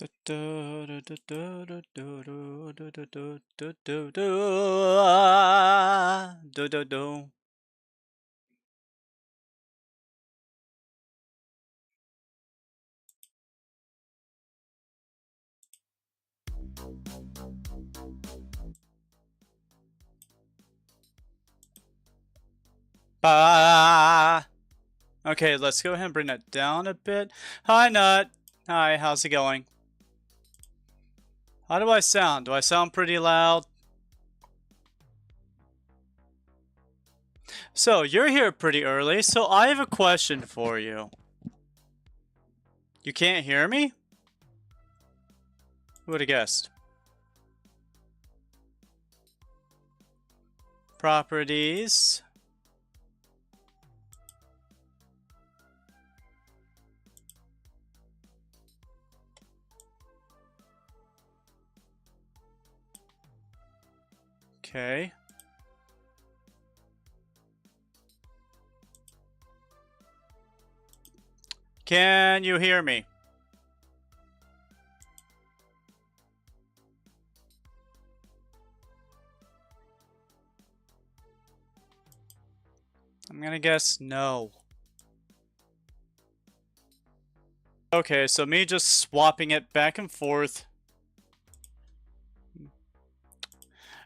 Okay, let's go ahead and bring that down a bit. Hi, Nut. Hi, how's it going? How do I sound? Do I sound pretty loud? So, you're here pretty early, so I have a question for you. You can't hear me? Who would have guessed? Properties. Okay. Can you hear me? I'm gonna guess no. Okay, so me just swapping it back and forth.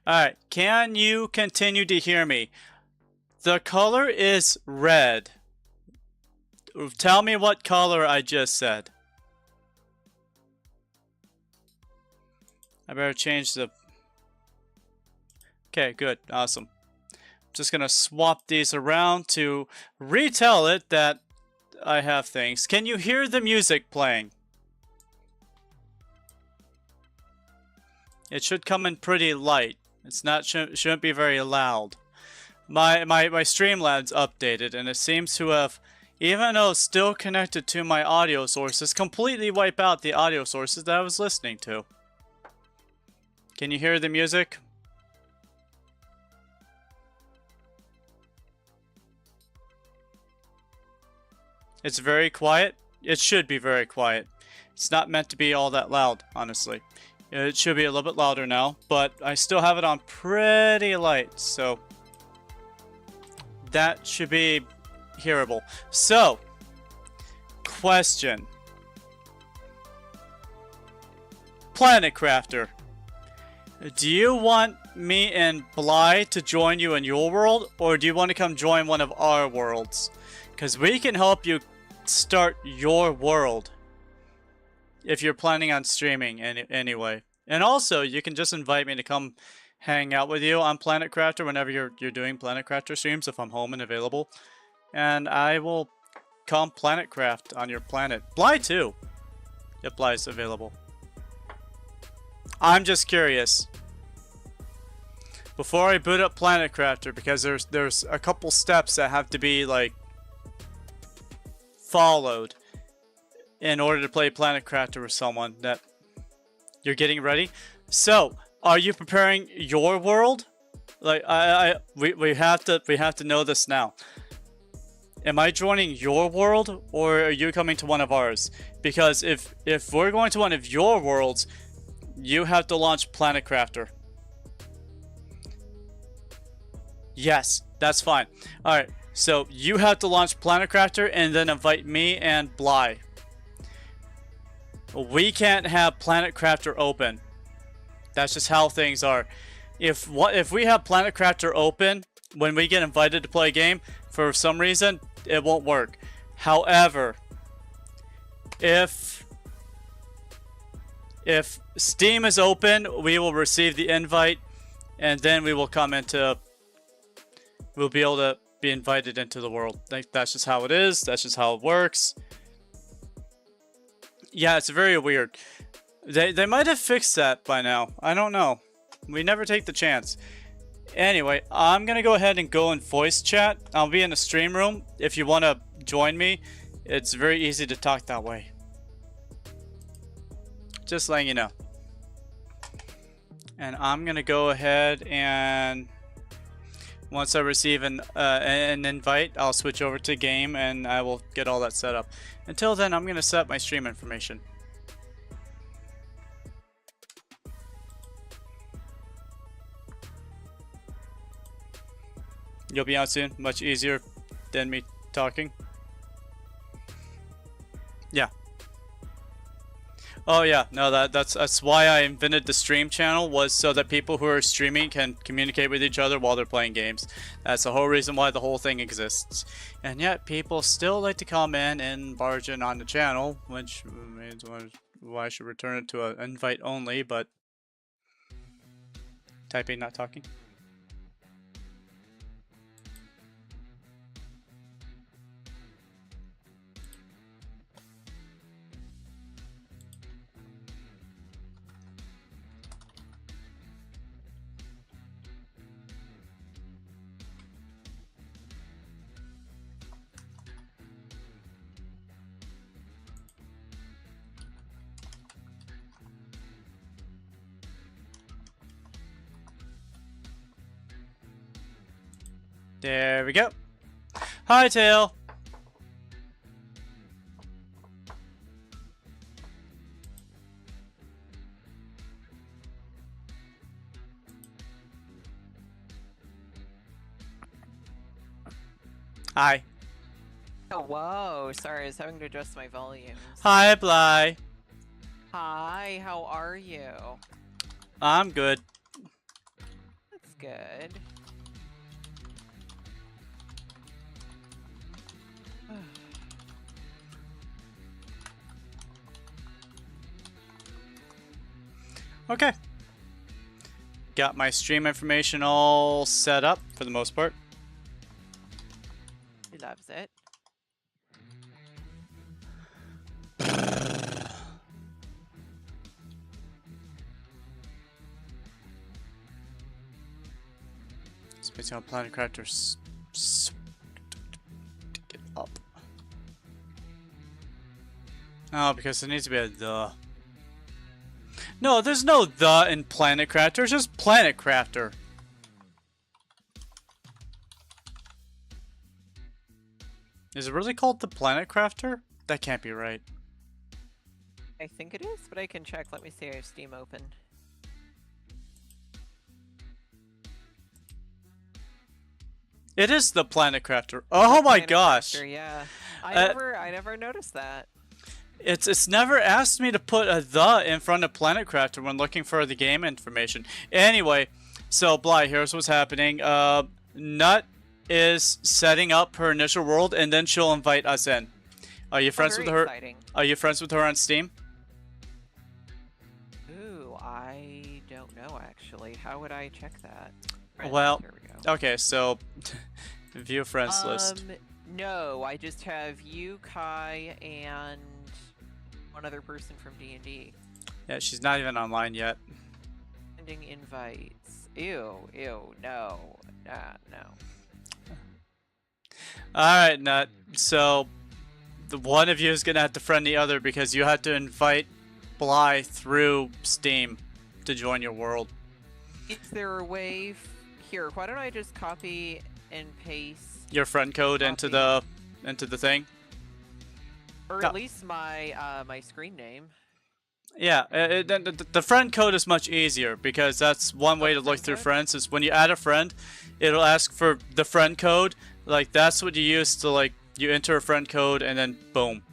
Alright, can you continue to hear me? The color is red. Tell me what color I just said. I better change the... Okay, good, awesome. Just gonna swap these around to retell it that I have things. Can you hear the music playing? It should come in pretty light. It's not shouldn't be very loud. My Streamlabs updated and it seems to have, even though it's still connected to my audio sources, completely wipe out the audio sources that I was listening to. Can you hear the music? It's very quiet. It should be very quiet. It's not meant to be all that loud, honestly. It should be a little bit louder now, but I still have it on pretty light, so that should be hearable. So, question. Planet Crafter, do you want me and Bly to join you in your world, or do you want to come join one of our worlds? Because we can help you start your world if you're planning on streaming anyway. And also, you can just invite me to come hang out with you on Planet Crafter whenever you're doing Planet Crafter streams, if I'm home and available. And I will come Planet Craft on your planet. Bly too, if Bly's available. I'm just curious. Before I boot up Planet Crafter, because there's a couple steps that have to be like followed in order to play Planet Crafter with someone that you're getting ready. So, are you preparing your world? Like we have to know this now. Am I joining your world, or are you coming to one of ours? Because if we're going to one of your worlds, you have to launch Planet Crafter. Yes, that's fine. Alright, so you have to launch Planet Crafter and then invite me and Bly. We can't have Planet Crafter open. That's just how things are. If we have Planet Crafter open when we get invited to play a game, for some reason, it won't work. However, if Steam is open, we will receive the invite, and then we will come into... We'll be able to be invited into the world. That's just how it is. That's just how it works. Yeah, it's very weird. They might have fixed that by now. I don't know. We never take the chance. Anyway, I'm going to go ahead and go in voice chat. I'll be in the stream room. If you want to join me, it's very easy to talk that way. Just letting you know. And I'm going to go ahead and... Once I receive an invite, I'll switch over to game and I will get all that set up. Until then, I'm going to set up my stream information. You'll be on soon. Much easier than me talking. Yeah. Oh yeah, no, that's why I invented the stream channel, was so that people who are streaming can communicate with each other while they're playing games. That's the whole reason why the whole thing exists. And yet people still like to come in and barge in on the channel, which means why I should return it to an invite only, but typing, not talking. There we go. Hi, Tail. Hi. Oh, whoa. Sorry, I was having to adjust my volumes. Hi, Bly. Hi, how are you? I'm good. That's good. Okay. Got my stream information all set up for the most part. He loves it. Space on planet crafters. Get up. Oh, because there needs to be a the. No, there's no the in Planet Crafter. It's just Planet Crafter. Is it really called the Planet Crafter? That can't be right. I think it is, but I can check. Let me see. I have Steam open. It is the Planet Crafter. Oh my gosh! Crafter, yeah, I never noticed that. It's never asked me to put a the in front of Planet Crafter when looking for the game information. Anyway, so Bly, here's what's happening. Nut is setting up her initial world, and then she'll invite us in. Are you friends with her? Exciting. Are you friends with her on Steam? Ooh, I don't know actually. How would I check that? Friends, Well, here we go. okay, so view friends list. No, I just have you, Kai, and one other person from D&D. Yeah, she's not even online yet. Sending invites. Ew, no, no. Alright, Nut. So, the one of you is gonna have to friend the other because you have to invite Bly through Steam to join your world. Is there a way... Here, why don't I just copy and paste... Your friend code into the thing? Or at least my my screen name. Yeah, the friend code is much easier because that's one way to look through friends. Is when you add a friend, it'll ask for the friend code. Like that's what you use to like you enter a friend code and then boom.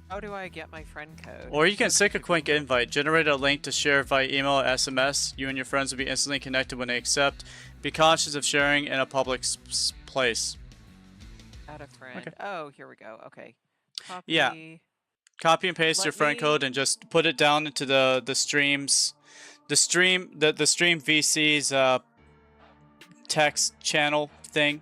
How do I get my friend code? Or you can stick a quick invite. Generate a link to share via email or SMS. You and your friends will be instantly connected when they accept. Be cautious of sharing in a public place. Add a friend. Okay. Oh, here we go. Okay. Copy. Yeah. Copy and paste your friend code and just put it down into the streams, the stream VC's text channel thing.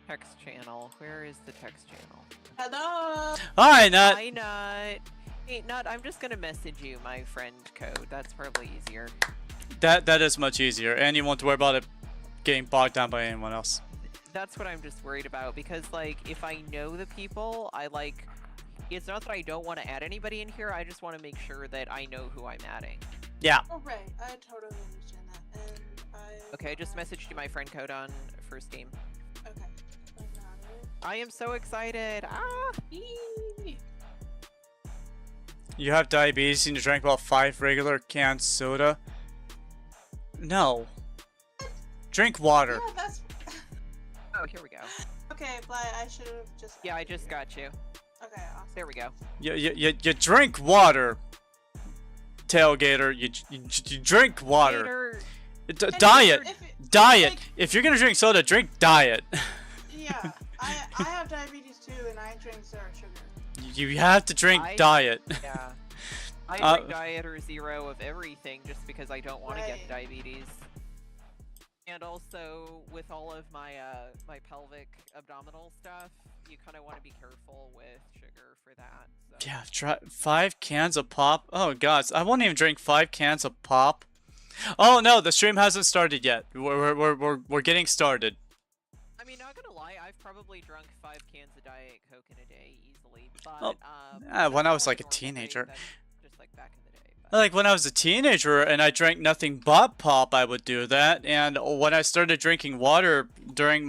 Text channel. Where is the text channel? Hello. Hi, Nut. Hi, Nut. Hey, Nut. I'm just gonna message you my friend code. That's probably easier. That is much easier, and you won't have to worry about it getting bogged down by anyone else. That's what I'm just worried about because, like, if I know the people, I like. It's not that I don't want to add anybody in here. I just want to make sure that I know who I'm adding. Yeah. Oh, right. I totally understand that. And I... Okay, I just messaged you my friend code on for Steam. Okay. I got it. I am so excited. Ah! Yee. You have diabetes and you drank about 5 regular canned soda? No. Drink water. Yeah, that's... Oh, here we go. Okay, but I should have just. Yeah, I just got you. Okay, awesome. There we go. You drink water, tailgater. You drink water. Gator, And Diet. Diet. like- If you're gonna drink soda, drink diet. Yeah, I have diabetes too, and I drink zero sugar. You have to drink diet. yeah. I drink diet or zero of everything just because I don't want to get Right. diabetes. And also, with all of my my pelvic abdominal stuff, you kind of want to be careful with sugar for that. So. Yeah, try 5 cans of pop. Oh god, I won't even drink 5 cans of pop. Oh no, the stream hasn't started yet. We're getting started. I mean, not gonna lie, I've probably drunk 5 cans of Diet Coke in a day easily. But when that's I was more like a normal teenager. thing than just like back in the day. But... Like when I was a teenager and I drank nothing but pop, I would do that. And when I started drinking water during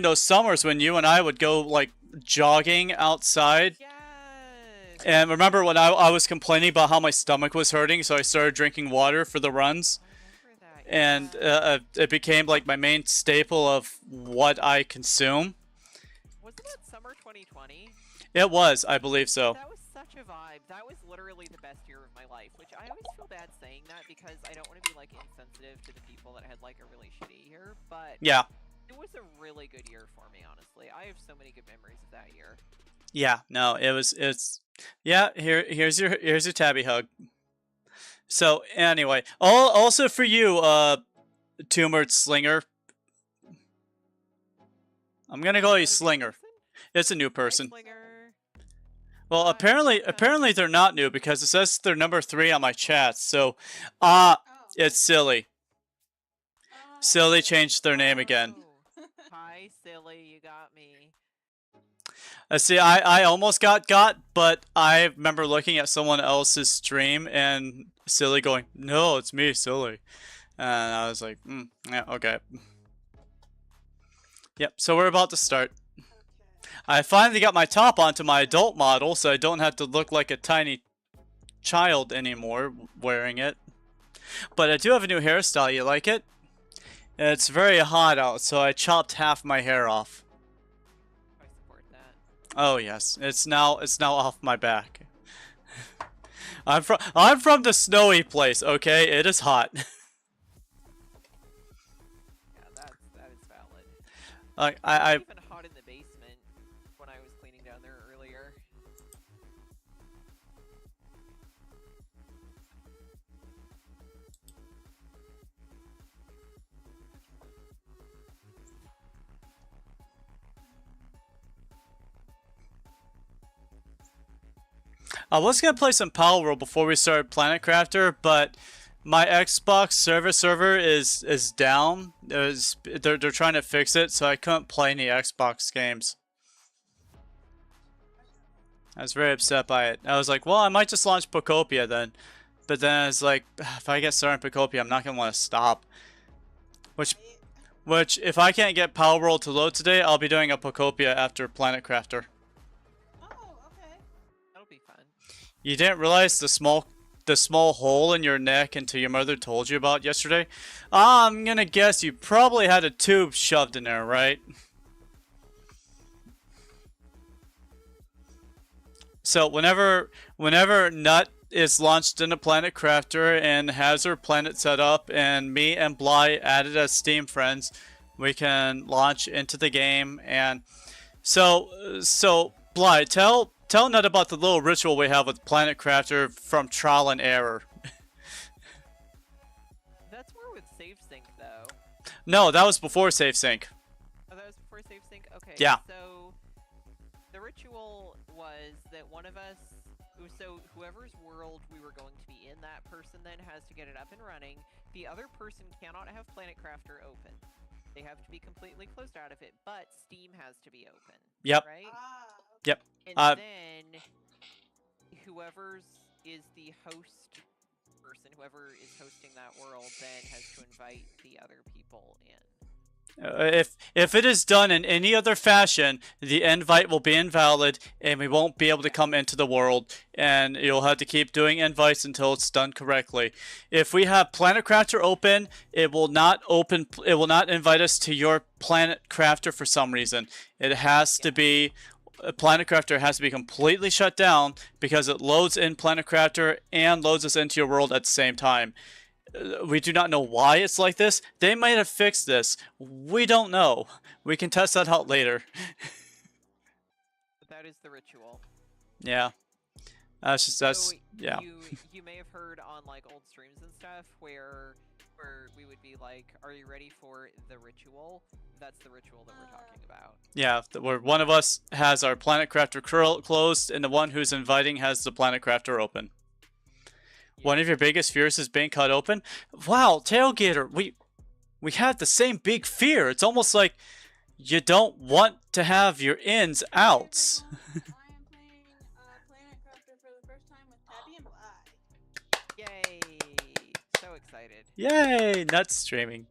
those summers when you and I would go like jogging outside. Yes. And remember when I was complaining about how my stomach was hurting, so I started drinking water for the runs. I remember that. And yeah. it became like my main staple of what I consume. Wasn't that summer 2020? It was, I believe so. That was such a vibe. That was literally the best year of my life, which I always feel bad saying that because I don't want to be like insensitive to the people that had like a really shitty year, but Yeah. it was a really good year for me, honestly. I have so many good memories of that year. Yeah, no, it's yeah, here's your tabby hug. So anyway, also for you, Tumored Slinger. I'm gonna call you Slinger. It's a new person. Slinger. Well, apparently they're not new because it says they're number 3 on my chat. So, Oh. it's silly. Silly changed their name again. Oh. Hi, silly, you got me. See, I almost got, but I remember looking at someone else's stream and Silly going, "No, it's me, Silly," and I was like, "Yeah, okay." Yep. So we're about to start. Okay. I finally got my top onto my adult model, so I don't have to look like a tiny child anymore wearing it. But I do have a new hairstyle. You like it? It's very hot out, so I chopped half my hair off. I support that. Oh yes, it's now off my back. I'm from the snowy place. Okay, it is hot. Yeah, that is valid. Like It was I even hot in the basement when I was cleaning down there earlier. I was gonna play some Power World before we started Planet Crafter, but my Xbox server is down. They're trying to fix it, so I couldn't play any Xbox games. I was very upset by it. I was like, well, I might just launch Pocopia then. But then I was like, if I get started in Pocopia, I'm not gonna want to stop. Which, if I can't get Power World to load today, I'll be doing a Pocopia after Planet Crafter. Oh, okay. That'll be fun. You didn't realize the small hole in your neck until your mother told you about yesterday? I'm gonna guess you probably had a tube shoved in there, right? So whenever Nut is launched into Planet Crafter and has her planet set up and me and Bly added as Steam friends, we can launch into the game. And so Bly, tell Nut about the little ritual we have with Planet Crafter from trial and error. That's more with save sync though. No, that was before save sync. Oh, that was before save sync? Okay. Yeah. So the ritual was that one of us, so whoever's world we were going to be in, that person then has to get it up and running. The other person cannot have Planet Crafter open. They have to be completely closed out of it, but Steam has to be open. Yep. Right? Yep. And then whoever's is the host person, whoever is hosting that world, then has to invite the other people in. If it is done in any other fashion, the invite will be invalid, and we won't be able to come into the world. And you'll have to keep doing invites until it's done correctly. If we have Planet Crafter open, it will not open. It will not invite us to your Planet Crafter for some reason. It has to be. Planet Crafter has to be completely shut down because it loads in Planet Crafter and loads us into your world at the same time. We do not know why it's like this. They might have fixed this. We don't know. We can test that out later. But that is the ritual. Yeah. That's yeah. You may have heard on like old streams and stuff where we would be like, "Are you ready for the ritual?" That's the ritual that we're talking about. Yeah, where one of us has our Planet Crafter closed and the one who's inviting has the Planet Crafter open. One of your biggest fears is being cut open? Wow, Tailgater, we have the same big fear. It's almost like you don't want to have your ins outs. I am playing Planet Crafter for the first time with Tabby and Bly. Yay! So excited. Yay! Nuts streaming.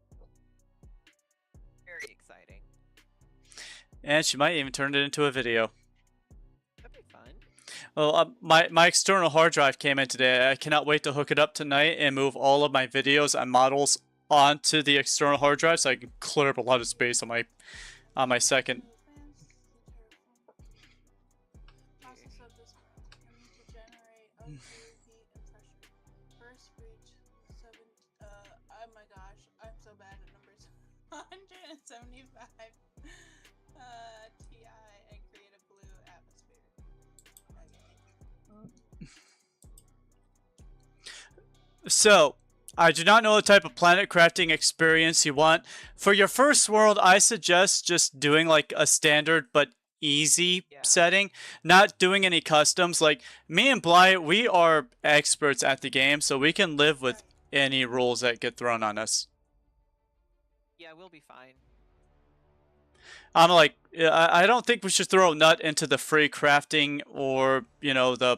Very exciting. And she might even turn it into a video. That'd be fun. Well, my external hard drive came in today. I cannot wait to hook it up tonight and move all of my videos and models onto the external hard drive so I can clear up a lot of space on my second. Process of this chemical to generate of heat and pressure. First reach 7. Oh my gosh, I'm so bad at numbers. 175 Ti and create a blue atmosphere. Okay. So, I do not know the type of planet crafting experience you want. For your first world, I suggest just doing like a standard but easy setting, not doing any customs. Like me and Bly, we are experts at the game, so we can live with any rules that get thrown on us. Yeah, we'll be fine. I'm like, I don't think we should throw Nut into the free crafting or, you know, the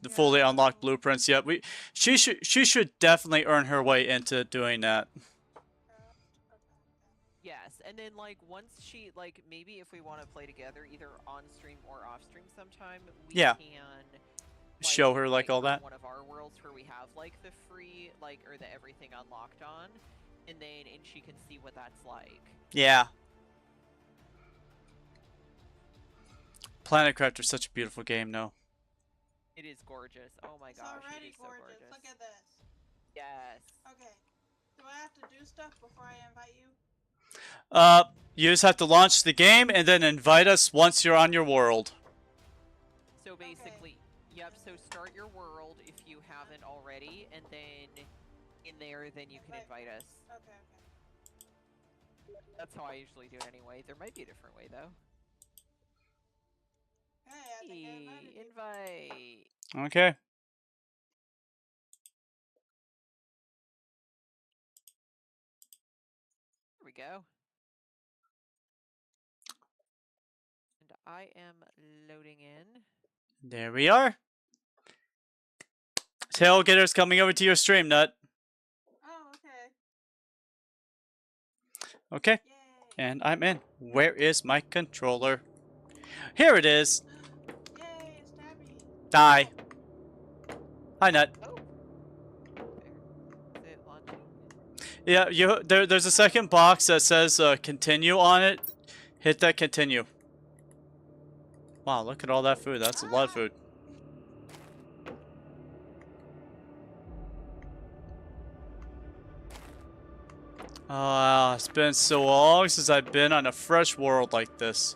fully unlocked blueprints yet. She should definitely earn her way into doing that. Yes, and then like once she like maybe if we want to play together either on stream or off stream sometime, we can show her like all that. One of our worlds where we have like the free or the everything unlocked on, and she can see what that's like. Yeah. Planet Crafter is such a beautiful game, no? It is gorgeous. Oh my gosh, already it is gorgeous. So gorgeous. Look at this. Yes. Okay. Do I have to do stuff before I invite you? You just have to launch the game and then invite us once you're on your world. So basically, yep, so start your world if you haven't already, and then in there, then you can invite us. Okay. That's how I usually do it anyway. There might be a different way, though. Hey, I think I invited you. Invite. Okay. There we go. And I am loading in. There we are. Tailgatter's coming over to your stream, Nut. Oh, okay. Okay. Yay. And I'm in. Where is my controller? Here it is. Yay, it's Tabby. Die. Hi, Nut. Oh. There. Is it launching? Yeah, there's a second box that says continue on it. Hit that continue. Wow, look at all that food. That's a lot of food. Oh, it's been so long since I've been on a fresh world like this.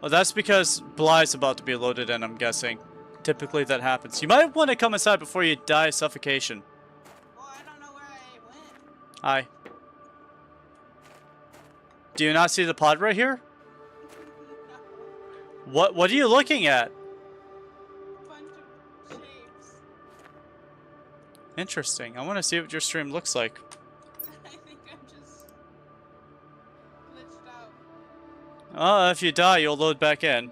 Well, that's because Bly's about to be loaded in, I'm guessing. Typically that happens. You might want to come inside before you die of suffocation. Well, I don't know where I went. Hi. Do you not see the pod right here? No. What are you looking at? A bunch of shapes. Interesting. I want to see what your stream looks like. I think I'm just glitched out. Oh, if you die, you'll load back in.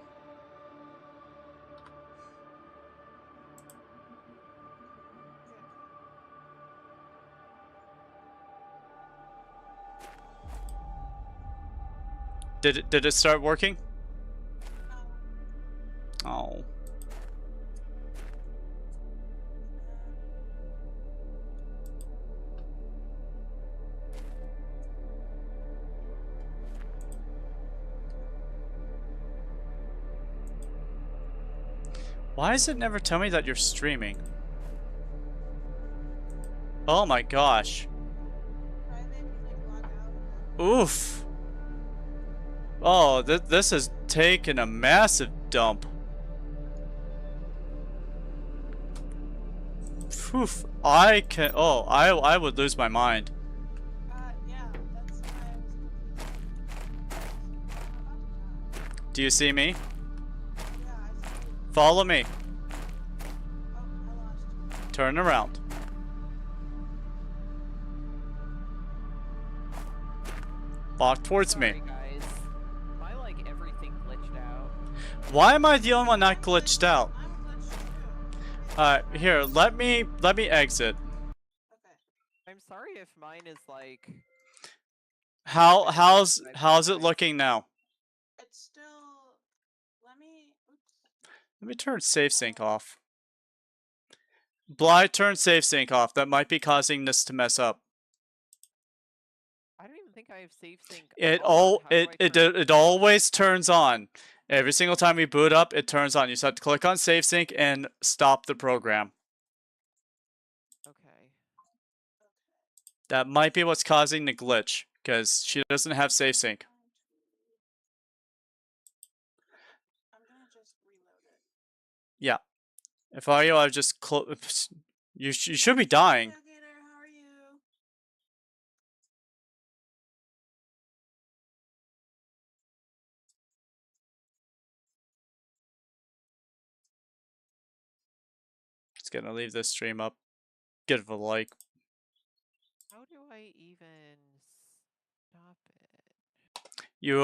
Did it start working? No. Oh. Why does it never tell me that you're streaming? Oh my gosh. Try maybe like log out. Oof. Oh, this has taken a massive dump. Oof. I would lose my mind. Yeah, that's why I was. Do you see me? Yeah, I see you. Follow me. Oh, I lost you. Turn around. Walk towards Sorry, me. guys. My like everything glitched out. Why am I the only one not glitched out? I'm glitched too. Here, let me exit. Okay. I'm sorry if mine is like. How's it looking now? It's still. Let me. Oops. Let me turn save sync off. Bly, turn save sync off. That might be causing this to mess up. I don't even think I have save sync. It on. How do I turn it always turns on. Every single time we boot up, it turns on. You just have to click on save sync and stop the program. Okay. That might be what's causing the glitch, because she doesn't have save sync. I'm gonna just reload it. Yeah. If I were you, I'd just you should be dying. Tailgater, how are you? Just gonna leave this stream up. Give it a like. How do I even stop it? You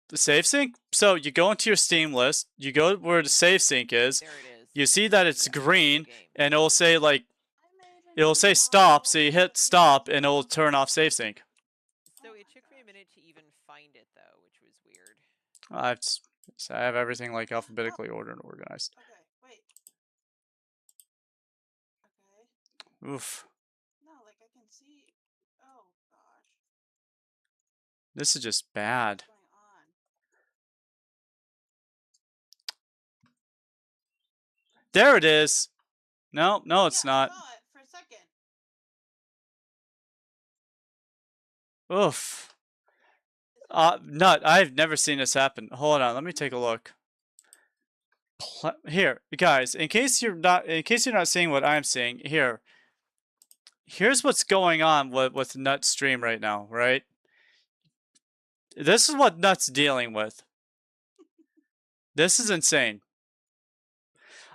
the save sync? So you go into your Steam list, you go where the save sync is, There it is. you see that it's Yeah, green, the game. and it'll say like I made a it'll new say stop, so model. you hit stop and it'll turn off save sync. So Oh it my took me a minute to even find it though, which was weird. I have everything like alphabetically ordered and organized. Okay, wait. Okay. Oof. No, like I can see. Oh gosh. This is just bad. What's going on? There it is. No, it's Yeah, not. I saw it for a second. Oof. Nut, I've never seen this happen. Hold on, let me take a look. Here, guys, in case you're not seeing what I'm seeing, here's what's going on with Nut's stream right now, right? This is what Nut's dealing with. This is insane.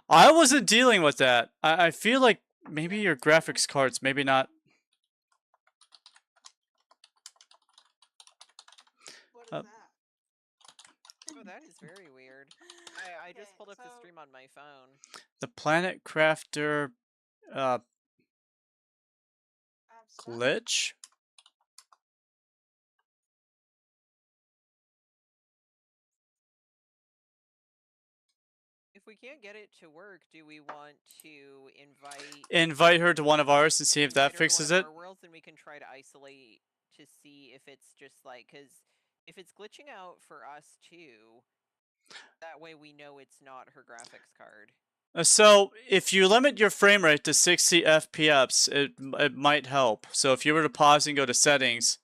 I wasn't dealing with that. I feel like maybe your graphics cards, maybe not. What is Uh, that? Oh, that is very weird. I just Okay, pulled up the so- stream on my phone. The Planet Crafter I'm stuck. glitch. If we can't get it to work, do we want to Invite her to one of ours and see if that invite her to fixes one it. of our worlds, and we can try to isolate to see if it's just like, because if it's glitching out for us too, that way we know it's not her graphics card. So if you limit your frame rate to 60 FPS, it might help. So if you were to pause and go to settings,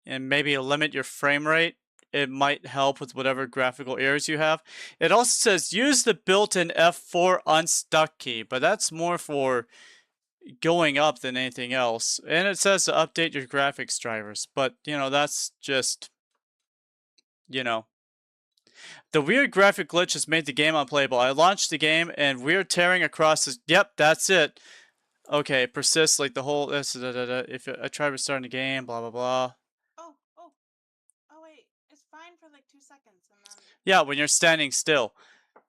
and maybe limit your frame rate, it might help with whatever graphical errors you have. It also says use the built-in F4 unstuck key, but that's more for going up than anything else. And it says to update your graphics drivers, but that's just, the weird graphic glitch has made the game unplayable. I launched the game and we're tearing across this. Yep, that's it. Okay, persists like the whole this. If I try restarting the game, blah blah blah. Oh wait, it's fine for like 2 seconds and then. Yeah, when you're standing still.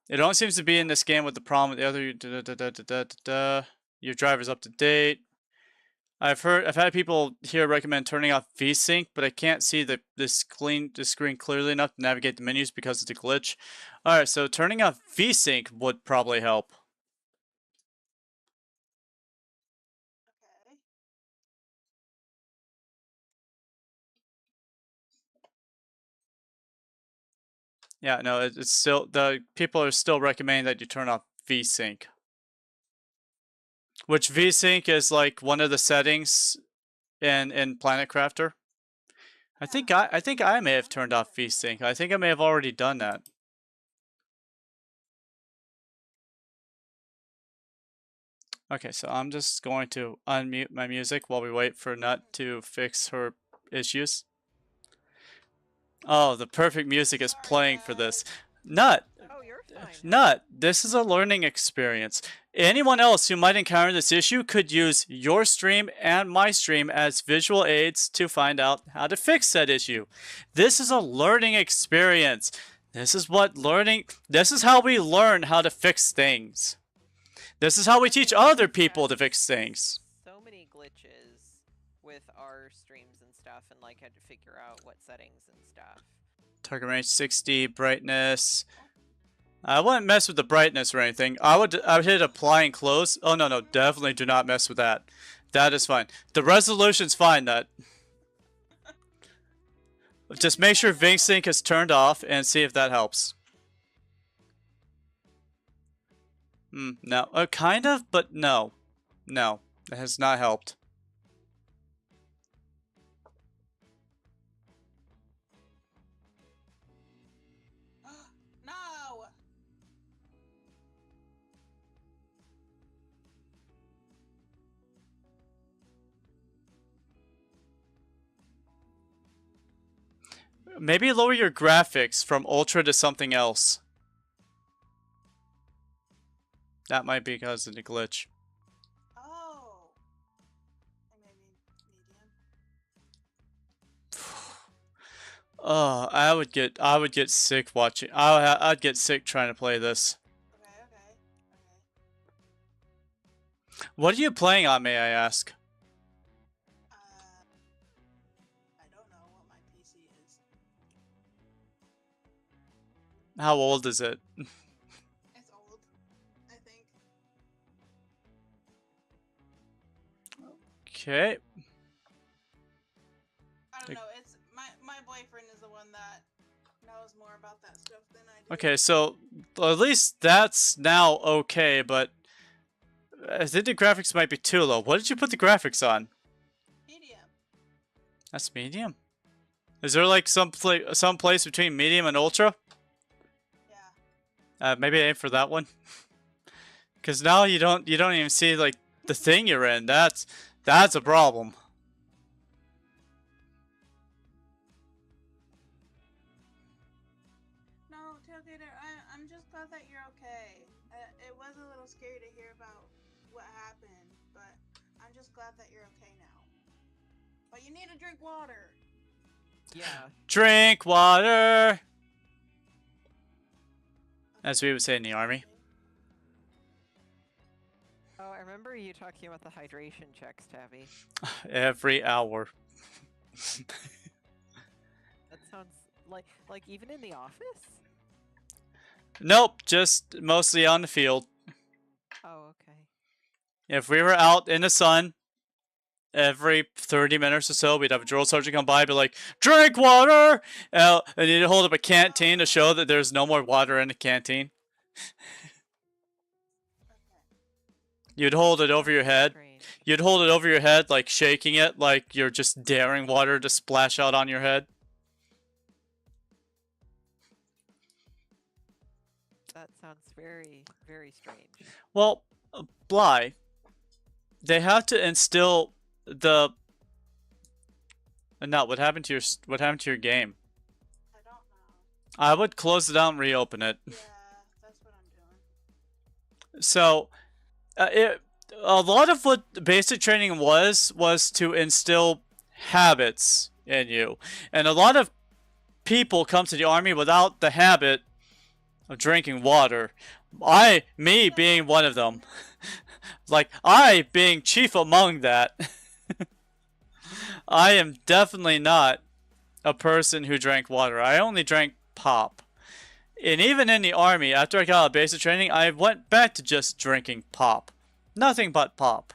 It only seems to be in this game with the problem with the other. Your driver's up to date. I've had people here recommend turning off VSync, but I can't see the screen clearly enough to navigate the menus because of the glitch. All right, so turning off VSync would probably help. Okay. Yeah, no, it's still, the people are still recommending that you turn off VSync. Which VSync is like one of the settings in Planet Crafter. I think I may have turned off VSync. I think I may have already done that. Okay, so I'm just going to unmute my music while we wait for Nut to fix her issues. Oh, the perfect music is playing for this. Nut! Oh, you're fine. Nut, this is a learning experience. Anyone else who might encounter this issue could use your stream and my stream as visual aids to find out how to fix that issue. This is a learning experience. This is how we learn how to fix things. This is how we teach other people to fix things. So many glitches with our streams and stuff, and like had to figure out what settings and stuff. Target range 60, brightness. I wouldn't mess with the brightness or anything. I would hit apply and close. Oh no, definitely do not mess with that. That is fine. The resolution's fine, Nut. Just make sure VSync is turned off and see if that helps. No. Kind of, but no. No, it has not helped. No! Maybe lower your graphics from ultra to something else. That might be because of the glitch. Oh! Maybe medium. Oh, I would get sick watching. I'd get sick trying to play this. Okay. What are you playing on, may I ask? I don't know what my PC is. How old is it? It's old, I think. Okay. I don't know. It's my boyfriend is the one that knows more about that stuff than I do. Okay, so at least that's now okay, but I think the graphics might be too low. What did you put the graphics on? Medium. That's medium. Is there like some place between medium and ultra? Yeah. Maybe aim for that one. Cause now you don't even see like the thing you're in. That's a problem. No, Tailgater, I'm just glad that you're okay. It was a little scary to hear about what happened, but I'm just glad that you're okay now. But you need to drink water. Yeah. Drink water, as we would say in the army. Oh, I remember you talking about the hydration checks, Tabby. Every hour. That sounds like even in the office? Nope, just mostly on the field. Oh, okay. If we were out in the sun, every 30 minutes or so, we'd have a drill sergeant come by and be like, drink water! And you'd hold up a canteen to show that there's no more water in the canteen. You'd hold it over your head. Strange. You'd hold it over your head, like shaking it, like you're just daring water to splash out on your head. That sounds very, very strange. Well, Bly, they have to instill the. No, what happened to your game? I don't know. I would close it out and reopen it. Yeah, that's what I'm doing. So, a lot of what basic training was to instill habits in you, and a lot of people come to the army without the habit of drinking water. Me being one of them. Like, I being chief among that. I am definitely not a person who drank water. I only drank pop. And even in the army, after I got out of basic training, I went back to just drinking pop. Nothing but pop.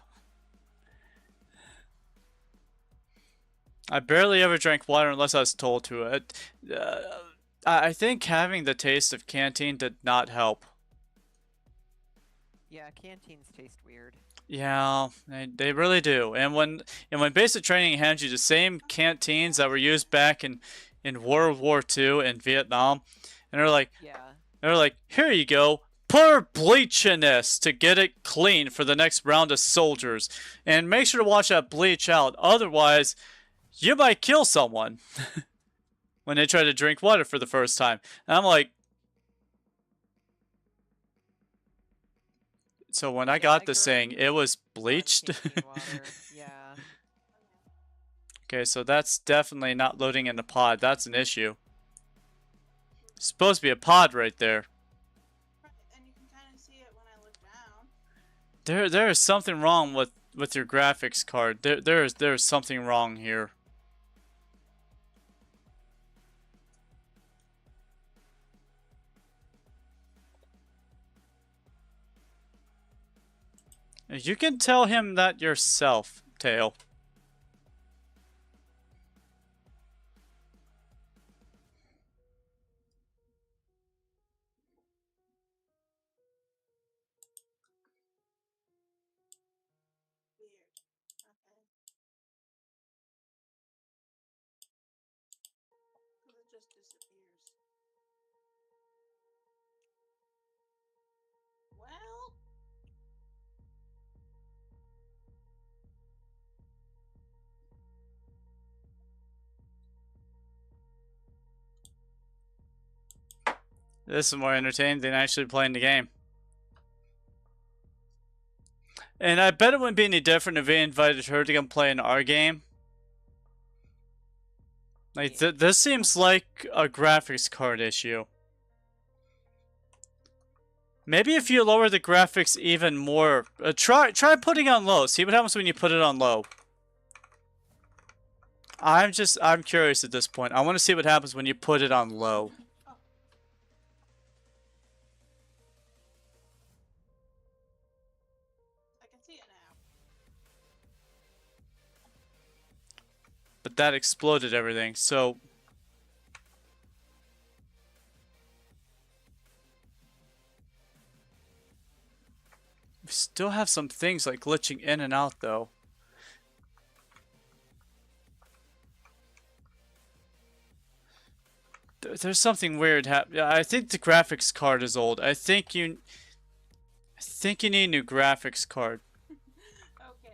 I barely ever drank water unless I was told to. I think having the taste of canteen did not help. Yeah, canteens taste weird. Yeah, they really do. And when basic training hands you the same canteens that were used back in World War II and Vietnam, and Yeah. they're like, here you go, pour bleach in this to get it clean for the next round of soldiers, and make sure to wash that bleach out. Otherwise, you might kill someone when they try to drink water for the first time. And I'm like, so when I Yeah, got I this grew up thing, it was on bleached. canteen water. Yeah. Okay, so that's definitely not loading in the pod. That's an issue. It's supposed to be a pod right there. Right, and you can kind of see it when I look down. There is something wrong with your graphics card. There is something wrong here. You can tell him that yourself, Tail. Weird. Okay. Because it just disappears. Well. This is more entertaining than actually playing the game. And I bet it wouldn't be any different if we invited her to come play in our game. Like, this seems like a graphics card issue. Maybe if you lower the graphics even more, try putting it on low. See what happens when you put it on low. I'm curious at this point. I want to see what happens when you put it on low. I can see it now. But that exploded everything, so... We still have some things like glitching in and out, though. There's something weird happening. I think the graphics card is old. I think you need a new graphics card. Okay.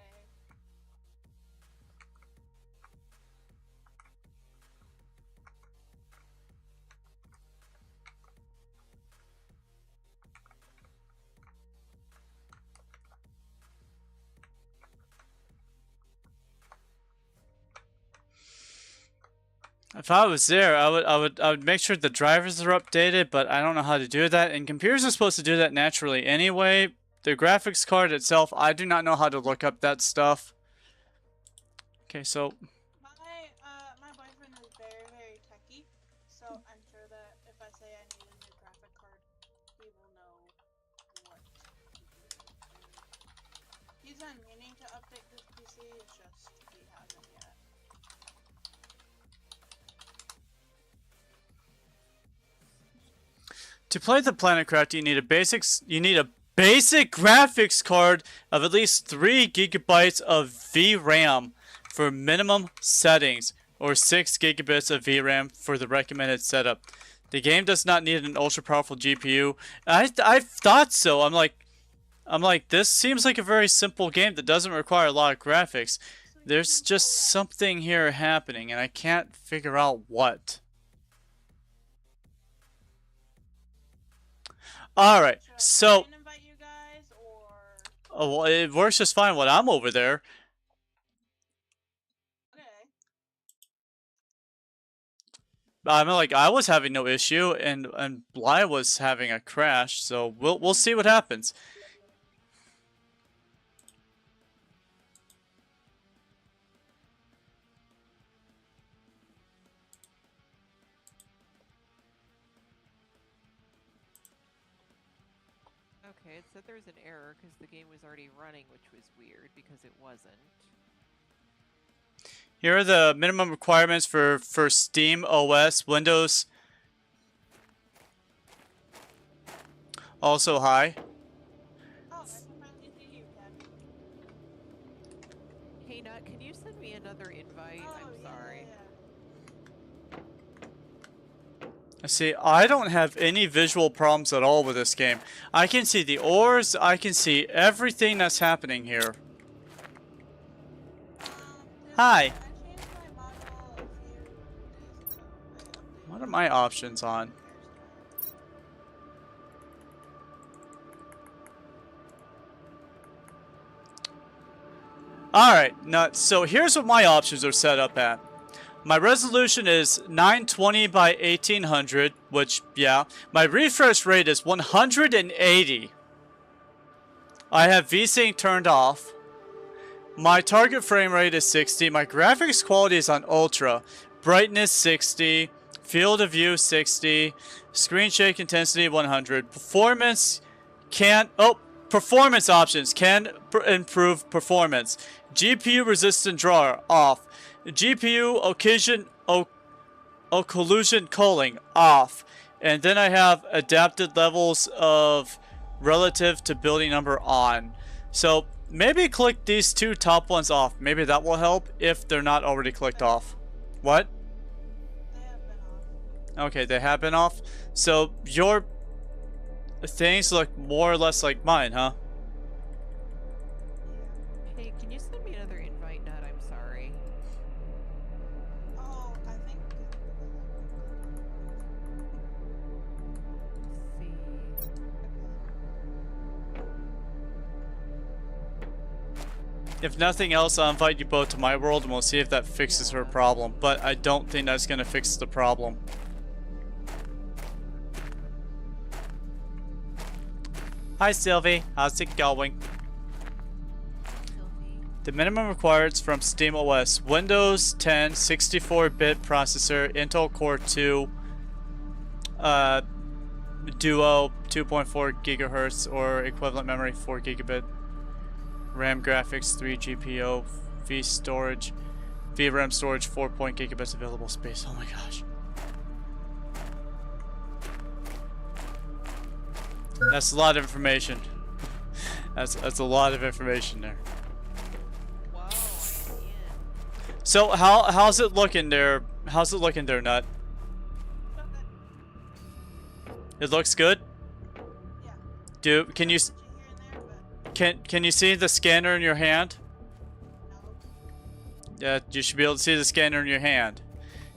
If I was there, I would make sure the drivers are updated, but I don't know how to do that. And computers are supposed to do that naturally anyway. The graphics card itself, I do not know how to look up that stuff. Okay, so My boyfriend is very, very techy, so I'm sure that if I say I need a new graphic card, he will know what to do. He's been meaning to update this PC, it's just he hasn't yet. to play the PlanetCraft, you need a basic graphics card of at least 3 gigabytes of VRAM for minimum settings, or 6 gigabits of VRAM for the recommended setup. The game does not need an ultra powerful GPU. I thought so. I'm like, this seems like a very simple game that doesn't require a lot of graphics. There's just something here happening, and I can't figure out what. Alright, so... Should I invite you guys, or... Oh, well, it works just fine when I'm over there. Okay. I mean, like, I was having no issue, and Bly was having a crash, so we'll see what happens. Okay, it said there was an error because the game was already running, which was weird because it wasn't. Here are the minimum requirements for Steam OS. Windows also high. Oh, I'm finally see you, Gabby. Hey Nut, can you send me another invite? Oh, I'm yeah, sorry. See, I don't have any visual problems at all with this game. I can see the ores, I can see everything that's happening here. Hi. I changed my model a few days ago. I updated What are my options on? hairstyle. Alright, nuts. So here's what my options are set up at. My resolution is 920 by 1800, which, yeah. My refresh rate is 180. I have VSync turned off. My target frame rate is 60. My graphics quality is on ultra. Brightness 60. Field of view 60. Screen shake intensity 100. Performance can... Oh! Performance options can improve performance. GPU resistant drawer off. GPU occlusion culling off. And then I have adapted levels of relative to building number on. So maybe click these two top ones off. Maybe that will help if they're not already clicked off. What? They have been off. Okay, they have been off. So your things look more or less like mine, huh? Hey, can you send me another invite, Nut? I'm sorry. Oh, I think. Let's see. If nothing else, I'll invite you both to my world and we'll see if that fixes her Yeah. problem. But I don't think that's gonna fix the problem. Hi Sylvie, how's it going? Sylvie. The minimum required from Steam OS: Windows 10 64-bit processor, Intel Core 2, Duo 2.4 gigahertz or equivalent memory 4 gigabit, RAM graphics 3 GPU, VRAM storage 4 gigabits available space. Oh my gosh. That's a lot of information. That's a lot of information there. Whoa, I can't. So how's it looking there? How's it looking there, Nut? So good. It looks good. Yeah. Can you Switchy here and there, but can you see the scanner in your hand? no. Yeah, you should be able to see the scanner in your hand.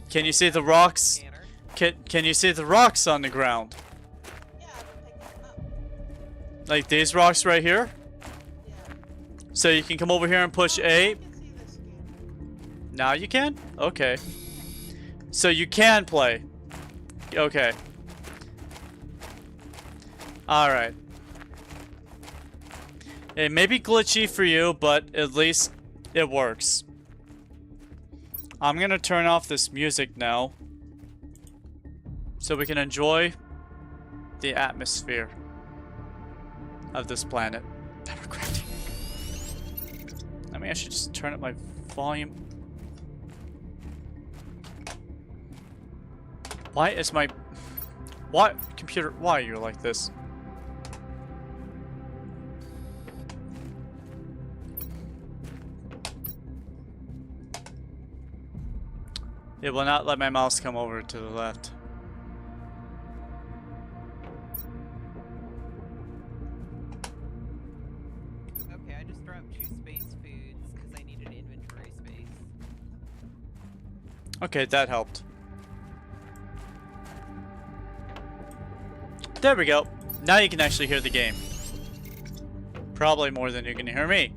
Can you see the rocks? Scanner. Can you see the rocks on the ground? Yeah, I've been picking them up. Like these rocks right here? Yeah. So you can come over here and push I A. can see the scanner. Now you can? Okay. So you can play. Okay. Alright. It may be glitchy for you, but at least it works. I'm gonna turn off this music now, so we can enjoy the atmosphere of this planet. Peppercrafting. I mean, I should just turn up my volume. Why is my... Why, computer, why are you like this? It will not let my mouse come over to the left. Okay, I just dropped 2 space foods because I needed inventory space. Okay, that helped. There we go. Now you can actually hear the game. Probably more than you can hear me.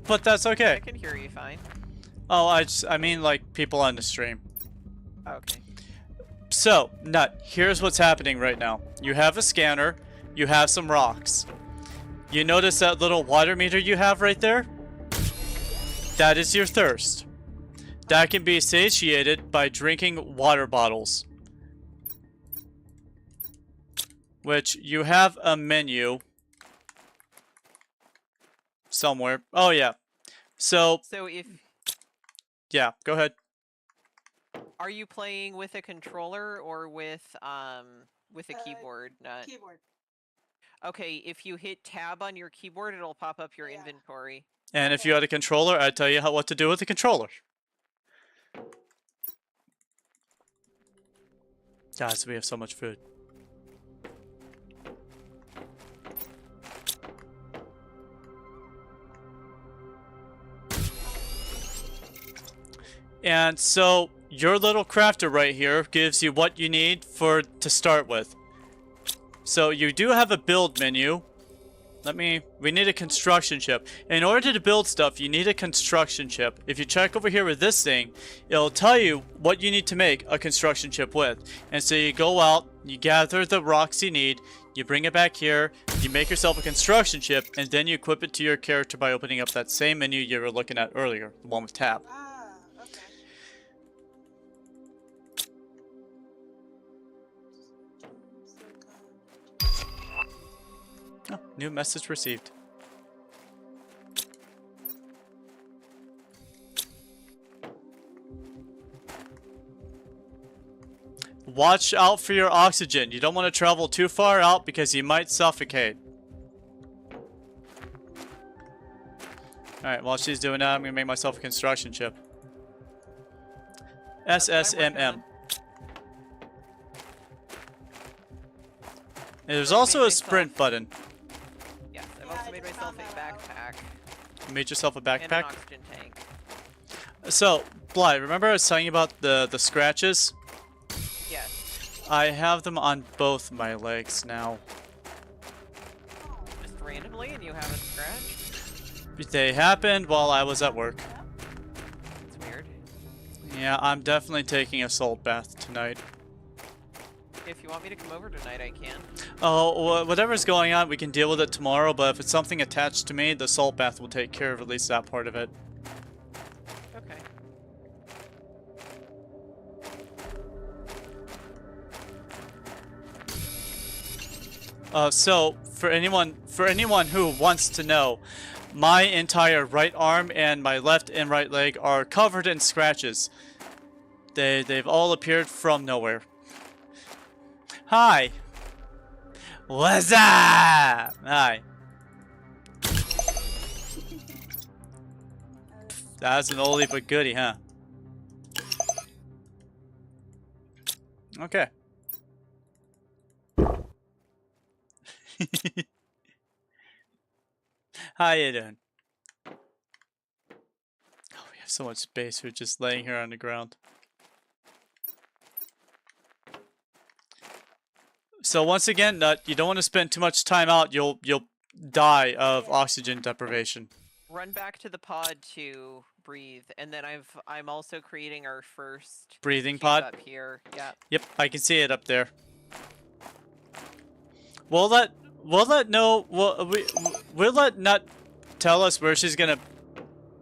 But that's I okay. can hear you fine. Oh, I mean like people on the stream. Okay. So, Nut, here's what's happening right now. You have a scanner, you have some rocks. You notice that little water meter you have right there? That is your thirst. That can be satiated by drinking water bottles. which you have a menu somewhere. Oh yeah. So So if yeah, go ahead. are you playing with a controller or with a keyboard? Keyboard. Okay, if you hit tab on your keyboard, it'll pop up your Yeah. inventory. And if you had a controller, I'd tell you what to do with the controller. Guys, we have so much food. And so your little crafter right here gives you what you need to start with. So you do have a build menu. We need a construction chip. In order to build stuff, you need a construction chip. If you check over here with this thing, it'll tell you what you need to make a construction chip with. And so you go out, you gather the rocks you need, you bring it back here, you make yourself a construction chip, and then you equip it to your character by opening up that same menu you were looking at earlier, the one with tab. Ah, okay. Oh, new message received. Watch out for your oxygen. You don't want to travel too far out because you might suffocate. Alright, while she's doing that, I'm going to make myself a construction chip. SSMM. And there's also a sprint button. Yes, I've Yeah, also I made just myself found a that out. backpack You made yourself a and an backpack. oxygen tank. So, Bly, remember I was telling you about the scratches? Yes, I have them on both my legs now. just randomly, and you have a scratch. They happened while I was at work. It's weird. Yeah, I'm definitely taking a salt bath tonight. If you want me to come over tonight, I can. Oh, whatever's going on, we can deal with it tomorrow, but if it's something attached to me, the salt bath will take care of at least that part of it. Okay. So for anyone who wants to know, my entire right arm and my left and right leg are covered in scratches. They've all appeared from nowhere. Hi. What's up? Hi. That's an oldie but goodie, huh? Okay. How you doing? Oh, we have so much space. We're just laying here on the ground. So once again, Nut, you don't want to spend too much time out. You'll die of oxygen deprivation. Run back to the pod to breathe, and then I'm also creating our first Breathing cube pod. up here. Yeah. Yep, I can see it up there. We'll let Nut tell us where she's gonna.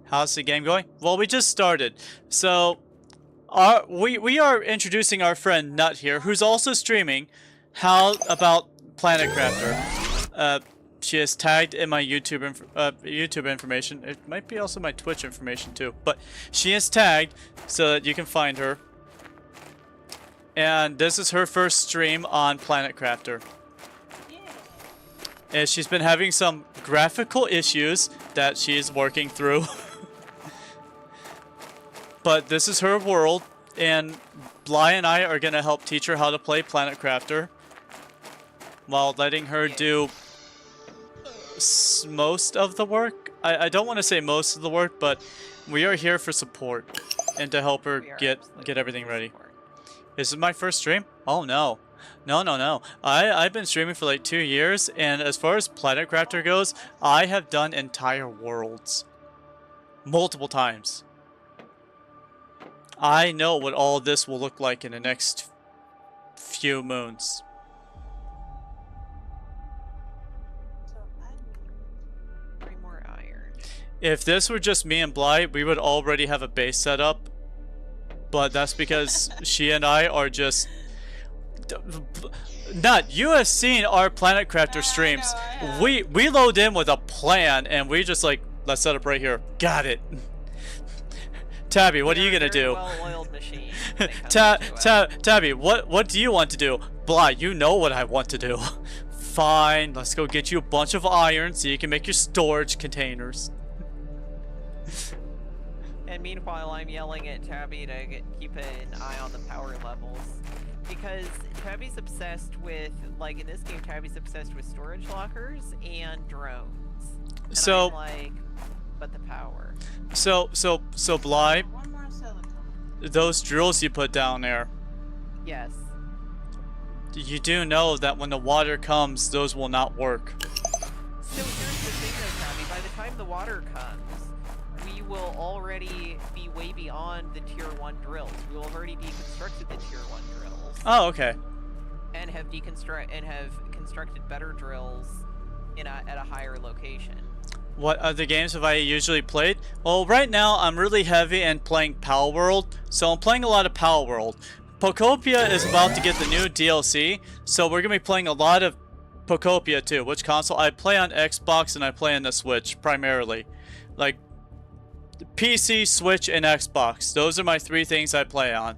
How's the game going? Well, we just started, so we are introducing our friend Nut here, who's also streaming. How about Planet Crafter? She is tagged in my YouTube information. It might be also my Twitch information too, but she is tagged so that you can find her. And this is her first stream on Planet Crafter. And she's been having some graphical issues that she's working through. But this is her world, and Bly and I are gonna help teach her how to play Planet Crafter while letting her do most of the work. I don't want to say most of the work, but we are here for support and to help her We are get absolutely everything for ready. support. Is it my first stream? Oh no. No. I've been streaming for like 2 years, and as far as Planet Crafter goes, I have done entire worlds. Multiple times. I know what all this will look like in the next few moons. So I need 3 more iron. If this were just me and Bly, we would already have a base set up. But that's because she and I are just Nut, you have seen our Planet Crafter streams. I know, I have. We load in with a plan and we just like, let's set up right here. Got it. Tabby, what are you gonna do? Well-oiled machine. when it comes to it. Tabby, what do you want to do? Blah, you know what I want to do. Fine, let's go get you a bunch of iron so you can make your storage containers. And meanwhile, I'm yelling at Tabby to keep an eye on the power levels. Because Tabby's obsessed with, like in this game, Tabby's obsessed with storage lockers and drones. And So- I'm like, but the power. So Bly, One more silicone. those drills you put down there, Yes. you do know that when the water comes, those will not work. So here's the thing though, Tabby, by the time the water comes, we will already be way beyond the tier 1 drills. We will have already deconstructed the tier 1 drills. Oh, okay. And have constructed better drills at a higher location. What other games have I usually played? Well, right now I'm really heavy in playing Power World, so I'm playing a lot of Power World. Pokopia is about to get the new DLC, so we're gonna be playing a lot of Pokopia too. Which console? I play on Xbox and I play on the Switch primarily. Like PC, Switch, and Xbox. Those are my three things I play on.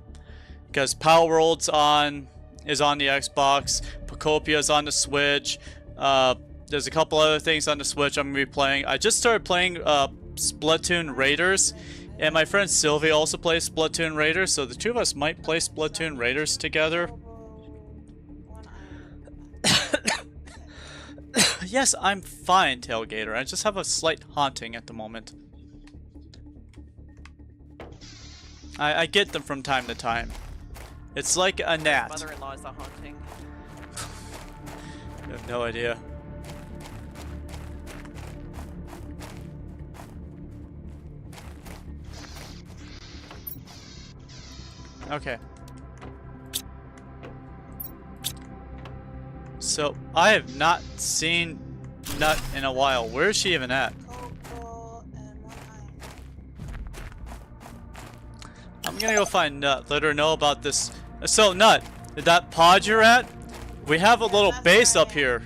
Because Power World's is on the Xbox, Pokopia is on the Switch. There's a couple other things on the Switch I'm gonna be playing. I just started playing Splatoon Raiders, and my friend Sylvie also plays Splatoon Raiders, so the two of us might play Splatoon Raiders together. One iron. Yes, I'm fine, Tailgater. I just have a slight haunting at the moment. I get them from time to time. It's like a gnat. Mother-in-law is a haunting. I have no idea. Okay. So, I have not seen Nut in a while. Where is she even at? Cobalt and one iron. I'm gonna go find Nut. Let her know about this. So, Nut, that pod you're at? We have a little that's base where I up am. here.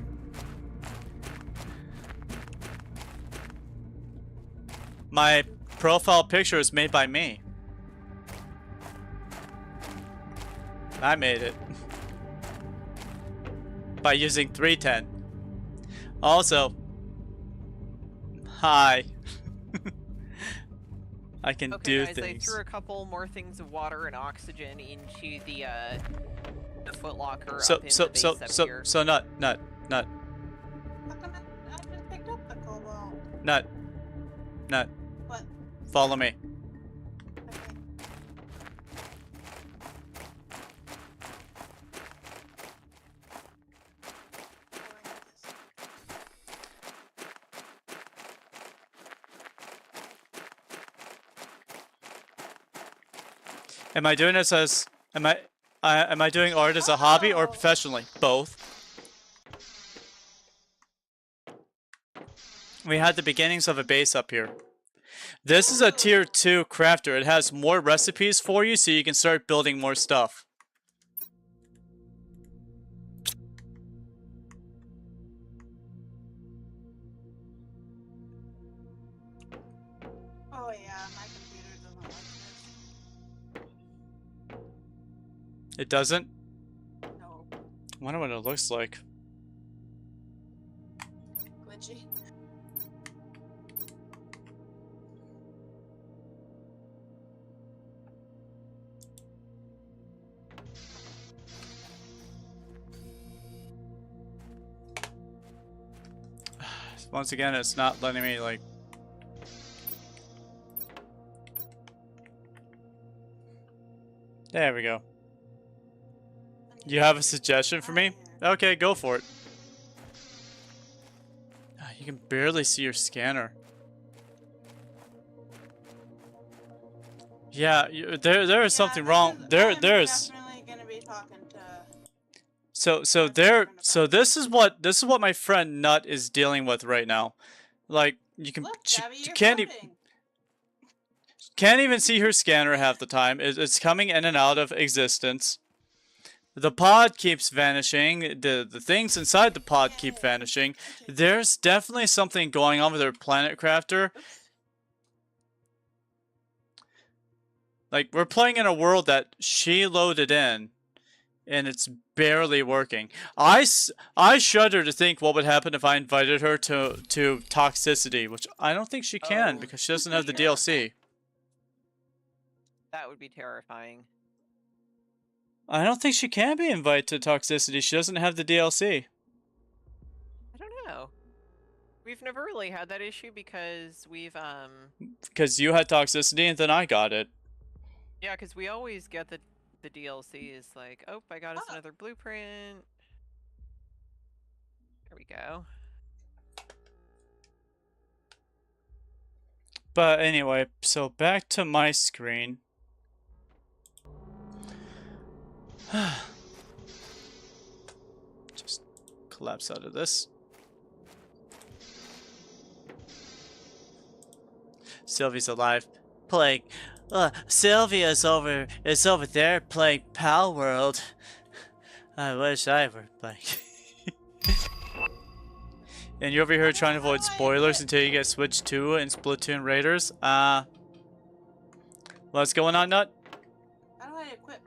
My profile picture is made by me. I made it. By using 310. Also, hi. I can Okay, do guys, things. I threw a couple more things of water and oxygen into the footlocker So up in the base up here. so Nut. How come I just picked up the cobalt? Nut. What? Follow me. Okay. Am I doing this as am I doing art as a hobby or Oh. professionally? Both. We had the beginnings of a base up here. This is a tier 2 crafter. It has more recipes for you so you can start building more stuff. Oh yeah, my computer doesn't like this. It doesn't? No. I wonder what it looks like. Glitchy. Once again, it's not letting me like. There we go. You have a suggestion for me? Okay, go for it. Ah, you can barely see your scanner. Yeah, there is something wrong. I'm There's definitely gonna be talking to. so this is what my friend Nut is dealing with right now. Like you can Look, she Gabby, you're can't floating. can't even see her scanner half the time. It's coming in and out of existence. the pod keeps vanishing, the things inside the pod keep vanishing. There's definitely something going on with our planet crafter. Like, we're playing in a world that she loaded in, and it's barely working. I shudder to think what would happen if I invited her to Toxicity, which I don't think she can because she doesn't have the DLC. That would be terrifying. I don't think she can be invited to Toxicity. She doesn't have the DLC. I don't know. We've never really had that issue because we've Because you had Toxicity and then I got it. yeah, because we always get the DLC is like, oh, I got us another blueprint. There we go. But anyway, so back to my screen. Just collapse out of this. Sylvie's alive, playing. Sylvia's over there playing Pal World. I wish I were playing. And you're over here trying to avoid spoilers until you get Switch 2 and Splatoon Raiders. What's going on, Nut? How do I equip?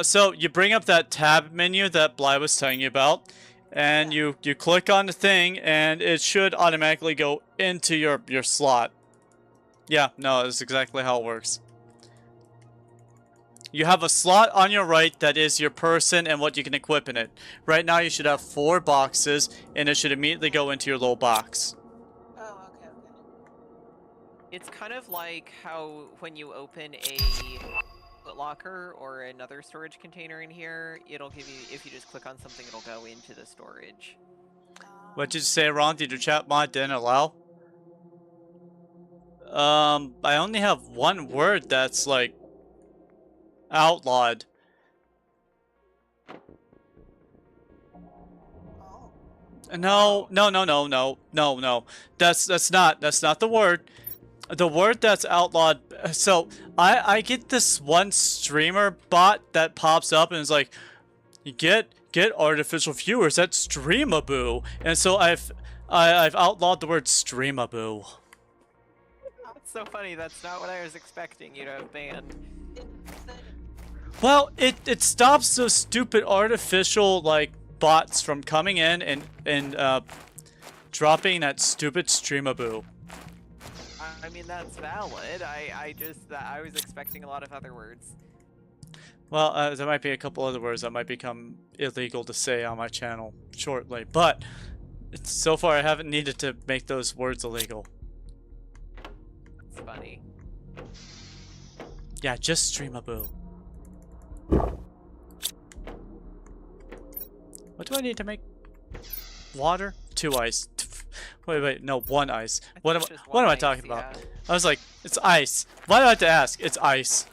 So you bring up that tab menu that Bly was telling you about, and you click on the thing, and it should automatically go into your slot. Yeah, no, that's exactly how it works. You have a slot on your right that is your person and what you can equip in it. Right now you should have 4 boxes, and it should immediately go into your little box. Oh, okay. It's kind of like how when you open a locker or another storage container in here, it'll give you, if you just click on something, it'll go into the storage. What did you say, Ron? Did your chat mod didn't allow? I only have one word that's like outlawed. No. That's not the word. The word that's outlawed. So I get this one streamer bot that pops up and is like, you get artificial viewers. That's Streamaboo. And so I've outlawed the word Streamaboo. That's so funny. That's not what I was expecting you to have banned. Well, it stops those stupid artificial like bots from coming in and dropping that stupid Streamaboo. I mean, that's valid. I was expecting a lot of other words. Well, there might be a couple other words that might become illegal to say on my channel shortly, but so far I haven't needed to make those words illegal. It's funny. Yeah, just Streamaboo. What do I need to make? Water? 2 ice. Wait, no, 1 ice. What am I talking about? I was like, it's ice. Why do I have to ask? It's ice.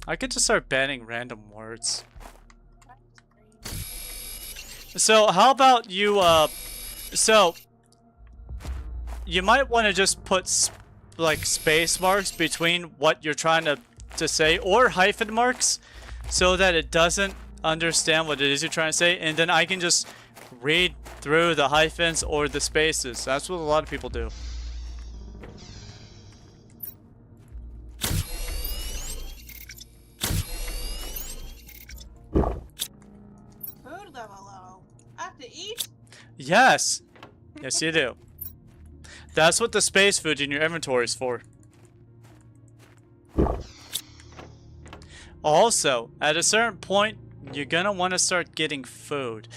I could just start banning random words. So, how about you, so, you might want to just put, like, space marks between what you're trying to say, or hyphen marks, so that it doesn't understand what it is you're trying to say, and then I can just read through the hyphens or the spaces. That's what a lot of people do. Food level low. I have to eat? Yes. Yes, you do. That's what the space food in your inventory is for. Also, at a certain point, you're gonna want to start getting food.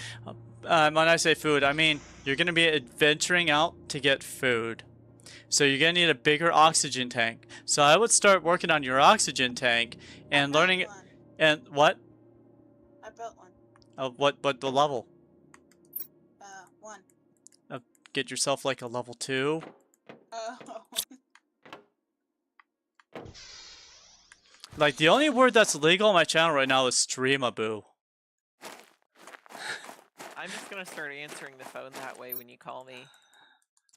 When I say food, I mean you're gonna be adventuring out to get food. So you're gonna need a bigger oxygen tank. So I would start working on your oxygen tank and learning it. And what? I built one. What the level? 1. Get yourself like a level 2. Oh. Like, the only word that's legal on my channel right now is Streamaboo. I'm just gonna start answering the phone that way when you call me.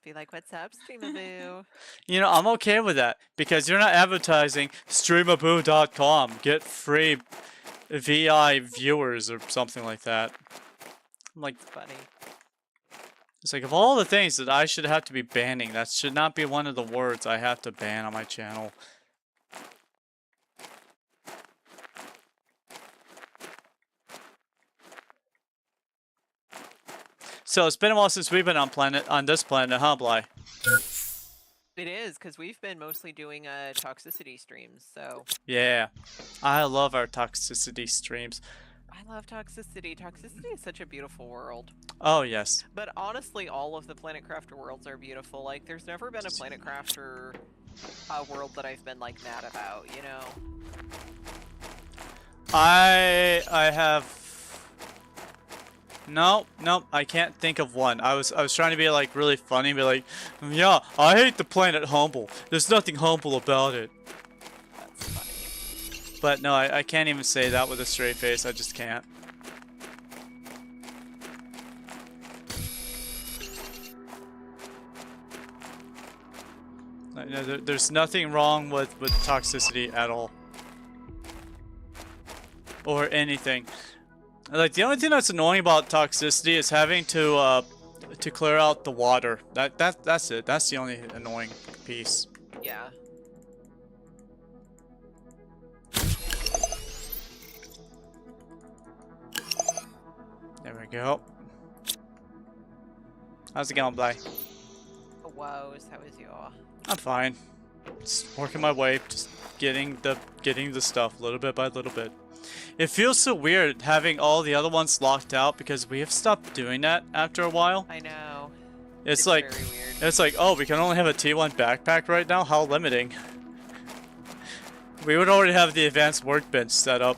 Be like, what's up, Streamaboo? You know, I'm okay with that because you're not advertising streamaboo.com. Get free VI viewers or something like that. I'm like, Funny. it's like of all the things that I should have to be banning, that should not be one of the words I have to ban on my channel. So it's been a while since we've been on this planet, huh, Bly? It is, because we've been mostly doing toxicity streams, so... Yeah. I love our toxicity streams. I love toxicity. Toxicity is such a beautiful world. Oh, yes. But honestly, all of the Planet Crafter worlds are beautiful. Like, there's never been a Planet Crafter world that I've been, like, mad about, you know? I have... No, I can't think of one. I was trying to be like really funny, be like, yeah, I hate the planet Humble. There's nothing humble about it. That's funny. But no, I can't even say that with a straight face. I just can't. There's nothing wrong with toxicity at all. Or anything. Like, the only thing that's annoying about toxicity is having to clear out the water. That's it. That's the only annoying piece. Yeah. There we go. How's it going, Bly? Whoa, how is you all? I'm fine. Just working my way, just getting the stuff little bit by little bit. It feels so weird having all the other ones locked out because we have stopped doing that after a while. I know. It's like, very weird. it's like, oh, we can only have a T1 backpack right now? How limiting. We would already have the advanced workbench set up.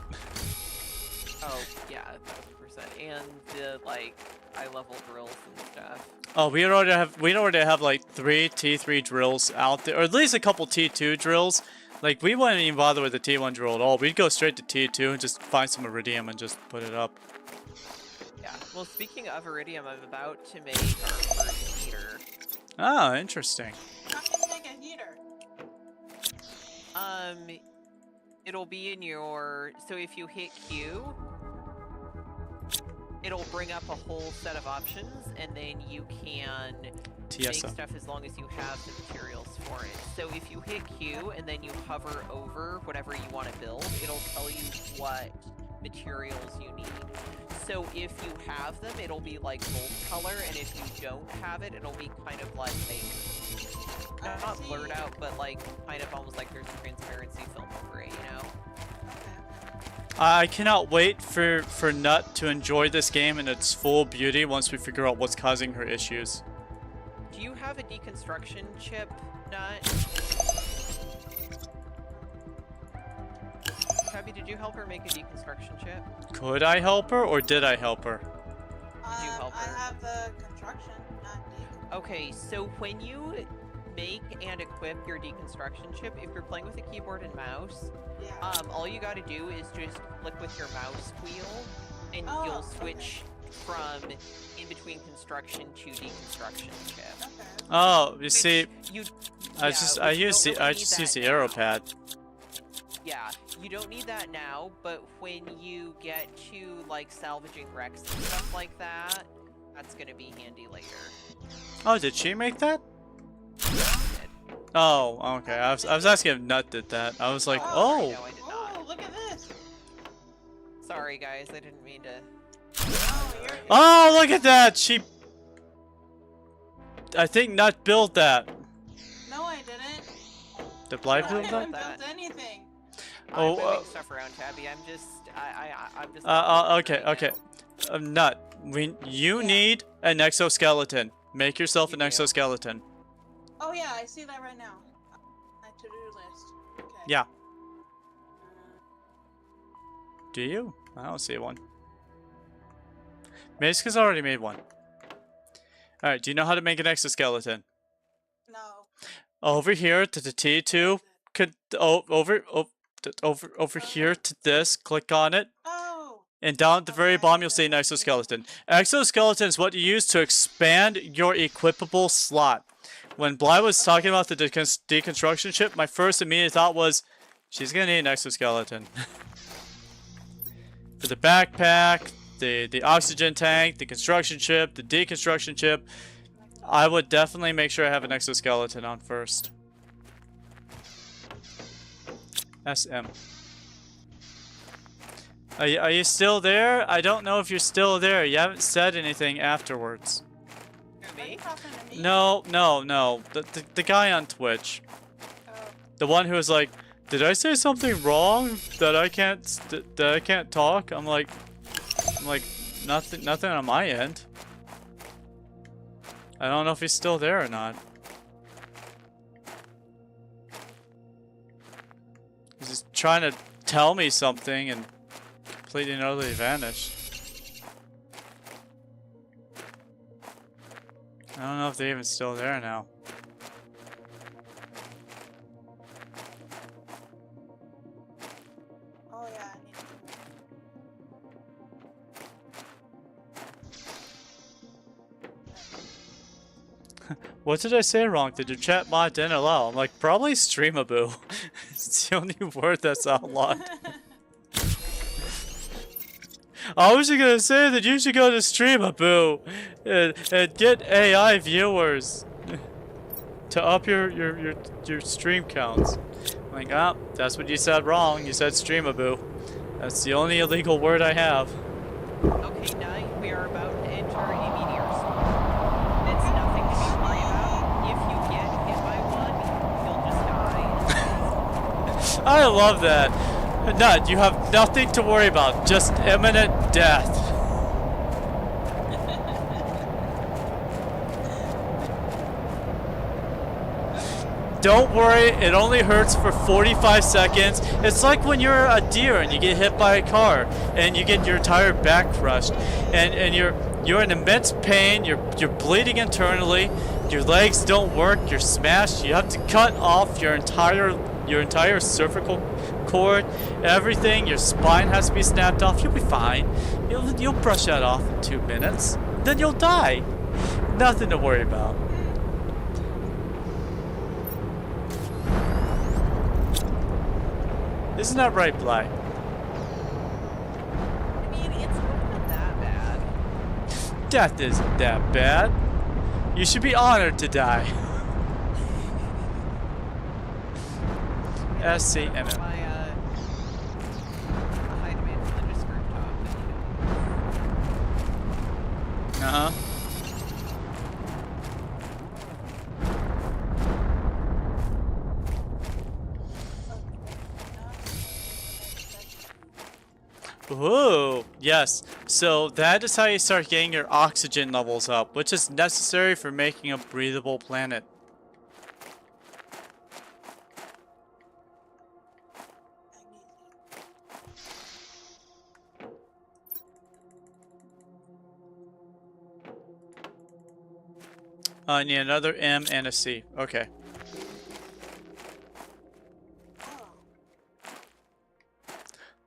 Oh, yeah, 1000%. And the, like, high-level drills and stuff. Oh, we'd already have like 3 T3 drills out there, or at least a couple T2 drills. Like, we wouldn't even bother with the T1 drill at all. We'd go straight to T2 and just find some iridium and just put it up. Yeah. Well, speaking of iridium, I'm about to make our first heater. Ah, interesting. How can you make a heater? It'll be in your... So if you hit Q, it'll bring up a whole set of options, and then you can make stuff as long as you have the materials for it. So if you hit Q and then you hover over whatever you want to build, it'll tell you what materials you need. So if you have them, it'll be like gold color, and if you don't have it, it'll be kind of like not blurred out, but like kind of almost like there's transparency film over it, you know? I cannot wait for Nut to enjoy this game in its full beauty once we figure out what's causing her issues. Do you have a deconstruction chip, Nut? Tabby, did you help her make a deconstruction chip? Could I help her, or did I help her? Did you help her? I have the construction, not deconstruction. Okay, so when you make and equip your deconstruction chip, if you're playing with a keyboard and mouse, Yeah. all you gotta do is just click with your mouse wheel, and you'll switch from in between construction to deconstruction chip. Okay. Oh, you see, You, I just use the arrow pad. Yeah, you don't need that now, but when you get to like salvaging wrecks and stuff like that, that's gonna be handy later. Oh, did she make that? Oh, okay. I was asking if Nut did that. I was like, oh. No, I did not. Oh, look at this. Sorry, guys. I didn't mean to. Oh, you're. Oh, look at that. I think Nut built that. No, I didn't. Did Bly I build haven't that? built anything. Oh, I'm moving stuff around, Tabby. I'm just. I'm just. Okay, okay. Nut, you need an exoskeleton. Make yourself an exoskeleton. Oh yeah, I see that right now. My to-do list. Okay. Yeah. Do you? I don't see one. Miska's already made one. Alright, do you know how to make an exoskeleton? No. Over here to the T2. Over here to this. Click on it. Oh. And down at the very bottom, you'll see an exoskeleton. Exoskeleton is what you use to expand your equipable slot. When Bly was talking about the deconstruction ship, my first immediate thought was, she's gonna need an exoskeleton. For the backpack, the oxygen tank, the construction chip, the deconstruction chip, I would definitely make sure I have an exoskeleton on first. SM. Are you still there? I don't know if you're still there. You haven't said anything afterwards. Are you talking to me? No. The guy on Twitch. Oh. The one who was like, did I say something wrong that I can't talk? I'm like nothing on my end. I don't know if he's still there or not. He's just trying to tell me something and completely and utterly vanished. I don't know if they're even still there now. Oh yeah, I need to. What did I say wrong? Did your chat mod didn't allow? I'm like, probably streamaboo. It's the only word that's outlawed. I was gonna say that you should go to streamaboo and get AI viewers to up your stream counts. I'm like, ah, that's what you said wrong. You said streamaboo. That's the only illegal word I have. Okay, now we are about to enter a meteor storm. It's nothing to be worried about. If you get hit by one, you'll just die. I love that. Nut, you have nothing to worry about, just imminent death. Don't worry, it only hurts for 45 seconds. It's like when you're a deer and you get hit by a car and you get your entire back crushed and you're in immense pain, you're bleeding internally, your legs don't work, you're smashed, you have to cut off your entire cervical cord, everything, your spine has to be snapped off. You'll be fine. You'll brush that off in 2 minutes. Then you'll die. Nothing to worry about. Isn't that right, Bly? I mean, it's not that bad. Death isn't that bad. You should be honored to die. SCMM. My high demand religious group talk. Uh-huh. Ooh, yes. So that is how you start getting your oxygen levels up, which is necessary for making a breathable planet. I need another M and a C. Okay.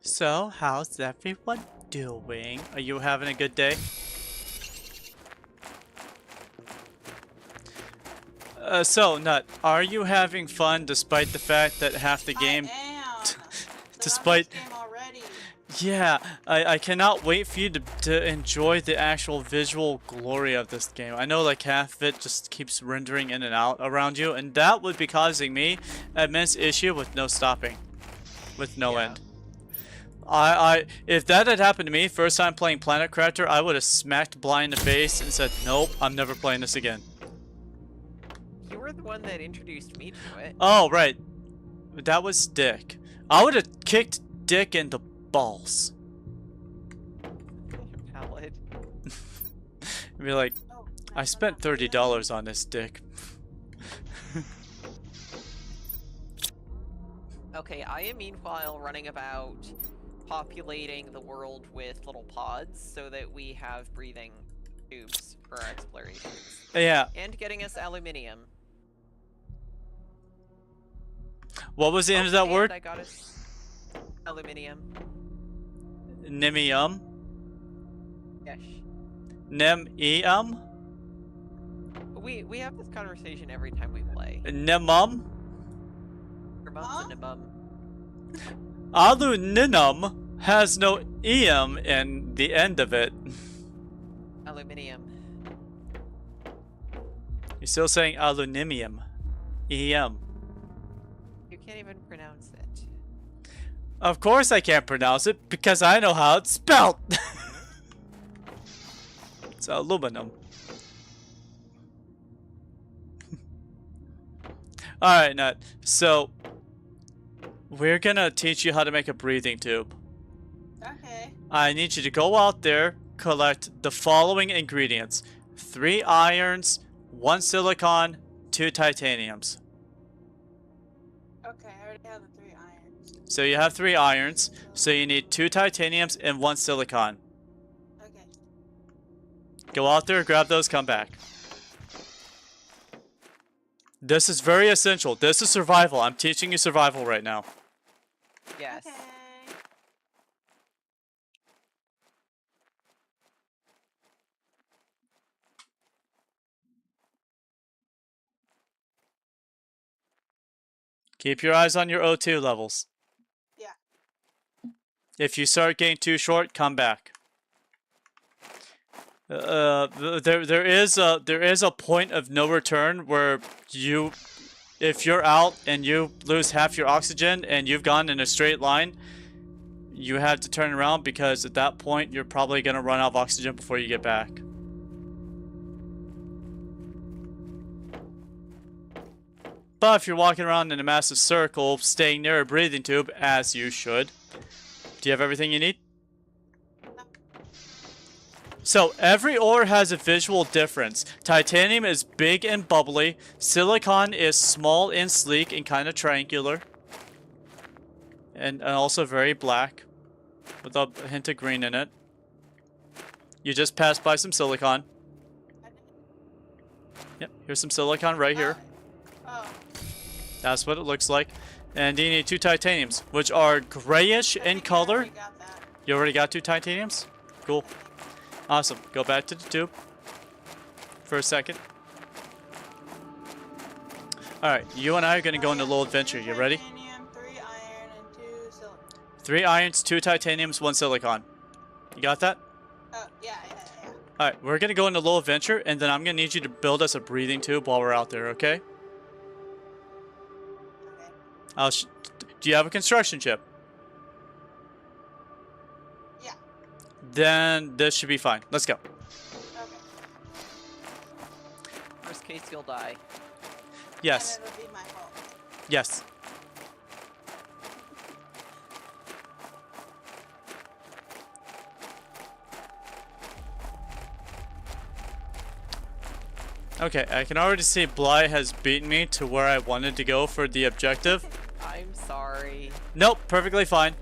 So, how's everyone doing? Are you having a good day? So, Nut, are you having fun despite the fact that half the game... I am. Despite... Game already. Yeah, I cannot wait for you to enjoy the actual visual glory of this game. I know like half of it just keeps rendering in and out around you, and that would be causing me an immense issue with no stopping. With no end. If that had happened to me first time playing Planet Crafter, I would have smacked Bly in the face and said, nope, I'm never playing this again. You were the one that introduced me to it. Oh, right. That was Dick. I would have kicked Dick in the balls. Valid. Be like, Oh, I spent $30 on this, Dick. Okay, I am meanwhile running about populating the world with little pods so that we have breathing tubes for our explorations. Yeah. And getting us aluminium. What was the end of that and word? I got us aluminium. Nimium? Yes. Nem-eum? we have this conversation every time we play. Nimum? Your mum's a nibum. Aluminum has no em in the end of it. Aluminium. You're still saying aluminium. Em. You can't even pronounce it. Of course I can't pronounce it because I know how it's spelled. It's aluminum. Alright, Nut. So, we're gonna teach you how to make a breathing tube. Okay. I need you to go out there, collect the following ingredients. 3 irons, 1 silicon, 2 titaniums. Okay, I already have the 3 irons. So you have 3 irons, so you need 2 titaniums and 1 silicon. Okay. Go out there, grab those, come back. This is very essential. This is survival. I'm teaching you survival right now. Yes. Okay. Keep your eyes on your O2 levels. Yeah. If you start getting too short, come back. There is a point of no return where if you're out and you lose half your oxygen and you've gone in a straight line, you have to turn around because at that point you're probably gonna run out of oxygen before you get back. But if you're walking around in a massive circle, staying near a breathing tube, as you should, do you have everything you need? So, every ore has a visual difference. Titanium is big and bubbly. Silicon is small and sleek and kind of triangular. And also very black. With a hint of green in it. You just passed by some silicon. Yep, here's some silicon right here. Oh. That's what it looks like. And you need 2 titaniums, which are grayish in color. I already got that. You already got 2 titaniums? Cool. Awesome. Go back to the tube for a second. Alright, you and I are going to go on a little adventure. You ready? 3 iron, and 2 silicon. 3 irons, 2 titaniums, 1 silicon. You got that? Oh, yeah. Alright, we're going to go on a little adventure, and then I'm going to need you to build us a breathing tube while we're out there, okay? Okay. Do you have a construction chip? Yeah. Then this should be fine. Let's go. Okay. Worst case, you'll die. Yes. And it'll be my fault. Yes. Okay, I can already see Bly has beaten me to where I wanted to go for the objective. I'm sorry. Nope, perfectly fine.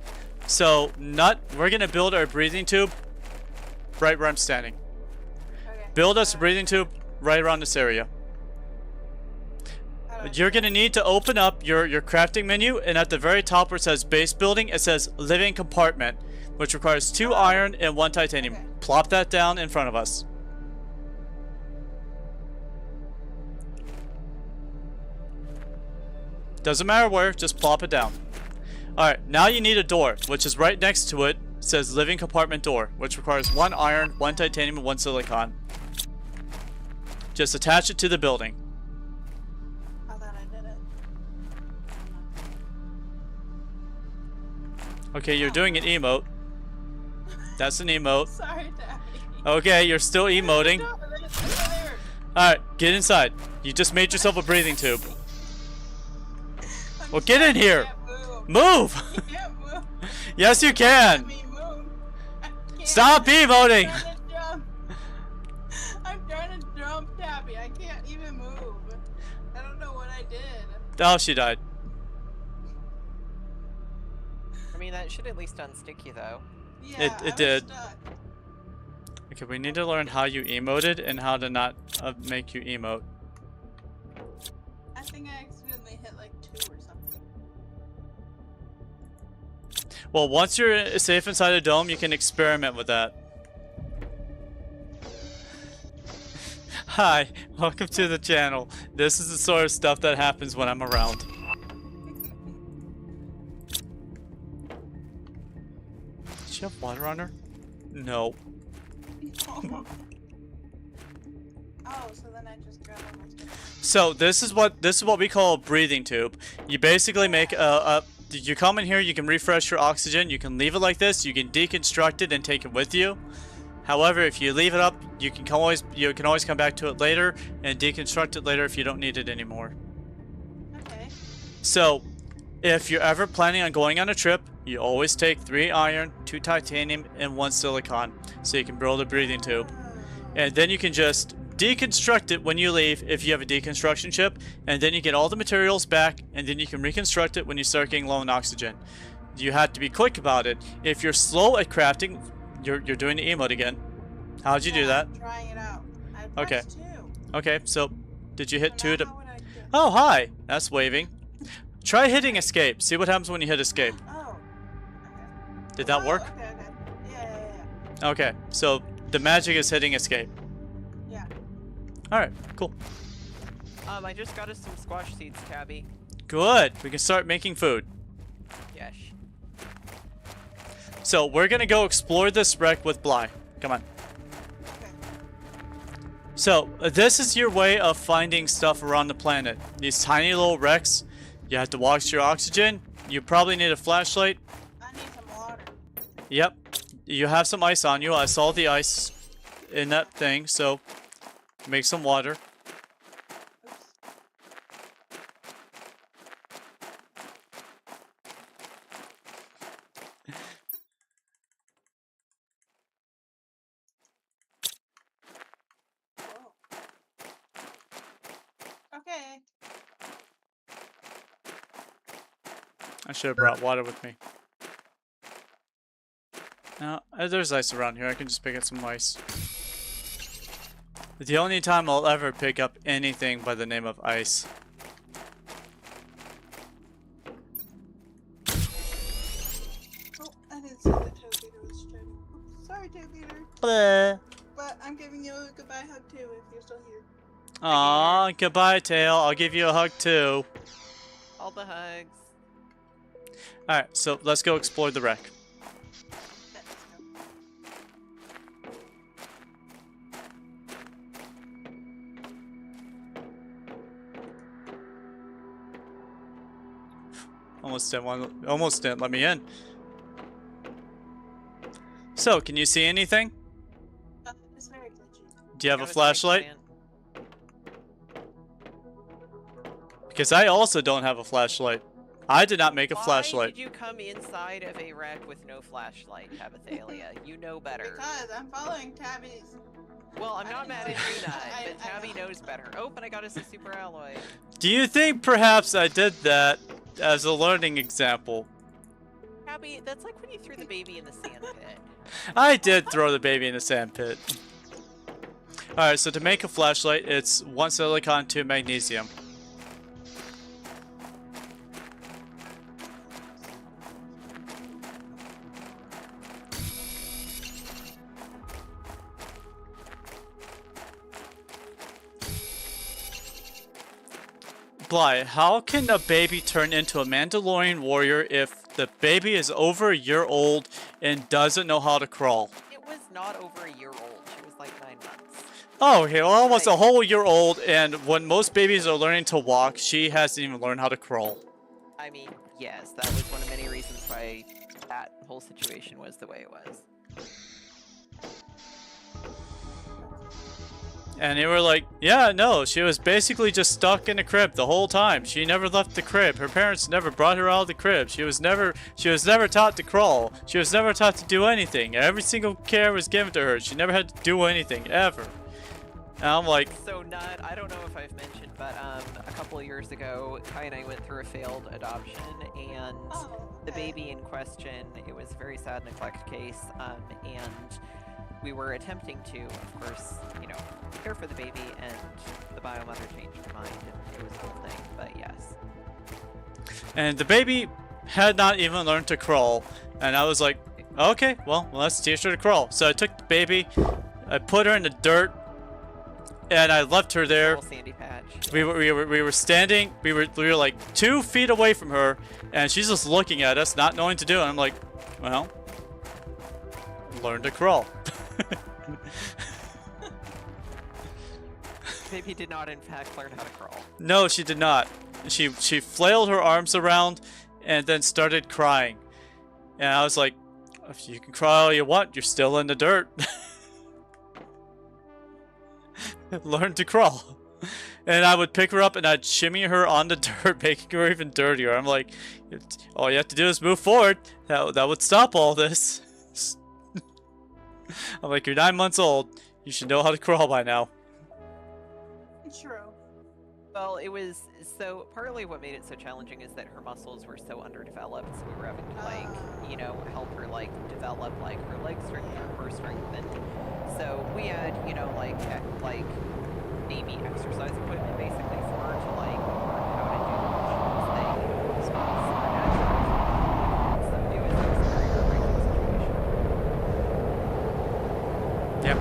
So, Nut, we're gonna build our breathing tube right where I'm standing. Okay. Build us a breathing tube right around this area. How do I You're do gonna need to open up your crafting menu, and at the very top where it says base building, it says living compartment, which requires 2 iron and 1 titanium. Okay. Plop that down in front of us. Doesn't matter where, just plop it down. Alright, now you need a door, which is right next to it. It says living compartment door, which requires 1 iron, 1 titanium, and 1 silicon. Just attach it to the building. I thought I did it. Okay, you're doing an emote. That's an emote. Sorry, Daddy. Okay, you're still emoting. Alright, get inside. You just made yourself a breathing tube. Well, get in here. Move! Can't move. Yes, you can. Let me move. I can't. Stop emoting. I'm trying to jump. I'm trying to jump, Tabby. I can't even move. I don't know what I did. Oh, she died. I mean, that should at least unstick you, though. Yeah, It I was did. stuck. Okay, we need to learn how you emoted and how to not make you emote. I think I accidentally hit like 2 or something. Well, once you're safe inside a dome, you can experiment with that. Hi, welcome to the channel. This is the sort of stuff that happens when I'm around. Does she have water on her? No. Oh, so then I just grab all my stuff. So this is what we call a breathing tube. You basically make you come in here, you can refresh your oxygen, you can leave it like this, you can deconstruct it and take it with you. However, if you leave it up, you can always come back to it later and deconstruct it later if you don't need it anymore. Okay. So, if you're ever planning on going on a trip, you always take 3 iron, 2 titanium, and 1 silicon, so you can build a breathing tube. And then you can just deconstruct it when you leave if you have a deconstruction chip, and then you get all the materials back, and then you can reconstruct it when you start getting low on oxygen. You have to be quick about it. If you're slow at crafting, you're doing the emote again. How'd you do that? I'm trying it out. I Okay. pressed 2. Okay, so did you hit So 2 to... now how would I do- Oh, hi! That's waving. Try hitting escape. See what happens when you hit escape. Oh. Okay. Did that Oh, work? Okay, okay. Yeah. Okay, so the magic is hitting escape. Yeah. Alright, cool. I just got us some squash seeds, Tabby. Good. We can start making food. Yes. So we're gonna go explore this wreck with Bly. Come on. Okay. So this is your way of finding stuff around the planet. These tiny little wrecks. You have to watch your oxygen. You probably need a flashlight. I need some water. Yep. You have some ice on you. I saw the ice in that thing. So make some water. Oops. Whoa. Okay. I should have brought water with me. Now, there's ice around here. I can just pick up some ice. The only time I'll ever pick up anything by the name of ice. Oh, I didn't see that Toadbeater was streaming. Oops, sorry, Toadbeater. Bleh. But I'm giving you a goodbye hug too if you're still here. Aw, goodbye, Tail. I'll give you a hug too. All the hugs. Alright, so let's go explore the wreck. Let's go. Almost didn't let me in. So, can you see anything? It's very glitchy. Do you have a Got a flashlight? plant. Because I also don't have a flashlight. I did not make a Why flashlight. did you come inside of a wreck with no flashlight, Tabithalia? You know better. Because I'm following Tabby's. Well, I'm not mad at Rena, I- but I Tabby know. knows better. Oh, but I got us a super alloy. Do you think perhaps I did that as a learning example? Tabby, that's like when you threw the baby in the sand pit. I did throw the baby in the sand pit. Alright, so to make a flashlight, it's 1 silicon, 2 magnesium. Bly, how can a baby turn into a Mandalorian warrior if the baby is over a year old and doesn't know how to crawl? It was not over a year old. She was like 9 months. Oh, okay, well, almost a Right. whole year old, and when most babies are learning to walk, she hasn't even learned how to crawl. I mean, yes, that was one of many reasons why that whole situation was the way it was. And they were like, yeah, no, she was basically just stuck in the crib the whole time. She never left the crib. Her parents never brought her out of the crib. She was never taught to crawl. She was never taught to do anything. Every single care was given to her. She never had to do anything, ever. And I'm like, So, Nut, I don't know if I've mentioned, but a couple of years ago, Kai and I went through a failed adoption, and Oh, the okay. baby in question, it was a very sad neglect case, and we were attempting to, of course, you know, care for the baby, and the biomother changed her mind, and it was a whole thing, but yes. and the baby had not even learned to crawl. And I was like, okay, well, let's teach her to crawl. So I took the baby, I put her in the dirt, and I left her there. Little sandy patch. We were standing. We were like 2 feet away from her, and she's just looking at us, not knowing what to do. And I'm like, well, learn to crawl. Baby did not, in fact, learn how to crawl. No, she did not. She flailed her arms around, and then started crying. And I was like, if you can cry all you want, you're still in the dirt. Learn to crawl. And I would pick her up and I'd shimmy her on the dirt, making her even dirtier. I'm like, all you have to do is move forward. That would stop all this. I'm like, you're 9 months old. You should know how to crawl by now. True. Well, it was so partly what made it so challenging is that her muscles were so underdeveloped, so we were having to like, you know, help her like develop like her leg strength and her core strength, and so we had, you know, like Navy exercise equipment basically for her to like learn how to do the motions that, you know, was supernatural. So it was like a very heartbreaking situation. Yep.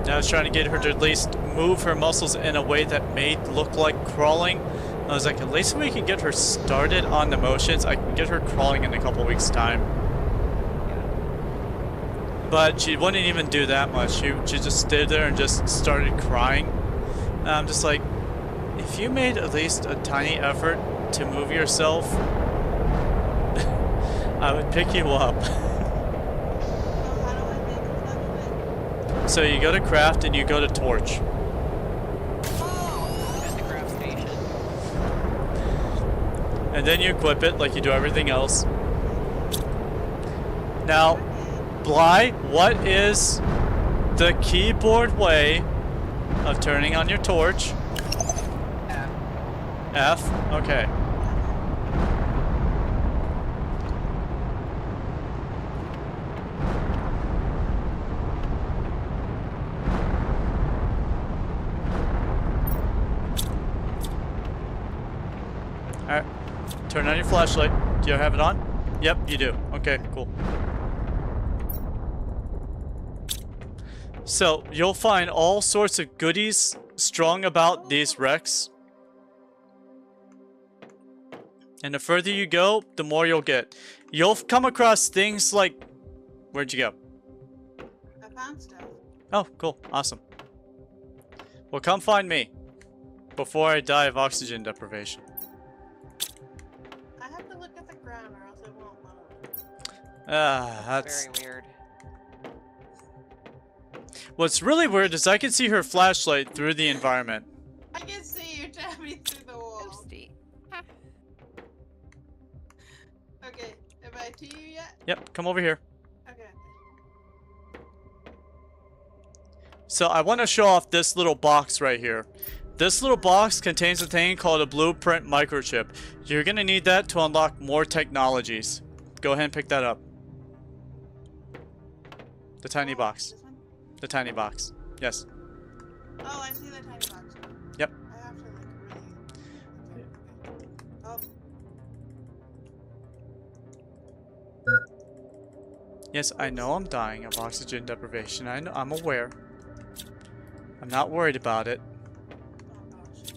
I was trying to get her to at least move her muscles in a way that made look like crawling. I was like, at least we can get her started on the motions. I can get her crawling in a couple weeks' time. But she wouldn't even do that much. She just stood there and just started crying. And I'm just like, if you made at least a tiny effort to move yourself, I would pick you up. So you go to craft and you go to torch. At the craft station. And then you equip it like you do everything else. Now, Bly, what is the keyboard way of turning on your torch? F. F? Okay. Alright. Turn on your flashlight. Do you have it on? Yep, you do. Okay, cool. So, you'll find all sorts of goodies strung about these wrecks. And the further you go, the more you'll get. You'll come across things like... Where'd you go? I found stuff. Oh, cool. Awesome. Well, come find me. Before I die of oxygen deprivation. I have to look at the ground or else it won't load. That's... Very weird. What's really weird is I can see her flashlight through the environment. I can see you, Tabby, through the wall. Oopsie. Okay, am I to you yet? Yep, come over here. Okay. So I want to show off this little box right here. This little box contains a thing called a blueprint microchip. You're going to need that to unlock more technologies. Go ahead and pick that up. The tiny box. This one? The tiny box. Yes. Oh, I see the tiny box. Yep. I have to like really. Okay. Oh. Yes, I know I'm dying of oxygen deprivation. I'm aware. I'm not worried about it. Oh gosh.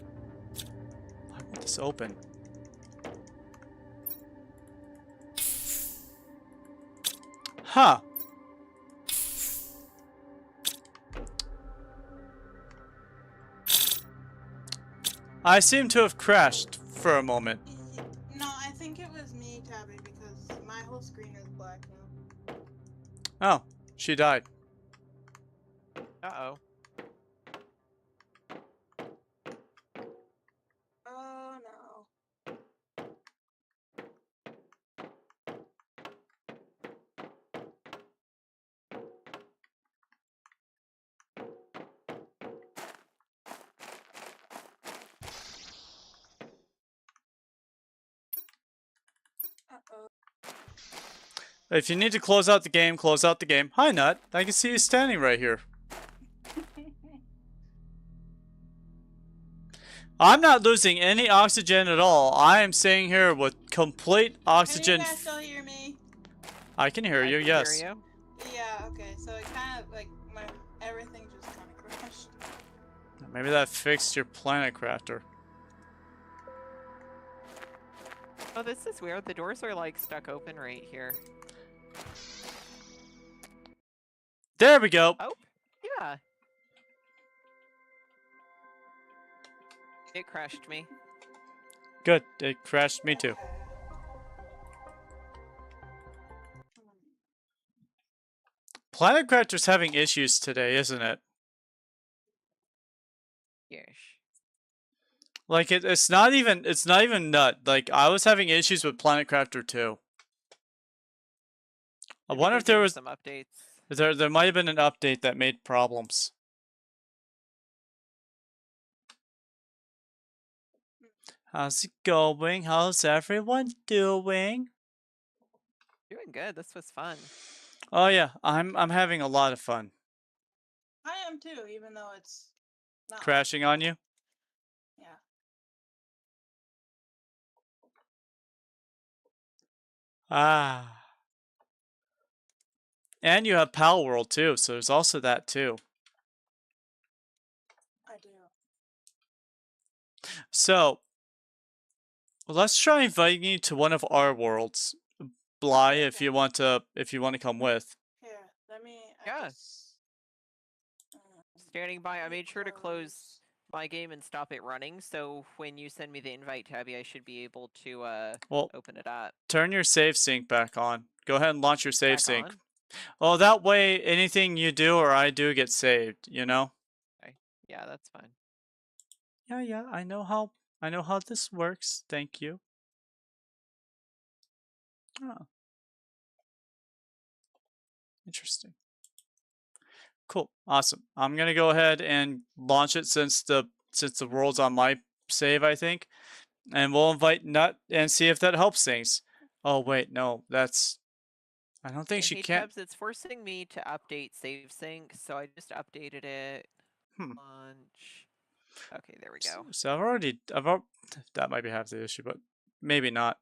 I want this open. Huh. I seem to have crashed for a moment. No, I think it was me, Tabby, because my whole screen is black now. Oh, she died. Uh-oh. Oh no. Uh-oh. If you need to close out the game, close out the game. Hi, Nut. I can see you standing right here. I'm not losing any oxygen at all. I am staying here with complete oxygen. Can you guys still hear me? I can hear you, I can yes. hear you. Yeah, okay, so it kind of, like, everything just kind of crashed. Maybe that fixed your planet crafter. Oh, this is weird. The doors are like stuck open right here. There we go. Oh, yeah. It crashed me. Good. It crashed me too. Planet crafter's having issues today, isn't it? Yes. Like it's not even nut. Like I was having issues with Planet Crafter too. I Maybe wonder they're if there doing was some updates. there might have been an update that made problems. How's it going? How's everyone doing? Doing good. This was fun. Oh yeah, I'm having a lot of fun. I am too, even though it's not. Crashing on you? Yeah. Ah. And you have Pal World too, so there's also that too. I do. So let's try inviting you to one of our worlds. Bly, if you want to come with. Here, let me. Yeah. Just, Standing by. I made sure to close. close my game and stop it running, so when you send me the invite, Tabby, I should be able to Well, open it up. turn your save sync back on. Go ahead and launch your save Back sync. on? Oh, that way anything you do or I do gets saved, you know? Okay. Yeah, that's fine. Yeah, I know how this works. Thank you. Oh. Interesting. Cool. Awesome. I'm going to go ahead and launch it since the world's on my save, I think. And we'll invite Nut and see if that helps things. Oh, wait, no. I don't think she Hey, can. Tabs, it's forcing me to update save sync, so I just updated it. Launch. Okay, there we go. So that might be half the issue, but maybe not.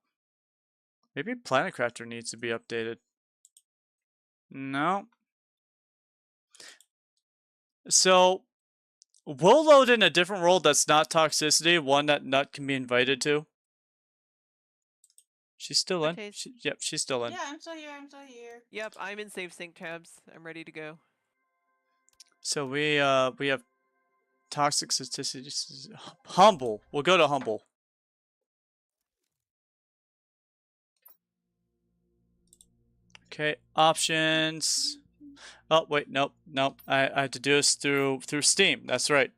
Maybe Planet Crafter needs to be updated. No. So we'll load in a different world that's not toxicity, one that Nut can be invited to. She's still in. Yep, she's still in. Yeah, I'm still here. I'm still here. Yep, I'm in save sync, Tabs. I'm ready to go. So we have toxic statistics. Humble. We'll go to humble. Okay, options. Oh wait, nope. I had to do this through Steam. That's right.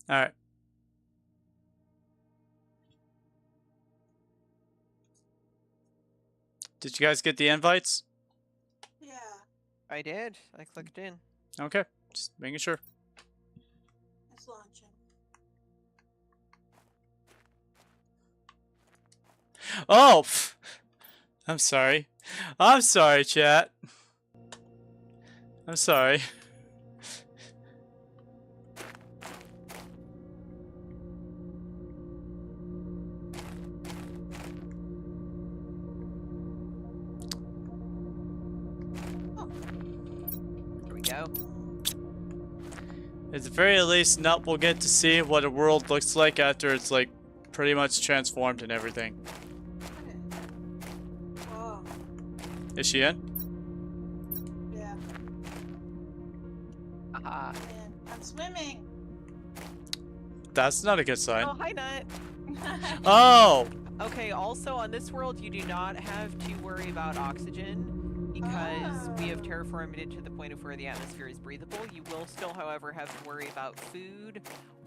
All right. Did you guys get the invites? Yeah. I did. I clicked in. Okay, just making sure. It's launching. Oh, I'm sorry. I'm sorry, chat. I'm sorry. Here we go. At the very least, Nut will get to see what a world looks like after it's like pretty much transformed and everything. Whoa. Is she in? Yeah. Aha. Man, I'm swimming. That's not a good sign. Oh, hi, Nut. Oh! Okay, also on this world, you do not have to worry about oxygen because we have terraformed it to the point of where the atmosphere is breathable. You will still, however, have to worry about food,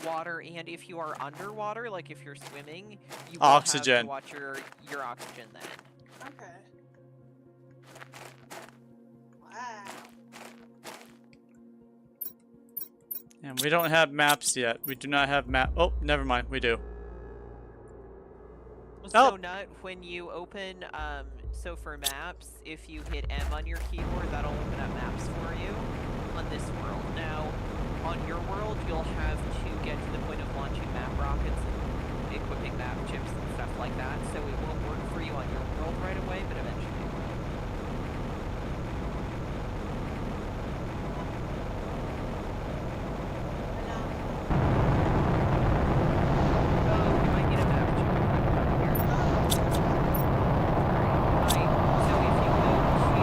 water, and if you are underwater, like if you're swimming, you will Oxygen. have to watch your oxygen then. Okay. Wow. And we don't have maps yet. We do not have map. Oh, never mind. We do. So, Nut, when you open, so for maps, if you hit M on your keyboard, that'll open up maps for you on this world. Now, on your world, you'll have to get to the point of launching map rockets and equipping map chips and stuff like that, so it won't work for you on your world right away, but eventually it will. Oh, you might need a map check. Here. Alright, so if you go to the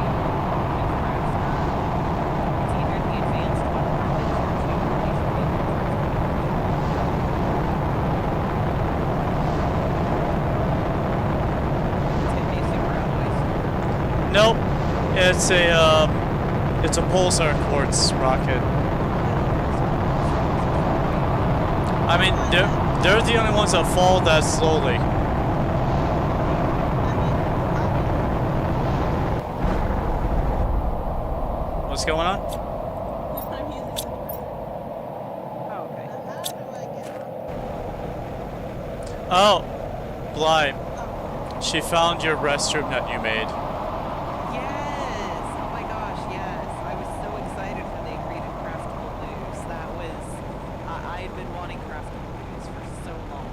crafter, it's either the advanced one or the tier 2 release of the Nope. It's a pulsar quartz rocket. I mean, they're the only ones that fall that slowly. What's going on? I'm using the Oh, okay. How do I get on? Oh, Bly, Oh. she found your restroom that you made. Yes! Oh my gosh, yes. I was so excited when they created craftable news. That was... I had been wanting craftable news for so long.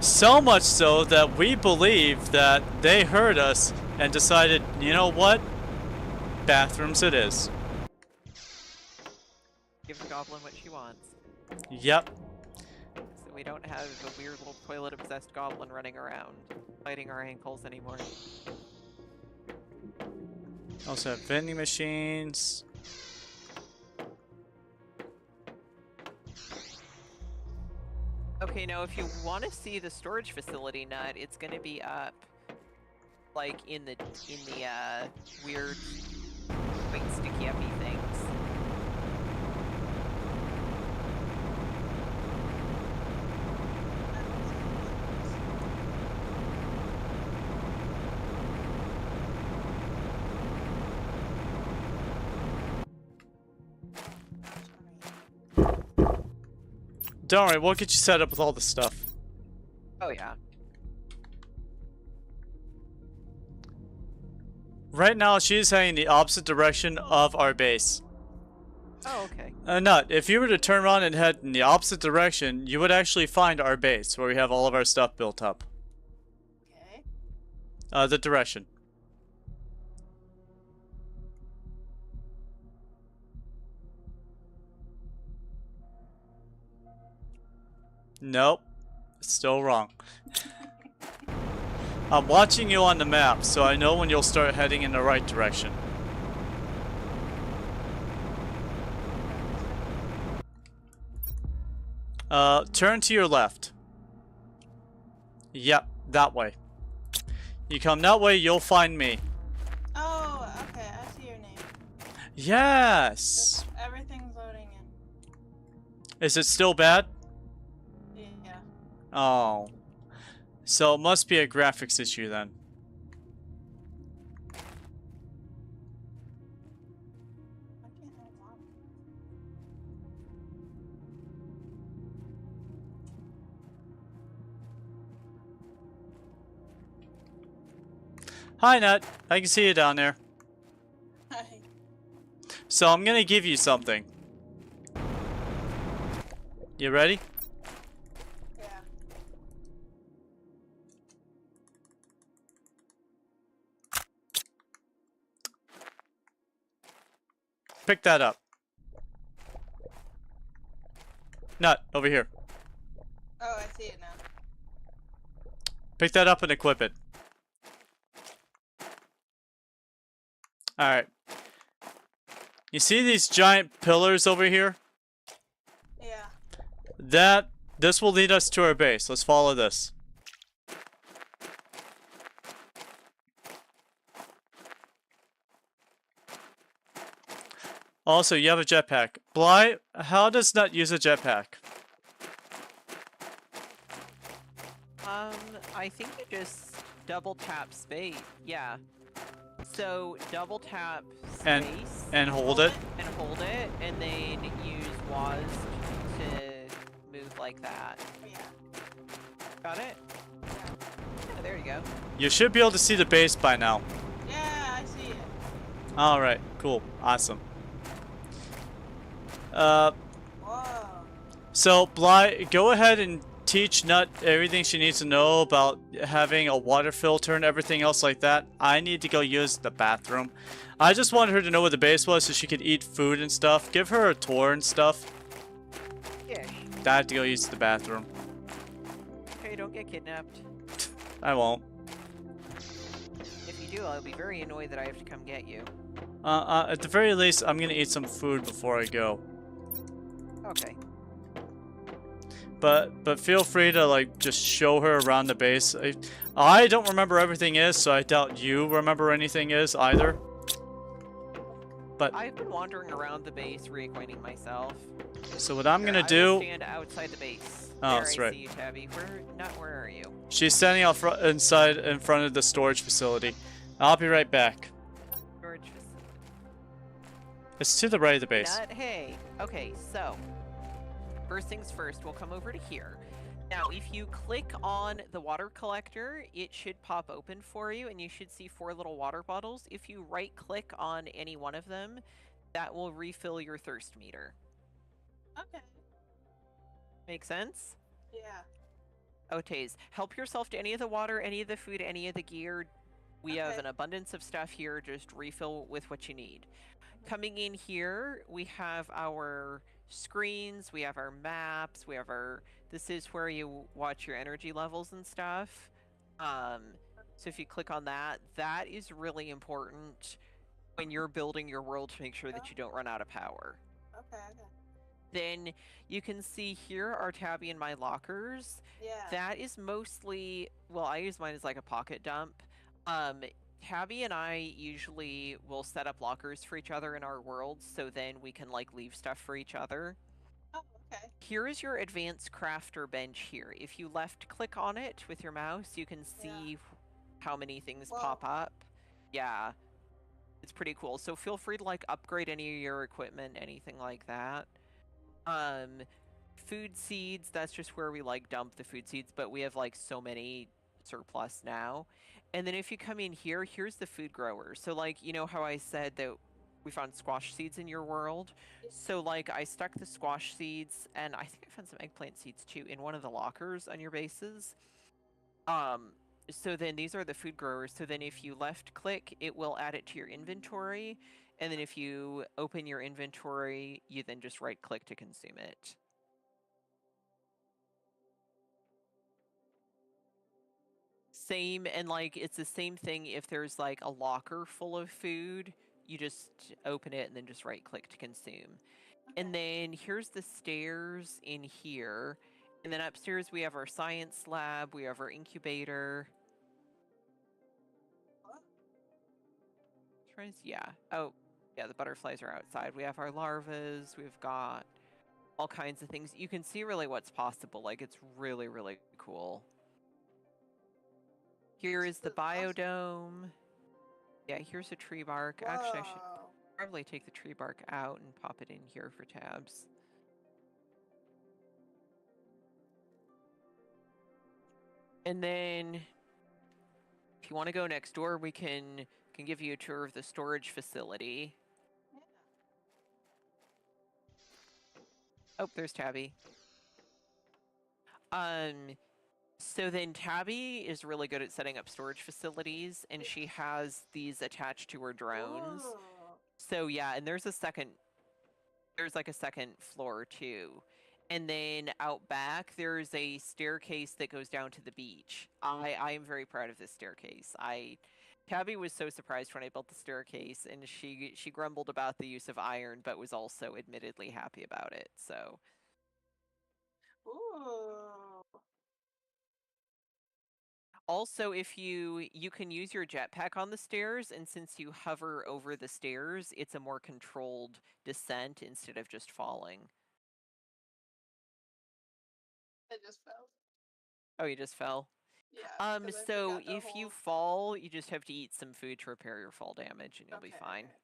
So much so that we believe that they heard us and decided, you know what? Bathrooms it is. Give the goblin what she wants. Yep. So we don't have a weird little toilet-obsessed goblin running around, biting our ankles anymore. Also have vending machines. Okay, now if you want to see the storage facility, Nut, it's gonna be up, like, in the weird, quite sticky-uppy things. Don't worry, we'll get you set up with all the stuff. Oh yeah. Right now, she's heading the opposite direction of our base. Oh, okay. Nut, if you were to turn around and head in the opposite direction, you would actually find our base, where we have all of our stuff built up. Okay. The direction. Nope. Still wrong. I'm watching you on the map, so I know when you'll start heading in the right direction. Turn to your left. Yep, that way. You come that way, you'll find me. Oh, okay. I see your name. Yes! Just everything's loading in. Is it still bad? Yeah. Oh. So it must be a graphics issue then. Why can't I log in? Hi, Nut. I can see you down there. Hi. So I'm gonna give you something. You ready? Yeah. Pick that up. Nut, over here. Oh, I see it now. Pick that up and equip it. Alright. You see these giant pillars over here? Yeah. This will lead us to our base. Let's follow this. Also, you have a jetpack. Bly, how does Nut use a jetpack? I think you just double tap space. Yeah. So double tap space And hold it? and hold it, and then use WAS to move like that. Yeah. Got it? Yeah, there you go. You should be able to see the base by now. Yeah, I see it. Alright, cool. Awesome. Whoa. So, Bly, go ahead and teach Nut everything she needs to know about having a water filter and everything else like that, I need to go use the bathroom. I just wanted her to know where the base was so she could eat food and stuff. Give her a tour and stuff. Yeah. I have to go use the bathroom. Okay, don't get kidnapped. I won't. If you do, I'll be very annoyed that I have to come get you. At the very least, I'm gonna eat some food before I go. Okay. But feel free to like just show her around the base. I don't remember everything is, so I doubt you remember anything is either. But I've been wandering around the base, reacquainting myself. so what I'm Here, gonna I do? will stand outside the base. Oh, There, that's I right. see you, Tabby. Where are you? She's standing out inside in front of the storage facility. I'll be right back. Storage facility. It's to the right of the base. Hey. Okay, so first things first, we'll come over to here. Now, if you click on the water collector, it should pop open for you, and you should see 4 little water bottles. If you right-click on any one of them, that will refill your thirst meter. Okay. Make sense? Yeah. Otays, help yourself to any of the water, any of the food, any of the gear. We have an abundance of stuff here. Just refill with what you need. Coming in here, we have our screens, we have our maps, we have our... This is where you watch your energy levels and stuff. So if you click on that, that is really important when you're building your world to make sure that you don't run out of power. Okay. Then you can see here are Tabby and my lockers. Yeah. That is mostly, well, I use mine as like a pocket dump. Tabby and I usually will set up lockers for each other in our worlds, so then we can like leave stuff for each other. Oh, okay. Here is your advanced crafter bench here. If you left click on it with your mouse, you can see how many things pop up. Yeah. It's pretty cool. So feel free to like upgrade any of your equipment, anything like that. Food seeds, that's just where we like dump the food seeds, but we have like so many surplus now. And then if you come in here, here's the food growers. So like, you know how I said that we found squash seeds in your world? So like I stuck the squash seeds, and I think I found some eggplant seeds too in one of the lockers on your bases. So then these are the food growers. So then if you left click, it will add it to your inventory. And then if you open your inventory, you then just right click to consume it. Same, and like it's the same thing if there's like a locker full of food, you just open it and then just right click to consume. And then here's the stairs in here. And then upstairs we have our science lab, we have our incubator. Yeah. Oh, yeah, the butterflies are outside. We have our larvas, we've got all kinds of things. You can see really what's possible. Like, it's really, really cool. Here is the biodome. Yeah, here's a tree bark. Whoa. Actually, I should probably take the tree bark out and pop it in here for tabs. And then if you want to go next door, we can give you a tour of the storage facility. Oh, there's Tabby. So then Tabby is really good at setting up storage facilities, and she has these attached to her drones. Ooh. So yeah, and there's like a second floor too. And then out back, there's a staircase that goes down to the beach. I am very proud of this staircase. Tabby was so surprised when I built the staircase, and she grumbled about the use of iron, but was also admittedly happy about it. So. Ooh. Also, if you can use your jetpack on the stairs, and since you hover over the stairs, it's a more controlled descent instead of just falling. I just fell. Oh, you just fell? Yeah. So if you fall, you just have to eat some food to repair your fall damage, and you'll be fine. Okay.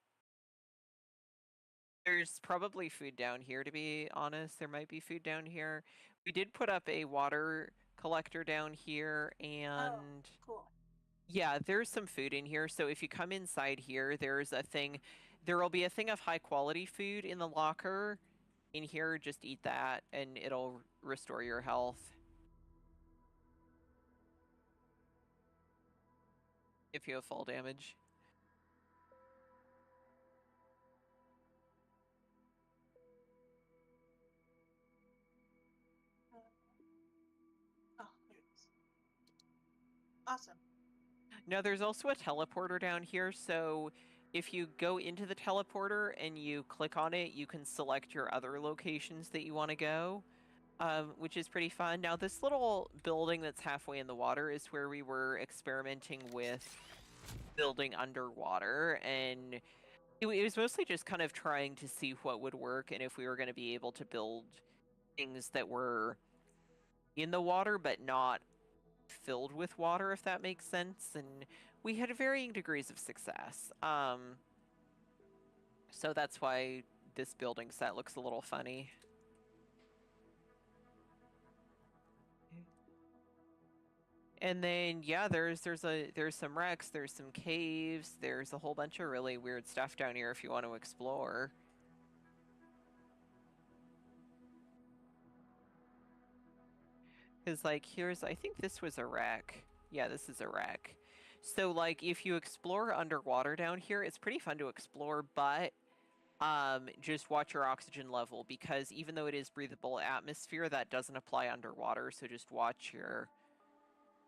There's probably food down here, to be honest. There might be food down here. We did put up a water collector down here, and cool. yeah, there's some food in here. So if you come inside here, there's a thing. There will be a thing of high quality food in the locker. In here, just eat that, and it'll restore your health. if you have fall damage. Oh, here it is. Awesome. Now, there's also a teleporter down here, so if you go into the teleporter and you click on it, you can select your other locations that you want to go, which is pretty fun. Now, this little building that's halfway in the water is where we were experimenting with building underwater, and it was mostly just kind of trying to see what would work and if we were going to be able to build things that were in the water but not filled with water, if that makes sense. And we had varying degrees of success. So that's why this building set looks a little funny. And then yeah, there's some wrecks, there's some caves, there's a whole bunch of really weird stuff down here if you want to explore. Because like I think this was a wreck. Yeah, this is a wreck. So like if you explore underwater down here, it's pretty fun to explore, but just watch your oxygen level, because even though it is breathable atmosphere, that doesn't apply underwater. So just watch your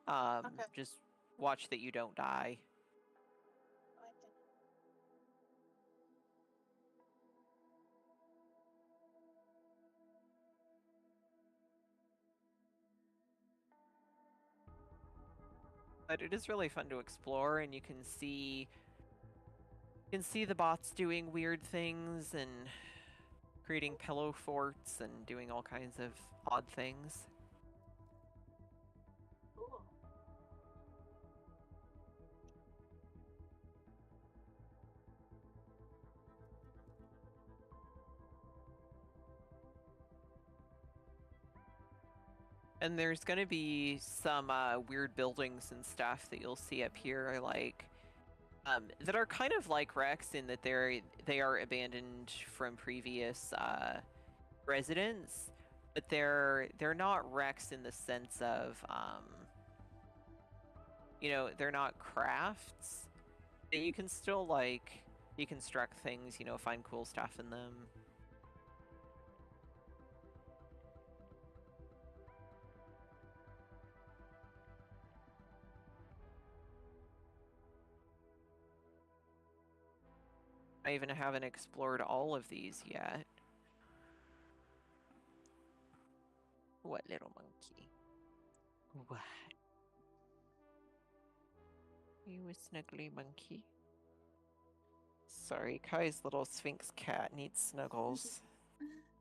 Okay. just watch that you don't die. I like it. But it is really fun to explore, and you can see the bots doing weird things and creating pillow forts and doing all kinds of odd things. Cool. And there's going to be some weird buildings and stuff that you'll see up here, like that are kind of like wrecks in that they are abandoned from previous residents, but they're not wrecks in the sense of they're not crafts. You can still like deconstruct things, find cool stuff in them. I even haven't explored all of these yet. What little monkey? What? You a snuggly monkey? Sorry, Kai's little Sphinx cat needs snuggles.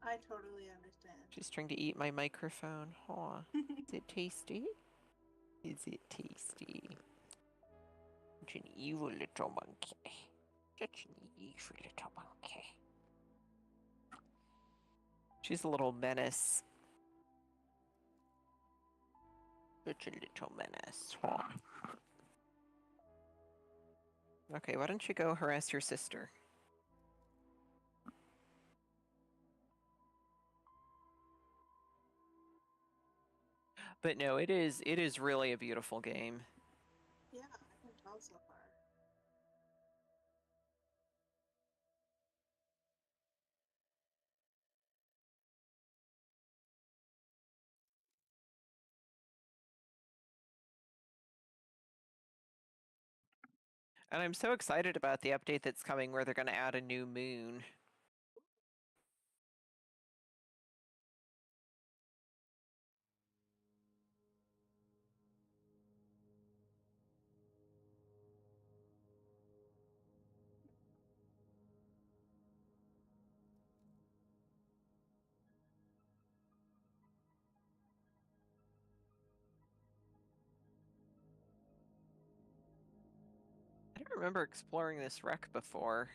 I totally understand. She's trying to eat my microphone. Aw. Is it tasty? Is it tasty? Such an evil little monkey. Such an evil little monkey. She's a little menace. Such a little menace. Aw. Okay, why don't you go harass your sister? But no, it is really a beautiful game. Yeah, I can tell so far. And I'm so excited about the update that's coming where they're going to add a new moon. I don't remember exploring this wreck before.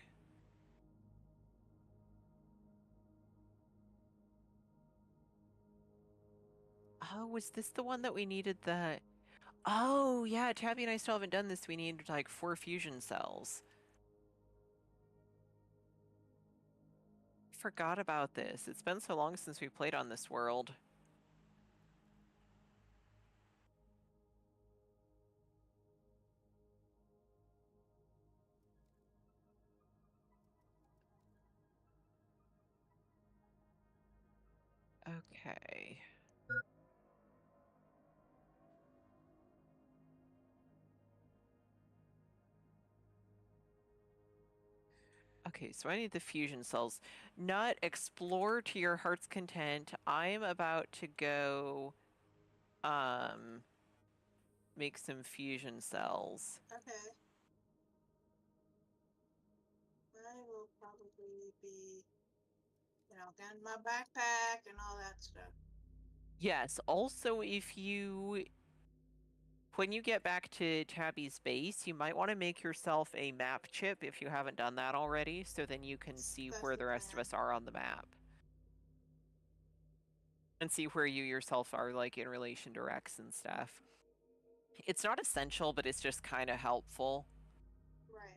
Oh, was this the one that we needed the... Oh, yeah, Tabby and I still haven't done this. We need, like, 4 fusion cells. I forgot about this. It's been so long since we played on this world. Okay. Okay, so I need the fusion cells. Nut, explore to your heart's content. I'm about to go make some fusion cells. Okay. I will probably be, getting my backpack and all that stuff. Yes, also when you get back to Tabby's base, you might want to make yourself a map chip if you haven't done that already, so then you can see where the rest of us are on the map. And see where you yourself are, like, in relation to Rex and stuff. It's not essential, but it's just kind of helpful. Right. Okay.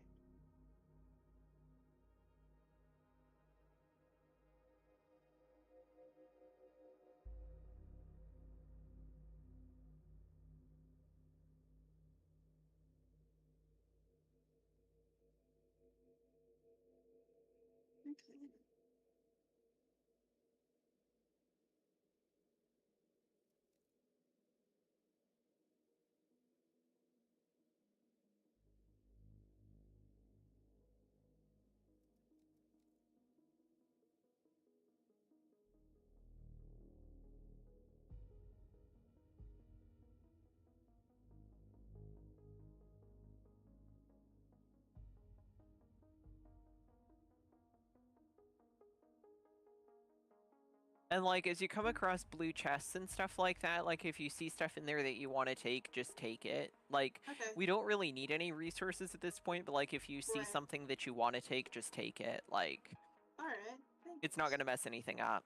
And, like, as you come across blue chests and stuff like that, like, if you see stuff in there that you want to take, just take it. Like, Okay. we don't really need any resources at this point, but, like, if you see Right. something that you want to take, just take it. Like, Alright. it's not going to mess anything up.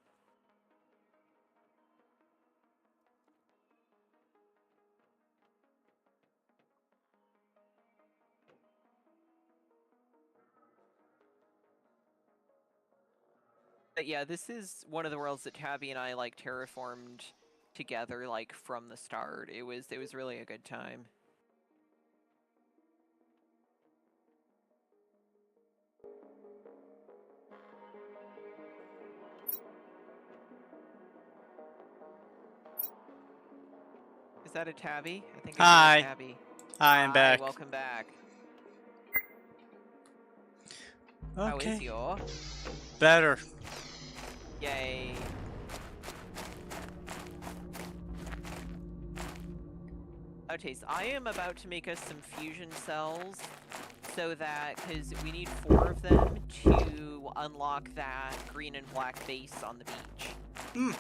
But yeah, this is one of the worlds that Tabby and I, like, terraformed together, like, from the start. It was really a good time. Is that a Tabby? I think Hi. it's a Tabby. I am back. Welcome back. Okay. How is your? Better. Yay. Okay, so I am about to make us some fusion cells so that, because we need 4 of them to unlock that green and black base on the beach.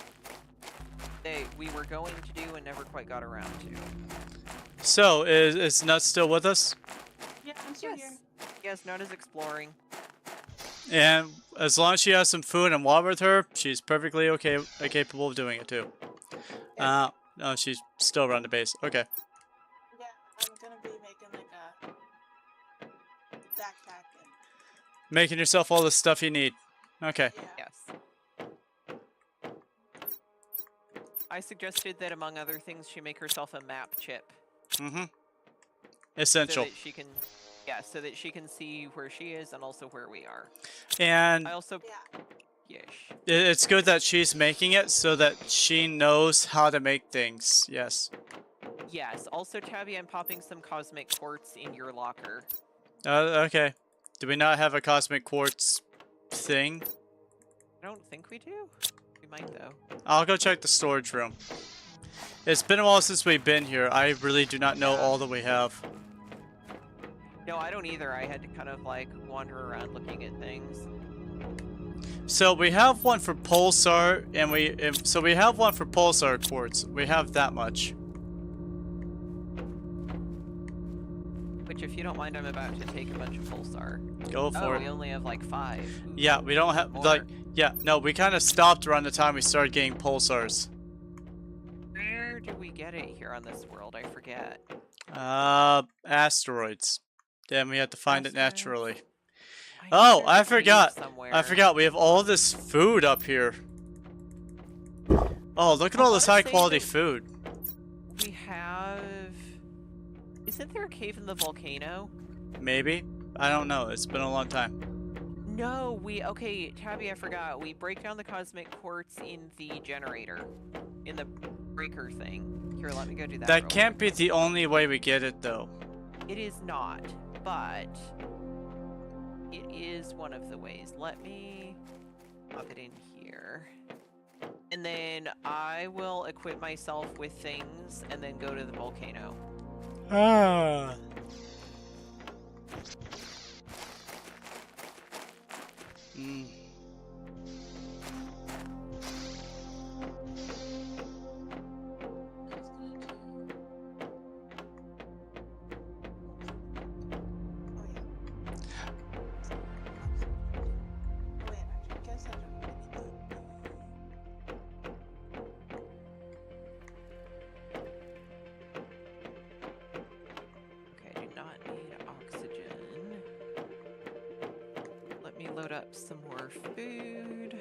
That we were going to do and never quite got around to. So, is Nut still with us? Yeah, I'm still here. Yes, Nut is exploring. And as long as she has some food and water with her, she's perfectly okay, capable of doing it too. Yes. No, she's still around the base. Okay. Yeah, I'm gonna be making like a backpack and Making yourself all the stuff you need. Okay. yeah. Yes. I suggested that, among other things, she make herself a map chip. Mm-hmm. Essential. So that she can, so that she can see where she is and also where we are. And I also, Yeah. it's good that she's making it so that she knows how to make things. Yes. Yes. Also, Tabby, I'm popping some cosmic quartz in your locker. Okay. Do we not have a cosmic quartz thing? I don't think we do. We might, though. I'll go check the storage room. It's been a while since we've been here. I really do not know all that we have. No, I don't either. I had to kind of, like, wander around looking at things. So we have one for pulsar, and we have one for pulsar quartz. We have that much. Which, if you don't mind, I'm about to take a bunch of pulsar. Go for we it. only have like 5. Ooh, Yeah, we don't have more. like. Yeah, no, we kind of stopped around the time we started getting pulsars. Where do we get it here on this world? I forget. Asteroids. Then we have to find it Asteroids? naturally. I Oh, know I there's a cave forgot. somewhere. I forgot. We have all this food up here. Oh, look at I all this wanna high say quality that- food. We have... Isn't there a cave in the volcano? Maybe. I don't know. It's been a long time. No, okay, Tabby, I forgot. We break down the cosmic quartz in the generator, in the breaker thing. Here, let me go do that. That can't be the only way we get it, though. It is not, but it is one of the ways. Let me pop it in here. And then I will equip myself with things and then go to the volcano. Ah. Mm. Load up some more food.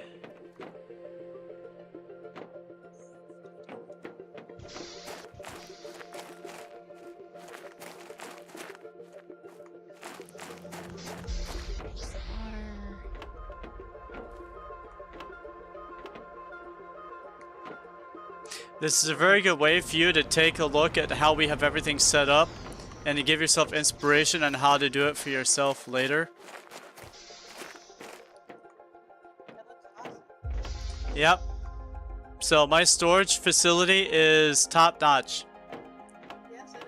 Water. This is a very good way for you to take a look at how we have everything set up and to give yourself inspiration on how to do it for yourself later. Yep. So my storage facility is top notch. Yes, it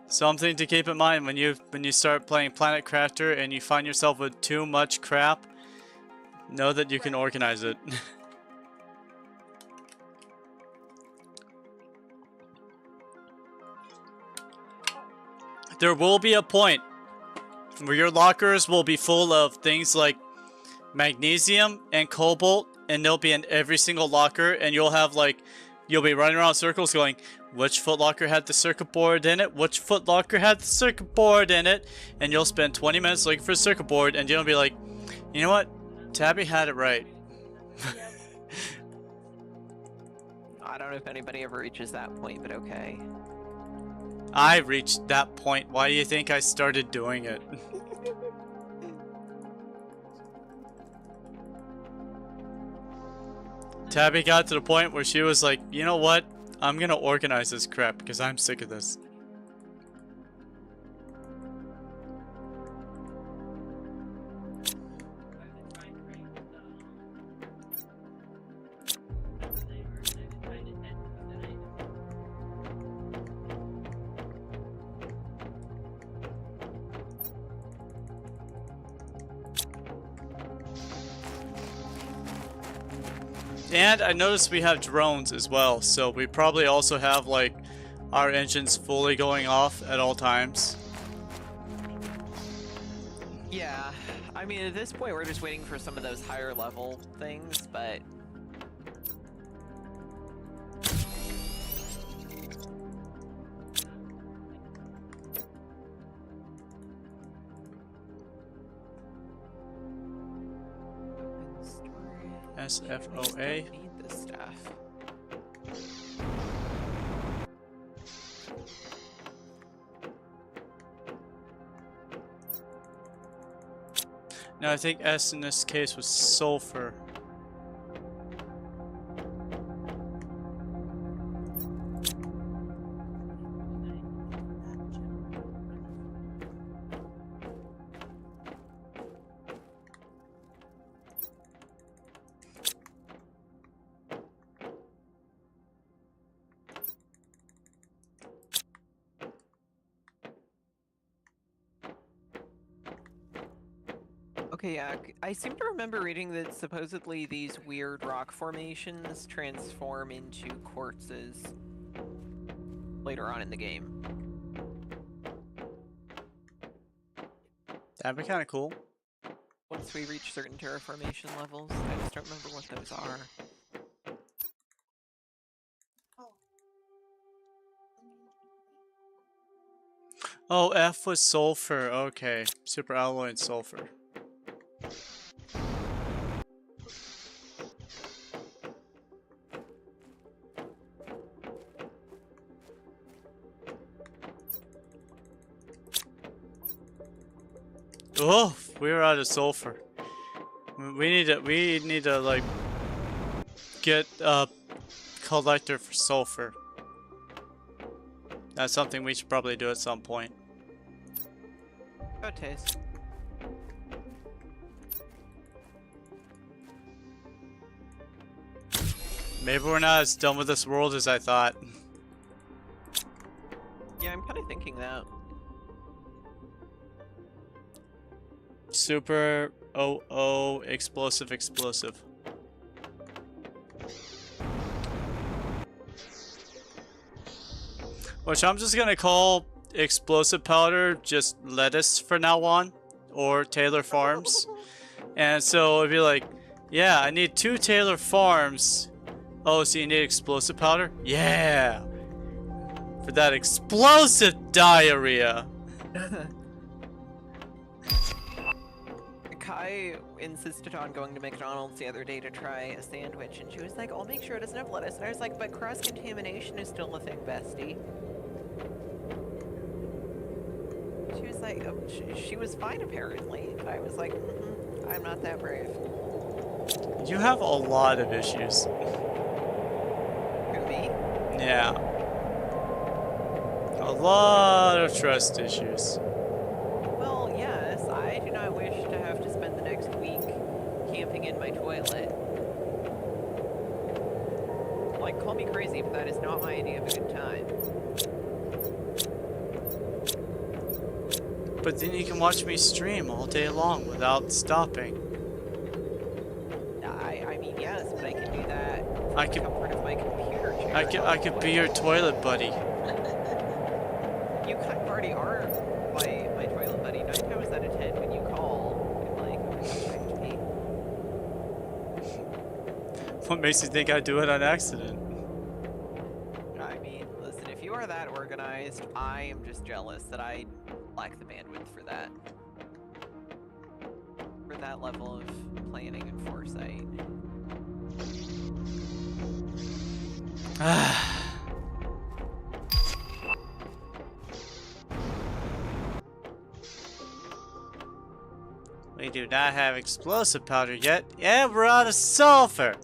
is. Something to keep in mind when you start playing Planet Crafter and you find yourself with too much crap, know that you can organize it. There will be a point where your lockers will be full of things like magnesium and cobalt, and they'll be in every single locker, and you'll be running around in circles going, which footlocker had the circuit board in it, which footlocker had the circuit board in it, and you'll spend 20 minutes looking for the circuit board, and you'll be like, you know what, Tabby had it right. I don't know if anybody ever reaches that point, but okay. I reached that point. Why do you think I started doing it? Tabby got to the point where she was like, you know what? I'm gonna organize this crap because I'm sick of this. And I noticed we have drones as well, so we probably also have like our engines fully going off at all times. Yeah, I mean at this point we're just waiting for some of those higher level things, but SFOA. need this stuff. No, I think S in this case was sulfur. Okay, yeah, I seem to remember reading that supposedly these weird rock formations transform into quartzes later on in the game. That'd be kind of cool. Once we reach certain terraformation levels, I just don't remember what those are. Oh, F was sulfur. Okay. Super alloy and sulfur. Oh, We're out of sulfur. We need to like get a collector for sulfur. That's something we should probably do at some point. Good taste. Maybe we're not as done with this world as I thought. Yeah, I'm kind of thinking that. Super OO explosive. Which I'm just gonna call explosive powder just lettuce for now on, or Taylor Farms. And so it'd be like, yeah, I need 2 Taylor Farms. Oh, so you need explosive powder? Yeah! For that explosive diarrhea! Kai insisted on going to McDonald's the other day to try a sandwich, and she was like, I'll make sure it doesn't have lettuce. And I was like, but cross-contamination is still a thing, bestie. She was like, oh, she was fine apparently. And I was like, I'm not that brave. You have a lot of issues. Who, me? Yeah. A lot of trust issues. Well, yes, I do not wish to have to spend the next week camping in my toilet. Like, call me crazy, but that is not my idea of a good time. But then you can watch me stream all day long without stopping. I mean, yes, but I can do that from I the could- comfort of my computer chair. I could be your toilet buddy. You kind of already are my toilet buddy. 9 times out of 10 when you call, I'm like, oh, respect me. What makes you think I do it on accident? I mean, listen, if you are that organized, I am just jealous that I lack the bandwidth for that. For that level of planning and foresight. We do not have explosive powder yet. Yeah, we're out of sulfur.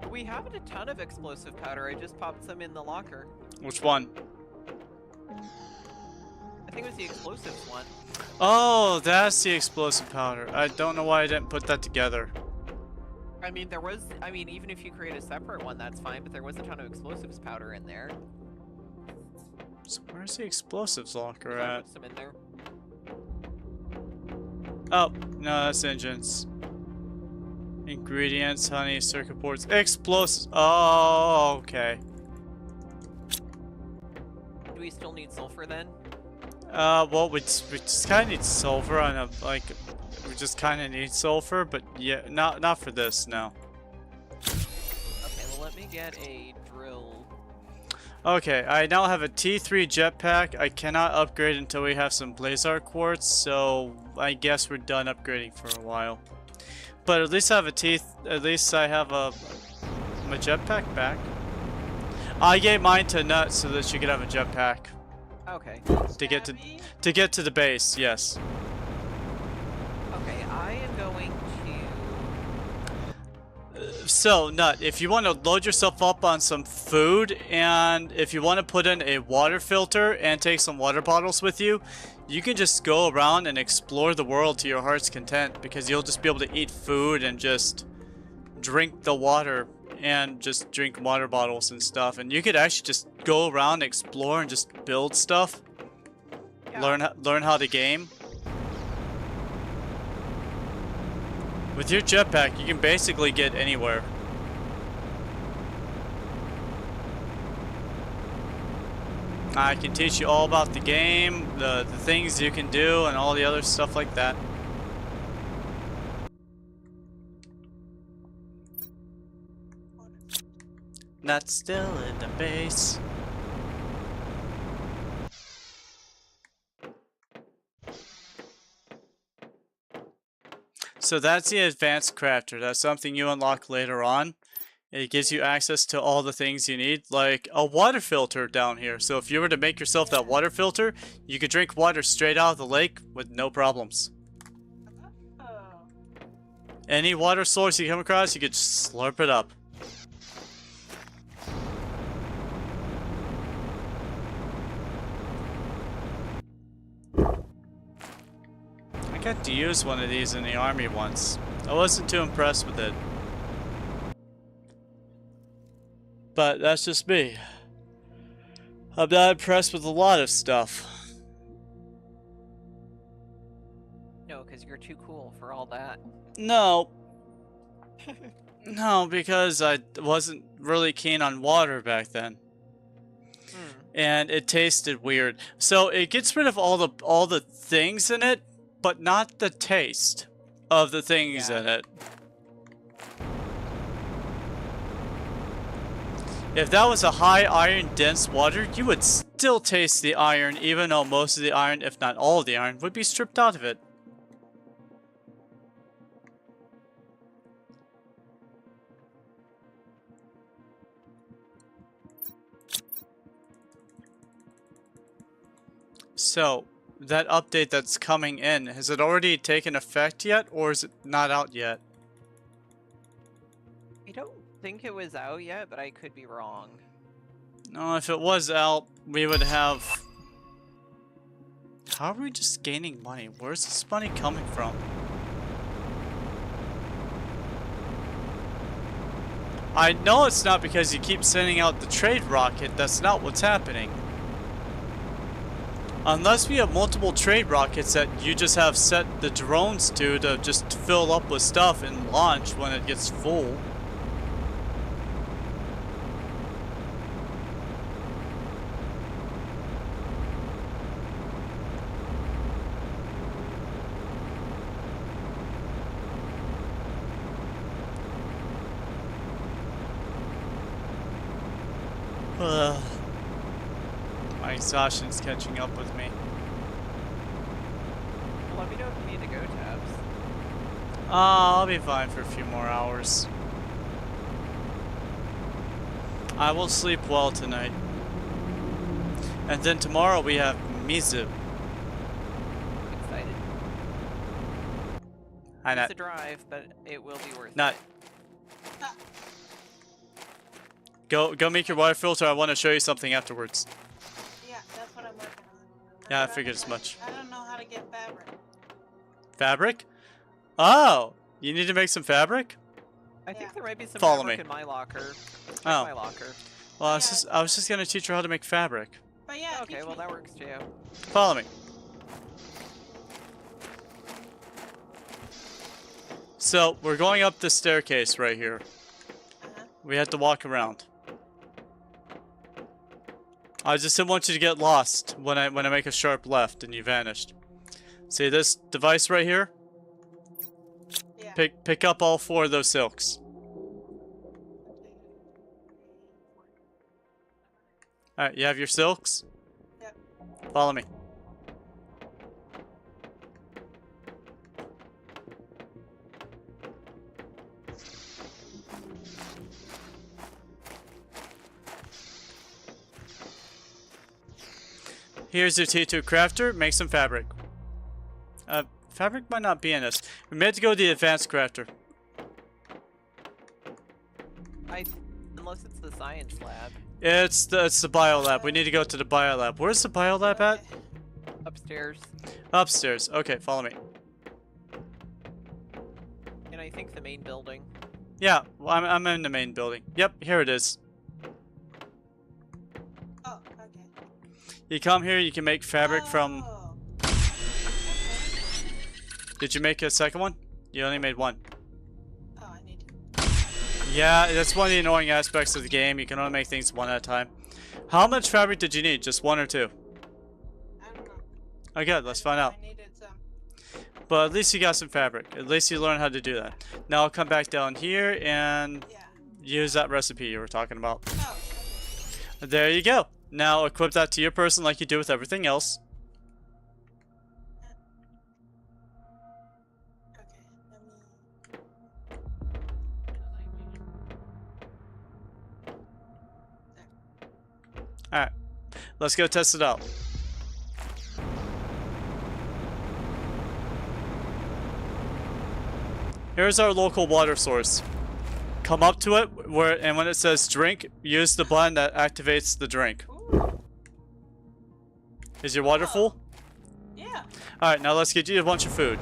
We have a ton of explosive powder. I just popped some in the locker. Which one? I think it was the explosives one. Oh, that's the explosive powder. I don't know why I didn't put that together. I mean, even if you create a separate one, that's fine, but there was a ton of explosives powder in there. So where's the explosives locker So I at? put some in there. Oh, no, that's engines. Ingredients, honey, circuit boards, explosives. Oh, okay. Do we still need sulfur then? Well, we just kind of need sulfur on a, like, we just kind of need sulfur, but yeah, not for this, no. Okay, well let me get a drill. Okay, I now have a T3 jetpack. I cannot upgrade until we have some Blazar quartz, so I guess we're done upgrading for a while. But at least I have at least I have my jetpack back. I gave mine to Nut so that she could have a jetpack Okay. to get Stabby? to the base. Yes. Okay, I am going to... So, Nut, if you want to load yourself up on some food, and if you want to put in a water filter and take some water bottles with you, you can just go around and explore the world to your heart's content, because you'll just be able to eat food and just drink the water and just drink water bottles and stuff. And you could actually just go around, explore, and just build stuff. Yeah. Learn how to game. With your jetpack, you can basically get anywhere. I can teach you all about the game, the things you can do, and all the other stuff like that. Not still in the base. So that's the advanced crafter. That's something you unlock later on. It gives you access to all the things you need, like a water filter down here. So if you were to make yourself that water filter, you could drink water straight out of the lake with no problems. Any water source you come across, you could just slurp it up. I got to use one of these in the army once. I wasn't too impressed with it. But that's just me. I'm not impressed with a lot of stuff. No, because you're too cool for all that. No. No, because I wasn't really keen on water back then. And it tasted weird. So it gets rid of all the things in it, but not the taste of the things in it. If that was a high iron dense water, you would still taste the iron, even though most of the iron, if not all of the iron, would be stripped out of it. So, that update that's coming in, has it already taken effect yet, or is it not out yet? I don't think it was out yet, but I could be wrong. No, if it was out, we would have... How are we just gaining money? Where's this money coming from? I know it's not because you keep sending out the trade rocket, that's not what's happening. Unless we have multiple trade rockets that you just have set the drones to just fill up with stuff and launch when it gets full. My exhaustion's catching up with me. Well, let me know if you need to go, Tabs. I'll be fine for a few more hours. I will sleep well tonight. And then tomorrow we have Mizu. Excited. It's a drive, but it will be worth it. Go make your water filter. I want to show you something afterwards. Yeah, that's what I'm working on. Yeah, I figured as much. I don't know how to get fabric. Fabric? Oh, you need to make some fabric? I think there might be some Follow fabric me. in my locker. Check Oh. my locker. Well, I was just gonna teach her how to make fabric. But yeah, Okay, well that works too. Follow me. So, we're going up the staircase right here. We have to walk around. I just didn't want you to get lost when I make a sharp left and you vanished. See this device right here? Yeah. Pick up all 4 of those silks. Alright, you have your silks? Yep. Follow me. Here's your T2 crafter. Make some fabric. Fabric might not be in this. We meant to go to the advanced crafter. Unless it's the science lab. It's the bio lab. We need to go to the bio lab. Where's the bio lab at? Upstairs. Upstairs. Okay, follow me. And I think the main building. Yeah, well, I'm in the main building. Yep, here it is. Oh, okay. You come here, you can make fabric from... Oh. Did you make a second one? You only made one. Oh, I need to. Yeah, that's one of the annoying aspects of the game. You can only make things one at a time. How much fabric did you need? Just 1 or 2? I don't know. Okay, let's find out. I needed some. But at least you got some fabric. At least you learned how to do that. Now I'll come back down here and use that recipe you were talking about. Oh. There you go. Now equip that to your person like you do with everything else. Okay, let me... Alright. Let's go test it out. Here's our local water source. Come up to it, and when it says drink, use the button that activates the drink. Ooh. Is your water full? Yeah. Alright, now let's get you a bunch of food.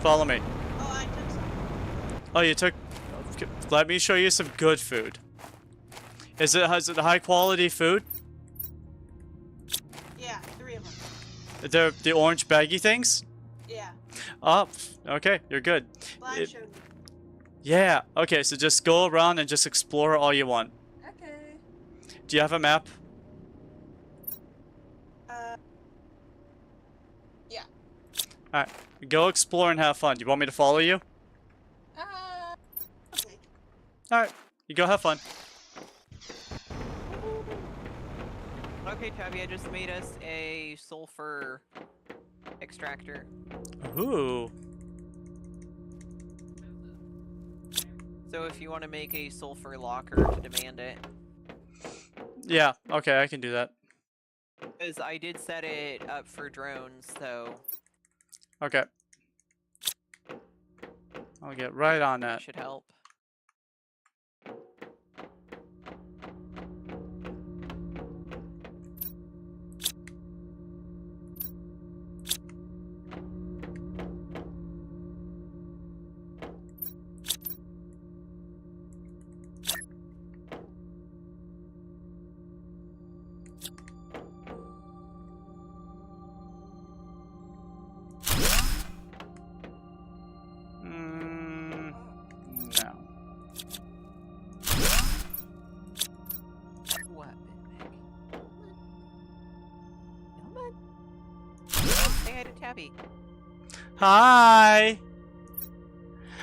Follow me. Oh, I took some. Oh, you took... Let me show you some good food. Is it high quality food? Yeah, 3 of them. They're the orange baggy things? Yeah. Oh, okay, you're good. Glad showed me. Yeah, okay, so just go around and just explore all you want. Okay. Do you have a map? Yeah. Alright, go explore and have fun. Do you want me to follow you? Okay. Alright, you go have fun. Okay, Tabby, I just made us a sulfur extractor. Ooh. So if you want to make a sulfur locker to demand it. Yeah, okay, I can do that. Because I did set it up for drones, so Okay. I'll get right on that that. should help. No. What? Say hi to Tabby. Hi!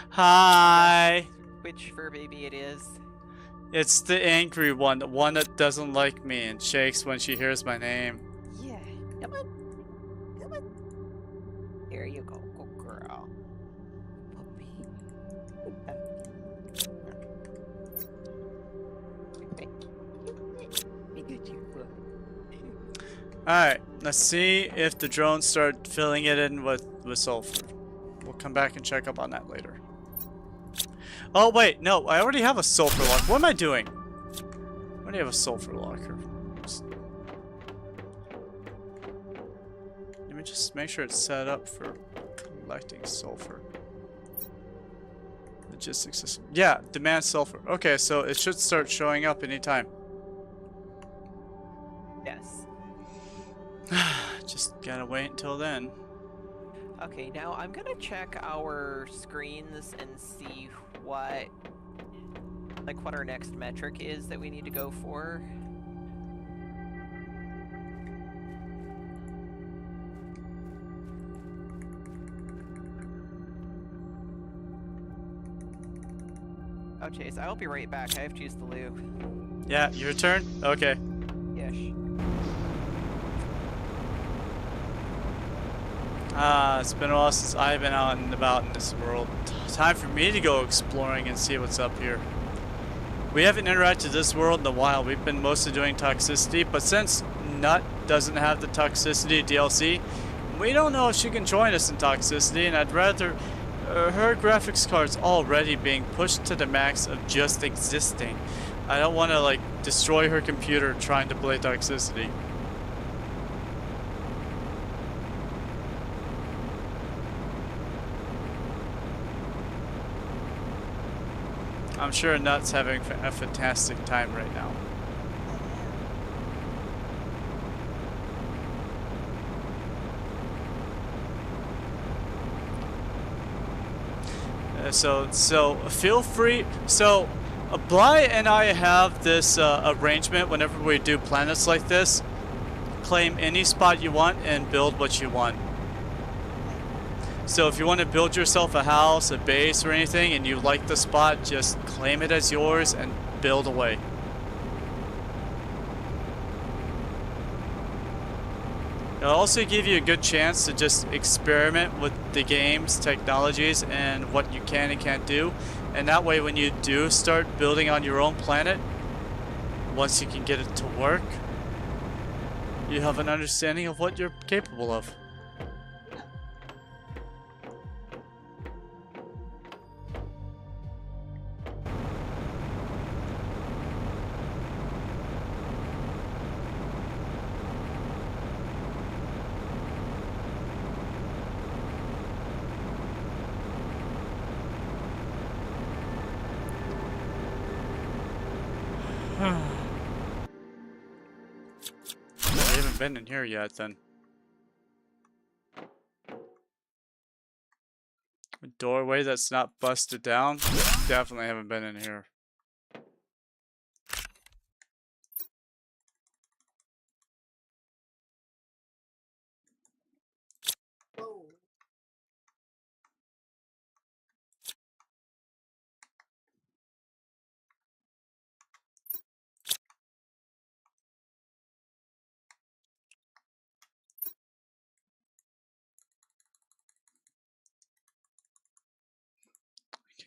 Hi! Which fur baby it is. It's the angry one, the one that doesn't like me and shakes when she hears my name. Yeah. Come on. Come on. There you go, good girl. Puppy. Alright, let's see if the drones start filling it in with sulfur. We'll come back and check up on that later. Oh wait, no, I already have a sulfur locker. What am I doing? I already have a sulfur locker. Let me just make sure it's set up for collecting sulfur. Logistics system. Yeah, demand sulfur. Okay, so it should start showing up anytime. Yes. Just gotta wait until then. Okay, now I'm gonna check our screens and see what our next metric is that we need to go for. Oh, Chase, I'll be right back. I have to use the loo. Yeah, your turn? Okay. Yes. It's been a while since I've been out and about in this world. Time for me to go exploring and see what's up here. We haven't interacted with this world in a while. We've been mostly doing toxicity, but since Nut doesn't have the toxicity DLC, we don't know if she can join us in toxicity, and I'd rather her graphics card's already being pushed to the max of just existing. I don't want to like destroy her computer trying to play toxicity. I'm sure Nut's having a fantastic time right now. So feel free. So Bly and I have this arrangement whenever we do planets like this. Claim any spot you want and build what you want. So if you want to build yourself a house, a base, or anything, and you like the spot, just claim it as yours and build away. It'll also give you a good chance to just experiment with the game's technologies and what you can and can't do. And that way when you do start building on your own planet, once you can get it to work, you have an understanding of what you're capable of. We haven't been in here yet, then. A doorway that's not busted down? Definitely haven't been in here. Whoa.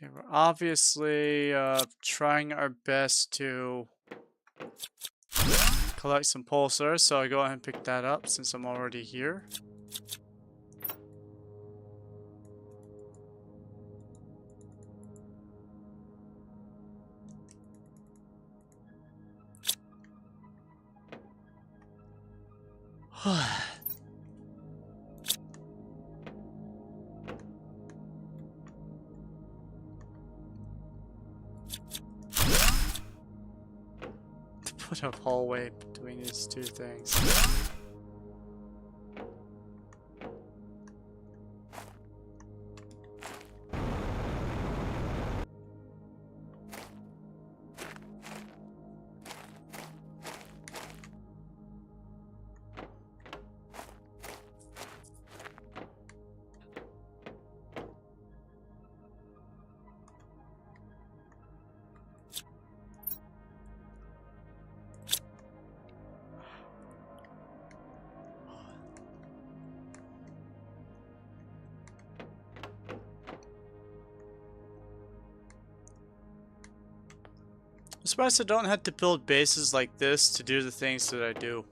Okay, we're obviously trying our best to collect some pulsars, so I'll go ahead and pick that up since I'm already here. To put a hallway between these two things. I'm surprised I don't have to build bases like this to do the things that I do.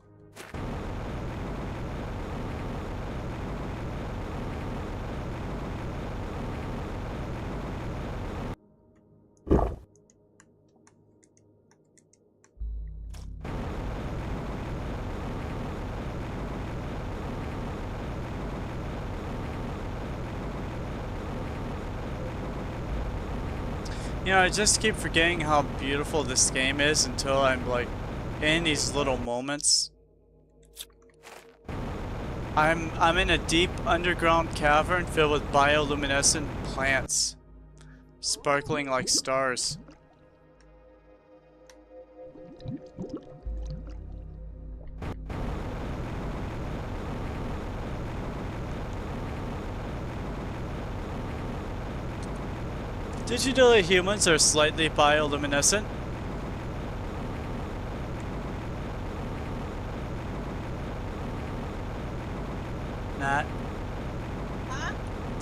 You know, I just keep forgetting how beautiful this game is until I'm like in these little moments. I'm in a deep underground cavern filled with bioluminescent plants, sparkling like stars. Did you know that humans are slightly bioluminescent? Nat? Huh?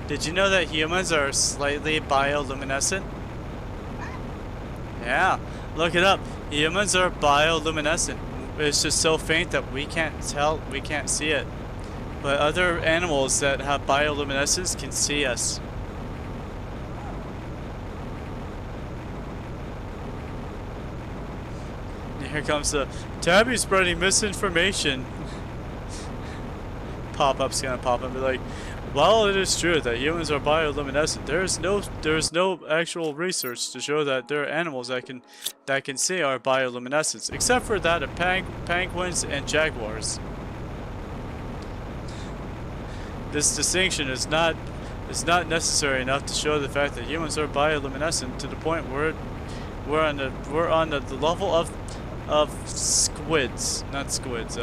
Did you know that humans are slightly bioluminescent? Yeah, look it up. Humans are bioluminescent. It's just so faint that we can't tell, we can't see it. But other animals that have bioluminescence can see us. Here comes the Tabby spreading misinformation. Pop-up's gonna pop up and be like, while it is true that humans are bioluminescent, there's no actual research to show that there are animals that can see our bioluminescence, except for that of penguins and jaguars. This distinction is not necessary enough to show the fact that humans are bioluminescent to the point where we're on the level of squids, not squids,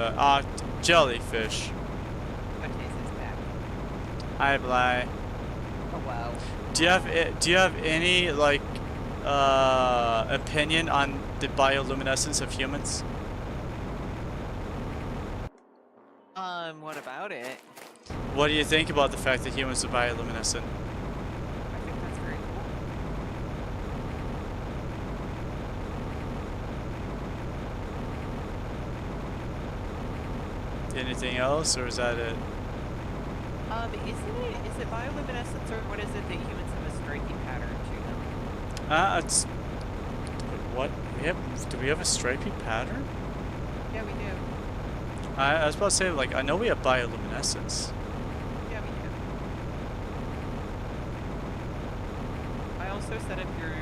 jellyfish. Okay, so it's back. Hi, Bly. Oh wow. Do you have any like opinion on the bioluminescence of humans? What about it? What do you think about the fact that humans are bioluminescent? I think that's very cool. Anything else, or is that it? Is it bioluminescence, or what is it that humans have a striking pattern to them? It's what do we have a stripy pattern? Yeah, we do. I was about to say, like, I know we have bioluminescence. Yeah, we do. I also set up your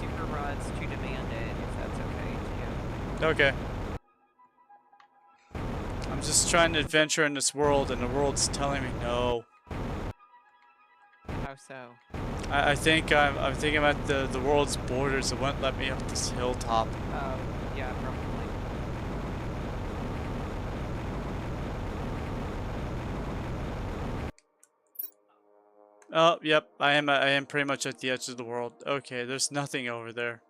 super rods to demand it, if that's okay to you. Okay. I'm just trying to adventure in this world, and the world's telling me no. How so? I think I'm at the world's borders. It won't let me up this hilltop. Oh, yeah, probably. Oh, yep. I am pretty much at the edge of the world. Okay, there's nothing over there.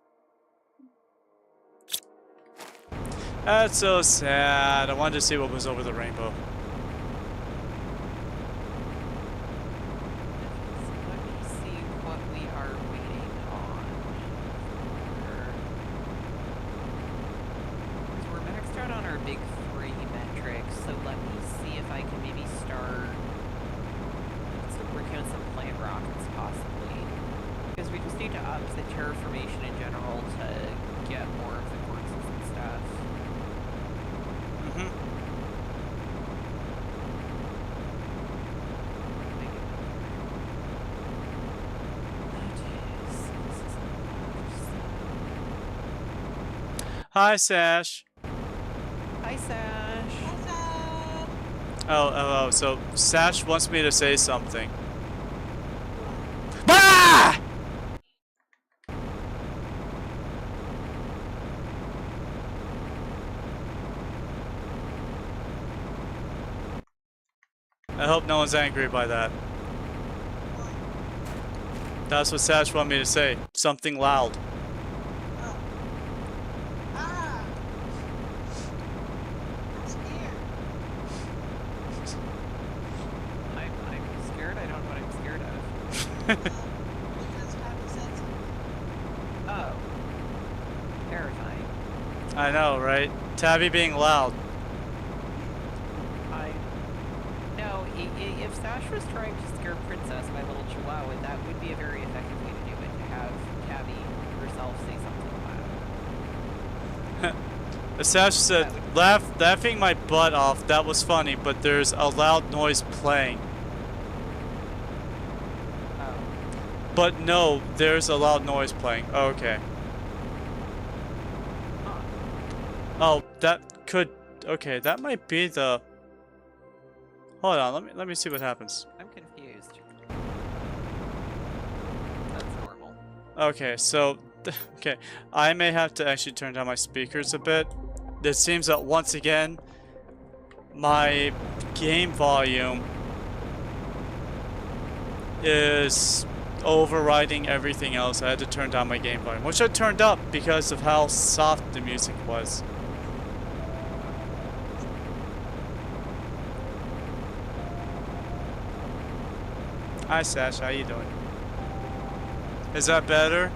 That's so sad. I wanted to see what was over the rainbow. Let me see what we are waiting on. Because we're maxed out on our big 3 metrics, so let me see if I can maybe start working on some plant rockets, possibly. Because we just need to up the terraformation in general to get more of the quartzes and stuff. Hi, Sash. Hi, Sash. Oh, so Sash wants me to say something. Ah! I hope no one's angry by that. That's what Sash wanted me to say. Something loud. Oh. Ah! I'm scared. I'm scared. I don't know what I'm scared of. Because Tabby said something. Oh. Terrifying. I know, right? Tabby being loud. No, if Sash was trying to scare Princess, my little chihuahua, that would be a very effective way to do it, to have Tabby herself say something loud. Sash said, laughing my butt off, that was funny, but there's a loud noise playing. Oh. But no, there's a loud noise playing. Okay. Huh. Oh, that could... Okay, that might be the... Hold on, let me see what happens. I'm confused. That's normal. Okay, so... Okay, I may have to actually turn down my speakers a bit. It seems that once again, my game volume is overriding everything else. I had to turn down my game volume, which I turned up because of how soft the music was. Hi Sash, how you doing? Is that better?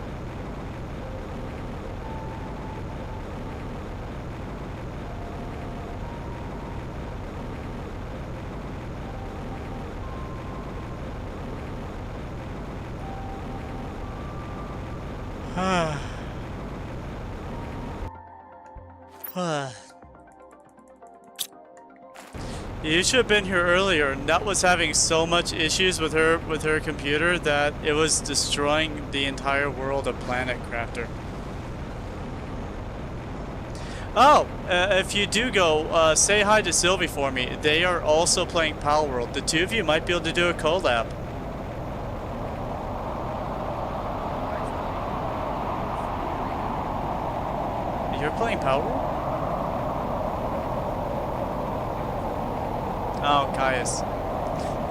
You should have been here earlier. Nut was having so much issues with her computer that it was destroying the entire world of Planet Crafter. Oh, if you do go, say hi to Sylvie for me. They are also playing Pal World. The two of you might be able to do a collab. You're playing Pal World? Oh,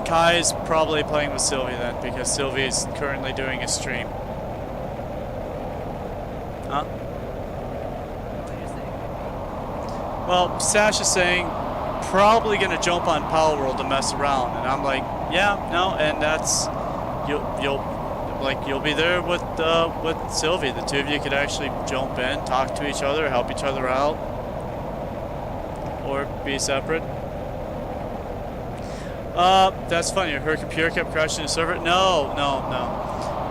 Kai is probably playing with Sylvie then, because Sylvie is currently doing a stream. Huh? Well, Sash is saying probably gonna jump on Pal World to mess around, and I'm like, yeah, no, and that's you'll be there with Sylvie. The two of you could actually jump in, talk to each other, help each other out, or be separate. That's funny. Her computer kept crashing the server. No.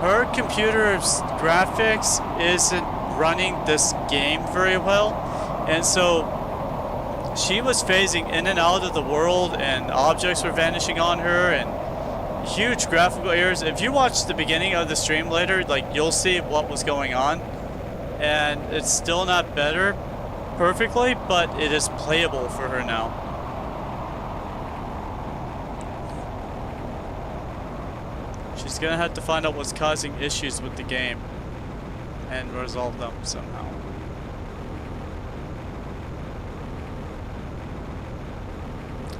Her computer's graphics isn't running this game very well, and so she was phasing in and out of the world, and objects were vanishing on her, and huge graphical errors. If you watch the beginning of the stream later, like, you'll see what was going on, and it's still not better. perfectly, but it is playable for her now. She's gonna have to find out what's causing issues with the game and resolve them somehow.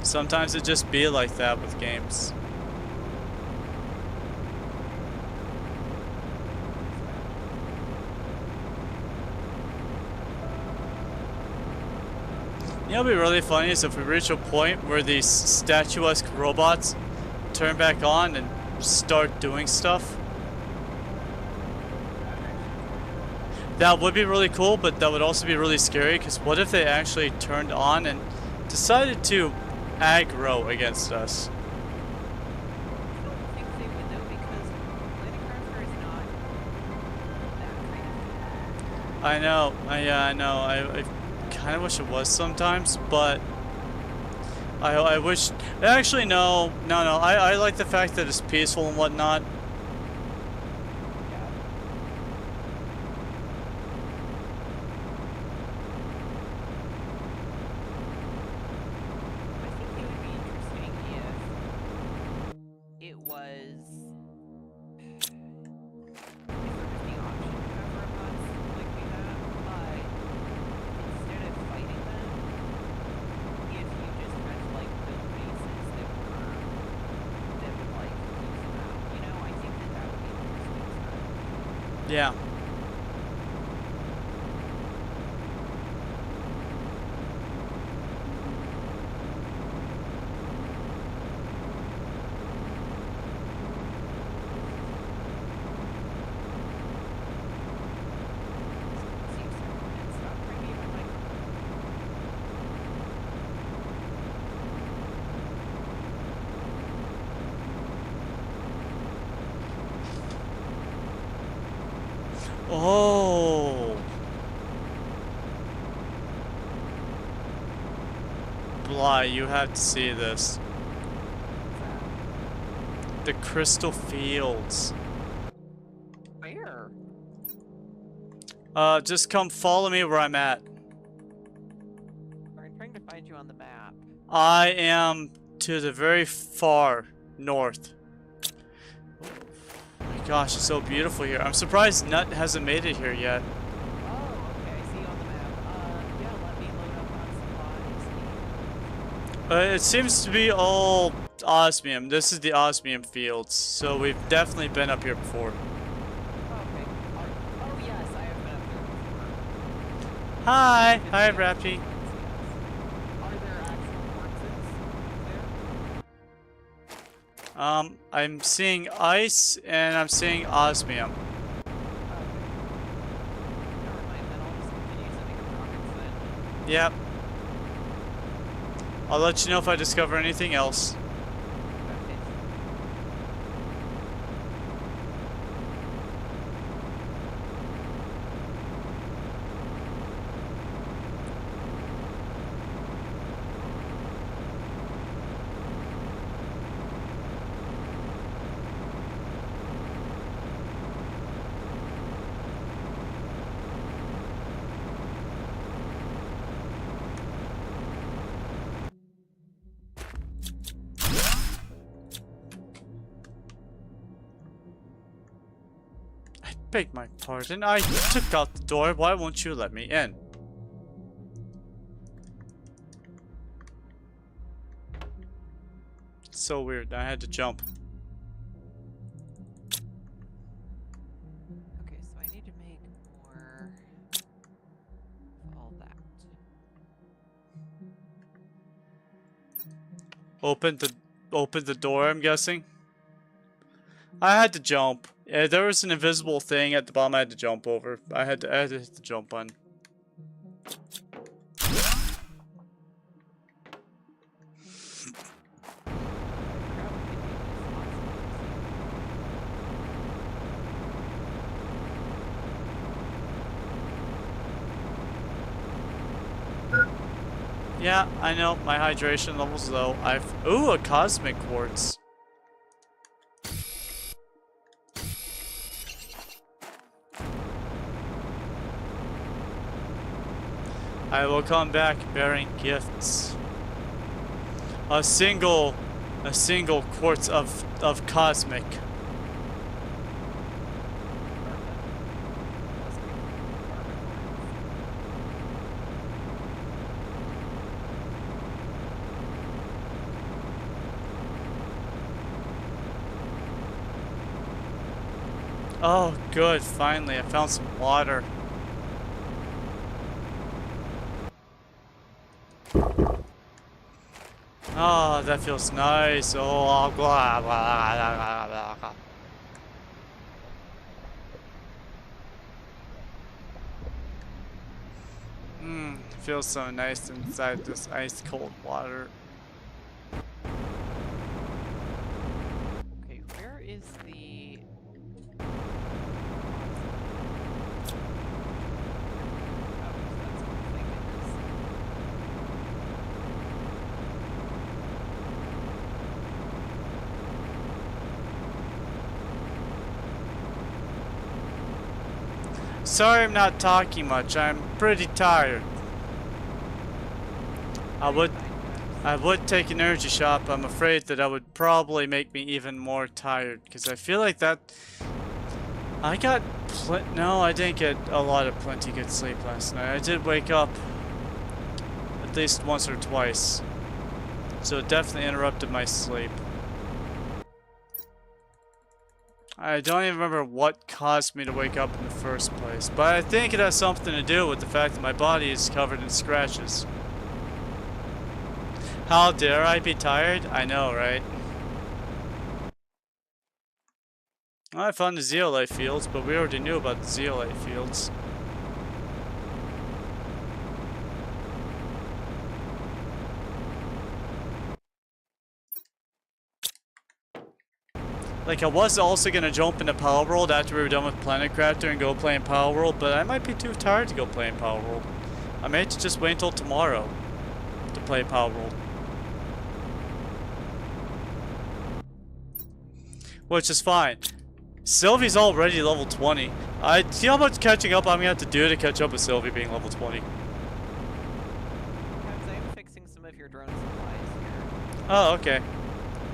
Sometimes it just be like that with games. You know what'd be really funny is if we reach a point where these statuesque robots turn back on and start doing stuff. That would be really cool, but that would also be really scary, because what if they actually turned on and decided to aggro against us? I don't think they would though, because Planet Crafter is not that kind of game. I know, I know, I kind of wish it was sometimes, but I wish, actually no, I like the fact that it's peaceful and whatnot. I think it would be interesting if it was if there was the option to have robots like we have, but instead of fighting them, if you just had to like build bases that would like keep them out, you know, I think that would be an interesting style of game. Yeah. See a second and stop trying to get my microphone. Oh. Bly, you have to see this. What's that? The crystal fields. Where? Just come follow me where I'm at. I'm trying to find you on the map. I am to the very far north. Oh my gosh, it's so beautiful here. I'm surprised Nut hasn't made it here yet. Oh, okay, I see you on the map. Yeah, let me load up on supplies. It seems to be all osmium. This is the osmium fields, so we've definitely been up here before. Oh, okay. Oh, yes, I have been up there before. Hi, It's hi, the Rappy. actual ones, yes. Are there actual quartzes up there? I'm seeing ice and I'm seeing osmium. Oh, okay. Never mind, then I'll just continue sending up rockets then. Yep. I'll let you know if I discover anything else. Okay. I beg my pardon. I took out the door. Why won't you let me in? So weird. I had to jump. Okay, so I need to make more of all that. Open the door, I'm guessing. I had to jump. Yeah, there was an invisible thing at the bottom I had to jump over. I had to hit the jump button. Yeah, I know, my hydration level's low. Ooh, a cosmic quartz. I will come back bearing gifts. A single quartz of cosmic. Oh, good. Finally, I found some water. Oh, that feels nice. Oh, blah, blah, blah, blah, blah. Feels so nice inside this ice cold water. Okay, where is the... Sorry I'm not talking much. I'm pretty tired. I would take an energy shot, but I'm afraid that that would probably make me even more tired. Because I feel like that... I got... No, I didn't get a lot of plenty good sleep last night. I did wake up at least once or twice. So it definitely interrupted my sleep. I don't even remember what caused me to wake up in the first place. But I think it has something to do with the fact that my body is covered in scratches. How dare I be tired? I know, right? Well, I found the zeolite fields, but we already knew about the zeolite fields. Like, I was also gonna jump into Power World after we were done with Planet Crafter and go play in Power World, but I might be too tired to go play in Power World. I may have to just wait until tomorrow to play Power World. Which is fine. Sylvie's already level 20. See how much catching up I'm gonna have to do to catch up with Sylvie being level 20. I'm fixing some of your drone supplies here. Oh, okay.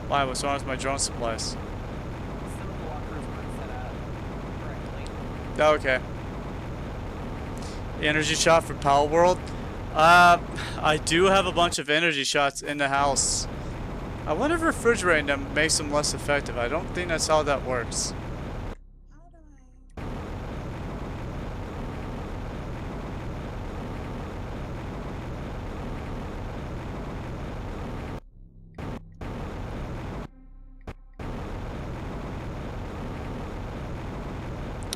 Why? What's wrong with my drone supplies? Some of the walkers weren't set up correctly. Oh, okay. Energy shot for Power World? I do have a bunch of energy shots in the house. I wonder if refrigerating them makes them less effective. I don't think that's how that works. How do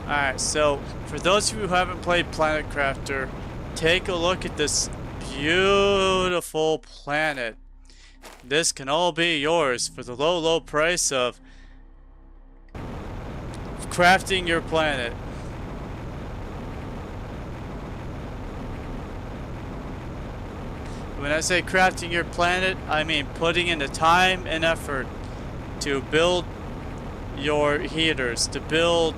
Alright, so for those of you who haven't played Planet Crafter, take a look at this beautiful planet. This can all be yours for the low, low price of crafting your planet. When I say crafting your planet, I mean putting in the time and effort to build your heaters, to build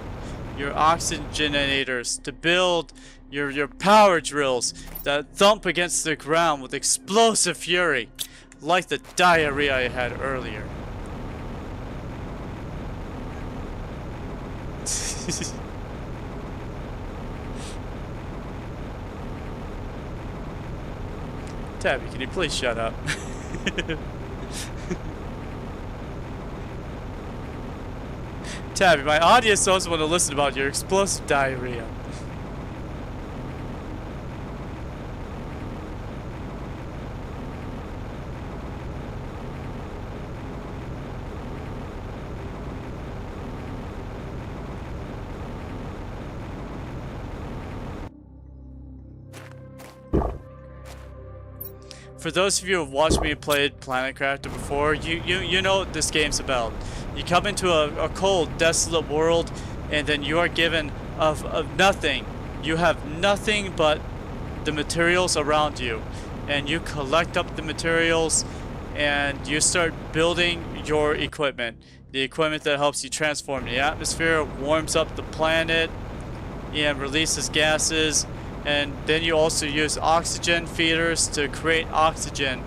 your oxygenators, to build your power drills that thump against the ground with explosive fury, like the diarrhea I had earlier. Tabby, can you please shut up? Tabby, my audience doesn't want to listen about your explosive diarrhea. For those of you who have watched me play Planet Crafter before, you know what this game's about. You come into a cold, desolate world, and then you are given of nothing. You have nothing but the materials around you. And you collect up the materials, and you start building your equipment. The equipment that helps you transform the atmosphere, warms up the planet, and releases gases, and then you also use oxygen feeders to create oxygen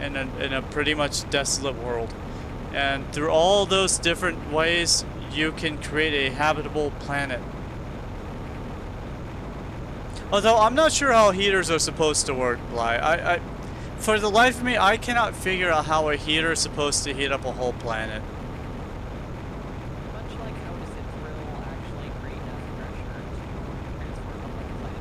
in a pretty much desolate world. And through all those different ways, you can create a habitable planet. Although I'm not sure how heaters are supposed to work, Bly. For the life of me, I cannot figure out how a heater is supposed to heat up a whole planet. Much like how does a drill actually create enough pressure to transform the whole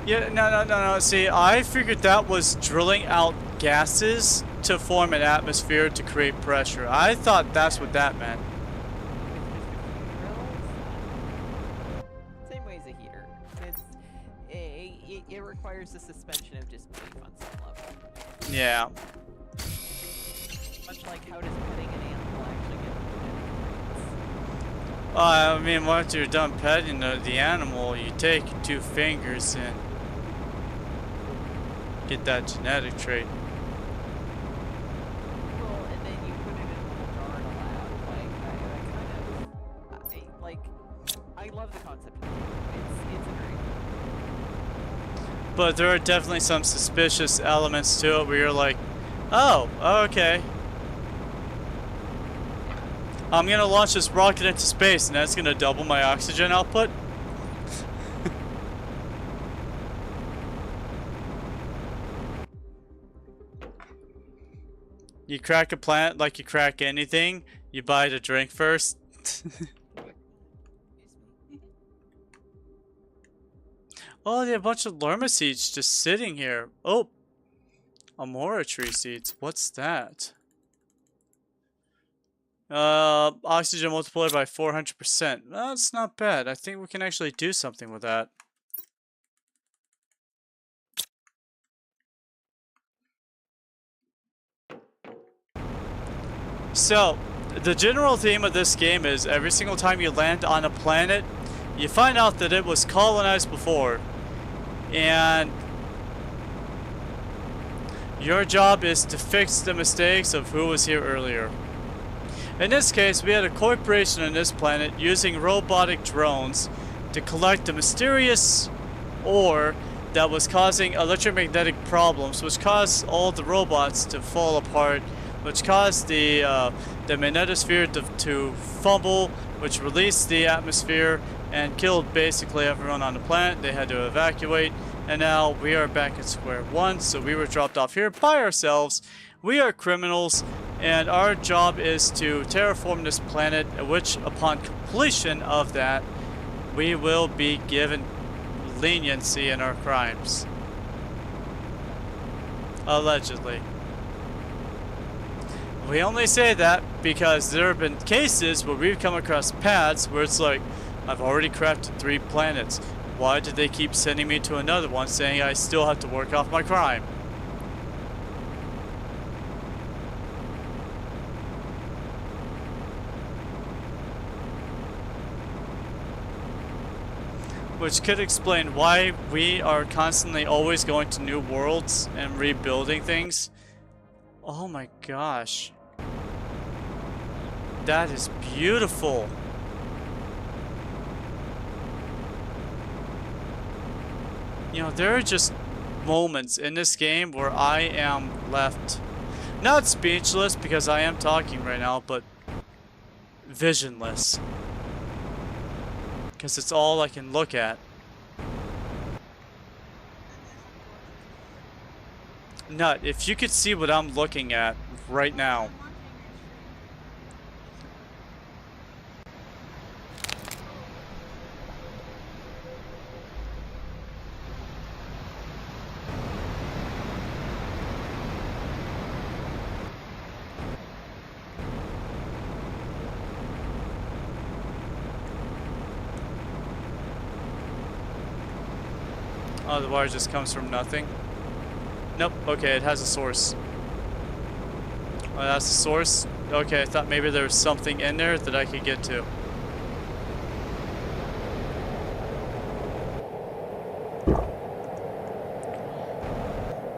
planet? Yeah, no. See, I figured that was drilling out gases to form an atmosphere to create pressure. I thought that's what that meant. With just a few drills, same way as a heater. It requires a suspension of disbelief on some level. Yeah. Much like how does petting an animal actually get the genetic traits? I mean, once you're done petting the animal, you take your 2 fingers and get that genetic trait. Well, and then you put it in a little jar in a lab. I love the concept of the game. It's a very But there are definitely some suspicious elements to it where you're like, oh, okay. I'm gonna launch this rocket into space and that's gonna double my oxygen output. You crack a planet like you crack anything. You buy the drink first. Oh, they have a bunch of llama seeds just sitting here. Oh, Amora tree seeds. What's that? Oxygen multiplied by 400%. That's not bad. I think we can actually do something with that. So, the general theme of this game is every single time you land on a planet, you find out that it was colonized before. And your job is to fix the mistakes of who was here earlier. In this case, we had a corporation on this planet using robotic drones to collect a mysterious ore that was causing electromagnetic problems, which caused all the robots to fall apart, which caused the magnetosphere to fumble, which released the atmosphere and killed basically everyone on the planet. They had to evacuate, and now we are back at square one. So we were dropped off here by ourselves. We are criminals, and our job is to terraform this planet, which upon completion of that, we will be given leniency in our crimes. Allegedly. We only say that because there have been cases where we've come across paths where it's like, I've already crafted 3 planets. Why did they keep sending me to another one saying I still have to work off my crime? Which could explain why we are constantly always going to new worlds and rebuilding things. Oh my gosh. That is beautiful. You know, there are just moments in this game where I am left, not speechless because I am talking right now, but visionless. Because it's all I can look at. Nut, if you could see what I'm looking at right now. Oh, the water just comes from nothing. Nope, okay, it has a source. Oh, that's the source? Okay, I thought maybe there was something in there that I could get to.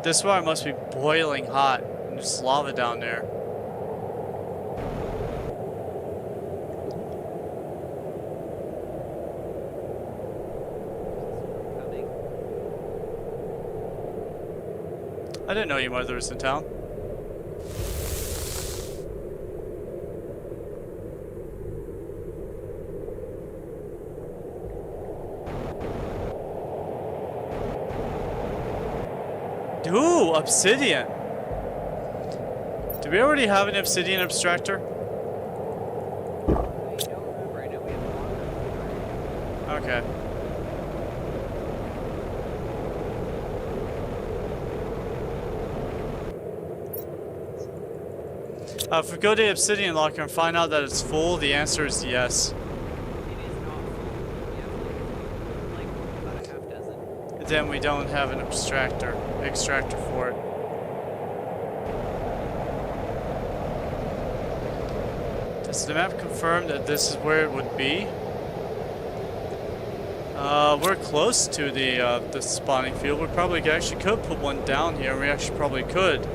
This water must be boiling hot. And there's lava down there. I didn't know your mother was in town. Ooh, obsidian. Do we already have an obsidian abstractor? I don't remember. I know we have a longer. Okay. If we go to the obsidian locker and find out that it's full, the answer is yes. It is not full. We have like about a half dozen. Then we don't have an extractor for it. Does the map confirm that this is where it would be? We're close to the spawning field. We probably actually could put one down here. We actually probably could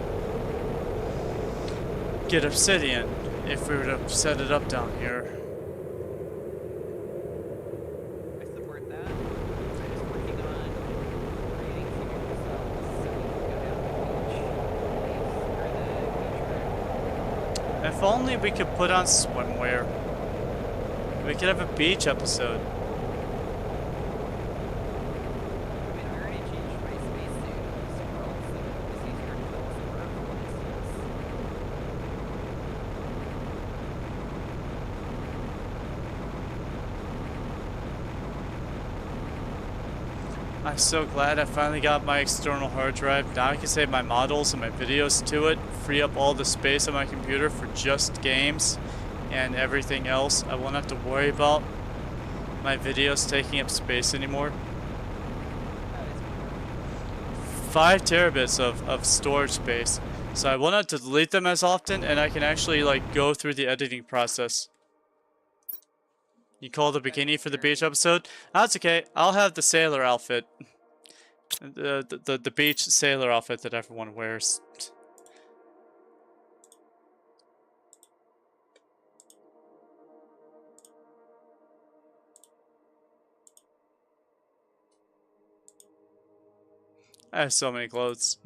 get obsidian if we were to set it up down here. I support that. I'm just working on creating future cells so we can go down the beach. If only we could put on swimwear. We could have a beach episode. I mean, I already changed my spacesuit to Squirrel, so it's easier to fill some vertical distance. I'm so glad I finally got my external hard drive. Now I can save my models and my videos to it, free up all the space on my computer for just games and everything else. I won't have to worry about my videos taking up space anymore. That is wonderful. 5 terabits of storage space. So I won't have to delete them as often, and I can actually like go through the editing process. You call the bikini for the beach episode? That's okay. I'll have the sailor outfit. The beach sailor outfit that everyone wears. I have so many clothes.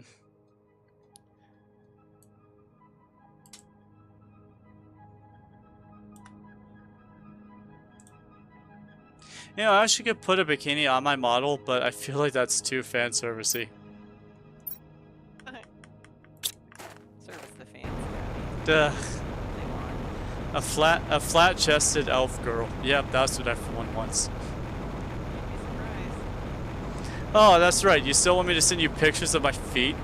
You know, I actually could put a bikini on my model, but I feel like that's too fan servicey. Service the fans, Gabby. Duh. They want. A flat-chested elf girl. Yep, that's what everyone wants. You'd be surprised. Oh, that's right. You still want me to send you pictures of my feet? No,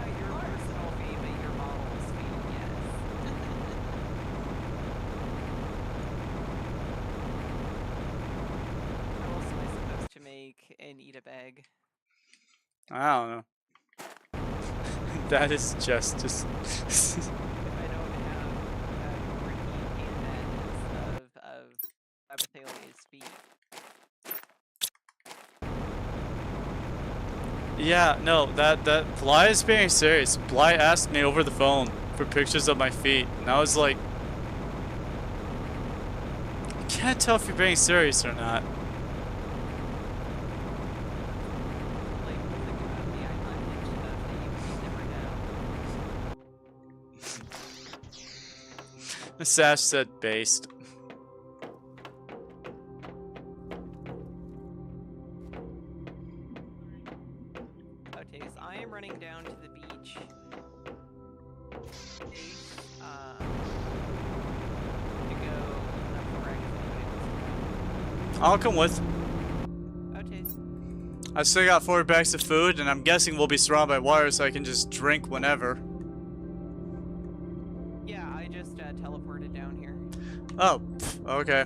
your personal feet, but your model's feet, yes. How else am I supposed to make and eat a bag? I don't know. That is just. If I don't have Ricky and of Tabathalia's feet. Yeah, no, that Bly is being serious. Bly asked me over the phone for pictures of my feet, and I was like, I can't tell if you're being serious or not. Like, we'll think about the iconic stuff that you never know. Sash said based. Okay, so I am running down to the beach. To go up the wreck if anybody wants to I'll come with. come. Okay. I still got 4 bags of food, and I'm guessing we'll be surrounded by water, so I can just drink whenever. Yeah, I just teleported down here. Oh, pff, okay.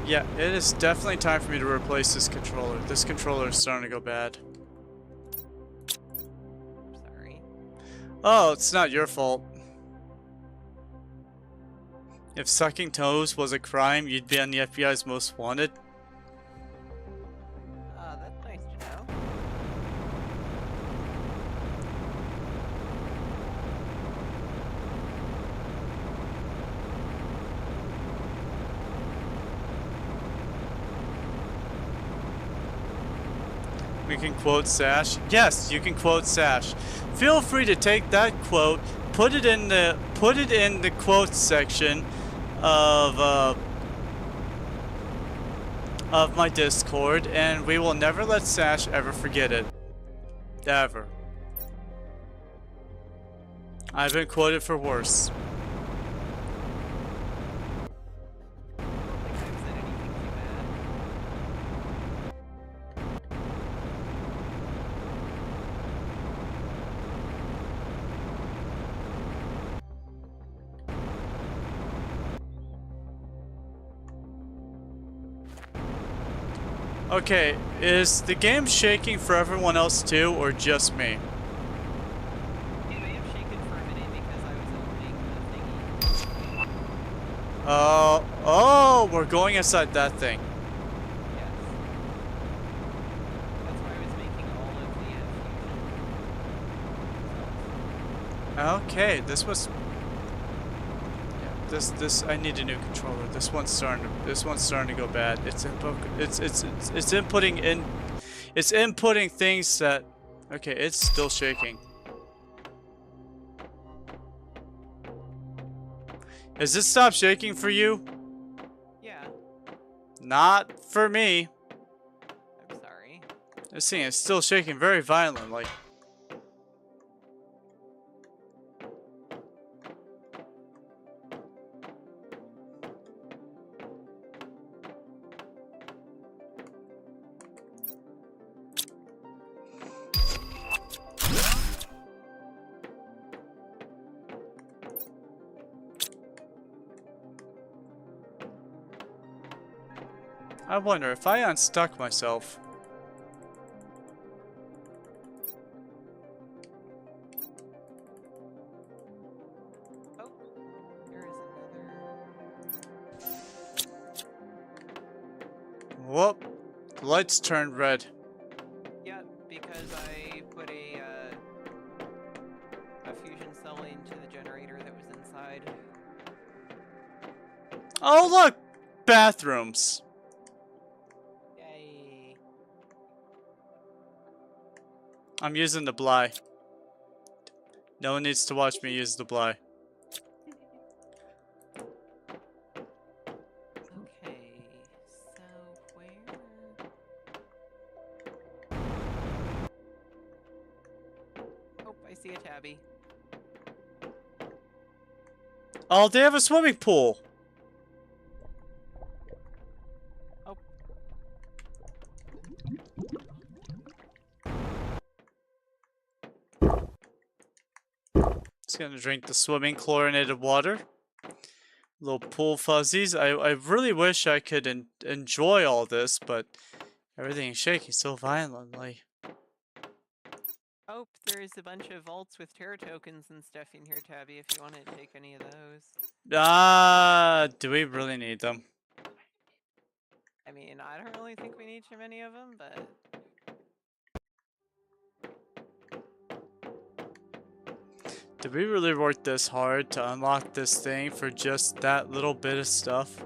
Yeah, it is definitely time for me to replace this controller. This controller is starting to go bad. Sorry. Oh, it's not your fault. If sucking toes was a crime, you'd be on the FBI's most wanted. we can quote Sash. Yes, you can quote Sash. Feel free to take that quote, put it in the quotes section of my Discord, and we will never let Sash ever forget it. Ever. I've been quoted for worse. I don't think I've said anything too bad. Okay, is the game shaking for everyone else too, or just me? It may have shaken for a minute because I was opening the thingy. Oh, we're going inside that thing. Yes. That's why I was making all of the fusion. Okay, this was. Yeah, this. I need a new controller. This one's starting to go bad. It's inputting things that. Okay, it's still shaking. Has this stopped shaking for you? Yeah, Not for me. I'm sorry. This thing is still shaking very violently. I wonder if I unstuck myself. Oh, there is another. Whoop. The lights turned red. Yeah, because I put a fusion cell into the generator that was inside. Oh look! Bathrooms. Yay. I'm using the Bly. No one needs to watch me use the Bly. Okay, so where? Oh, I see a tabby. Oh, they have a swimming pool. Oh. Just gonna drink the swimming chlorinated water. Little pool fuzzies. I really wish I could enjoy all this, but everything is shaking so violently. Oh, there's a bunch of vaults with terror tokens and stuff in here, Tabby, if you want to take any of those. Do we really need them? I mean, I don't really think we need too many of them, but... Did we really work this hard to unlock this thing for just that little bit of stuff?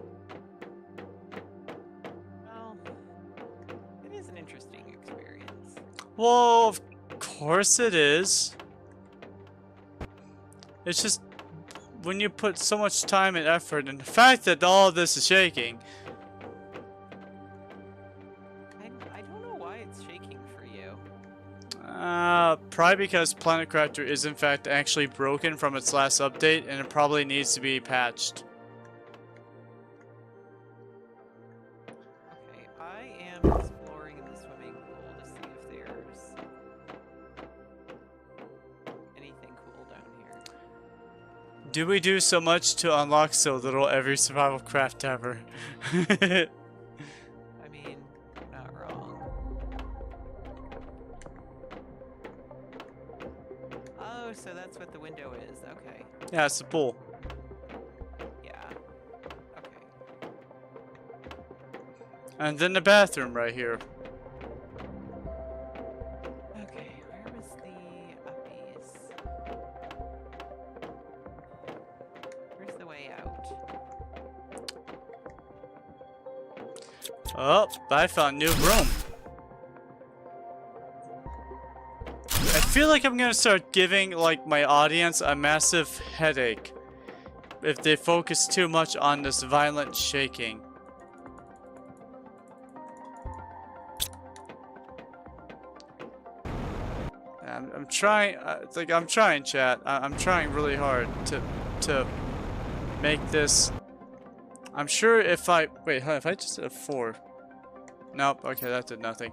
Well, it is an interesting experience. Well, of course it is. It's just when you put so much time and effort, and the fact that all this is shaking. I don't know why it's shaking for you. Probably because Planet Crafter is in fact actually broken from its last update, and it probably needs to be patched. Okay, I am exploring in the swimming pool to see if there's anything cool down here. Do we do so much to unlock so little every survival craft ever? I mean, you're not wrong. Oh, so that's what the window is. Okay. Yeah, it's the pool. Yeah. Okay. And then the bathroom right here. Okay, where was the uppies? Where's the way out? Oh, I found new room. feel like I'm gonna start giving like my audience a massive headache if they focus too much on this violent shaking. I'm trying, I'm trying, chat. I'm trying really hard to make this. I'm sure if I wait, huh, if I just did a 4. Nope. Okay, that did nothing.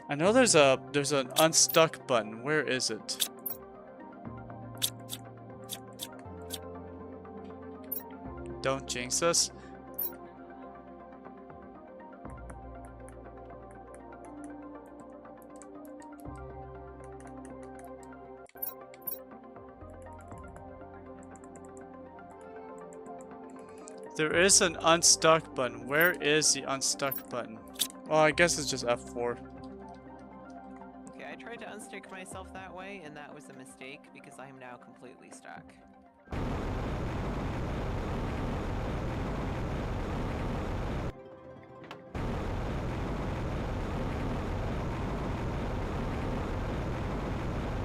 I know there's an unstuck button. Where is it? Don't jinx us. There is an unstuck button. Where is the unstuck button? Well, I guess it's just F4. Okay, I tried to unstick myself that way, and that was a mistake because I am now completely stuck.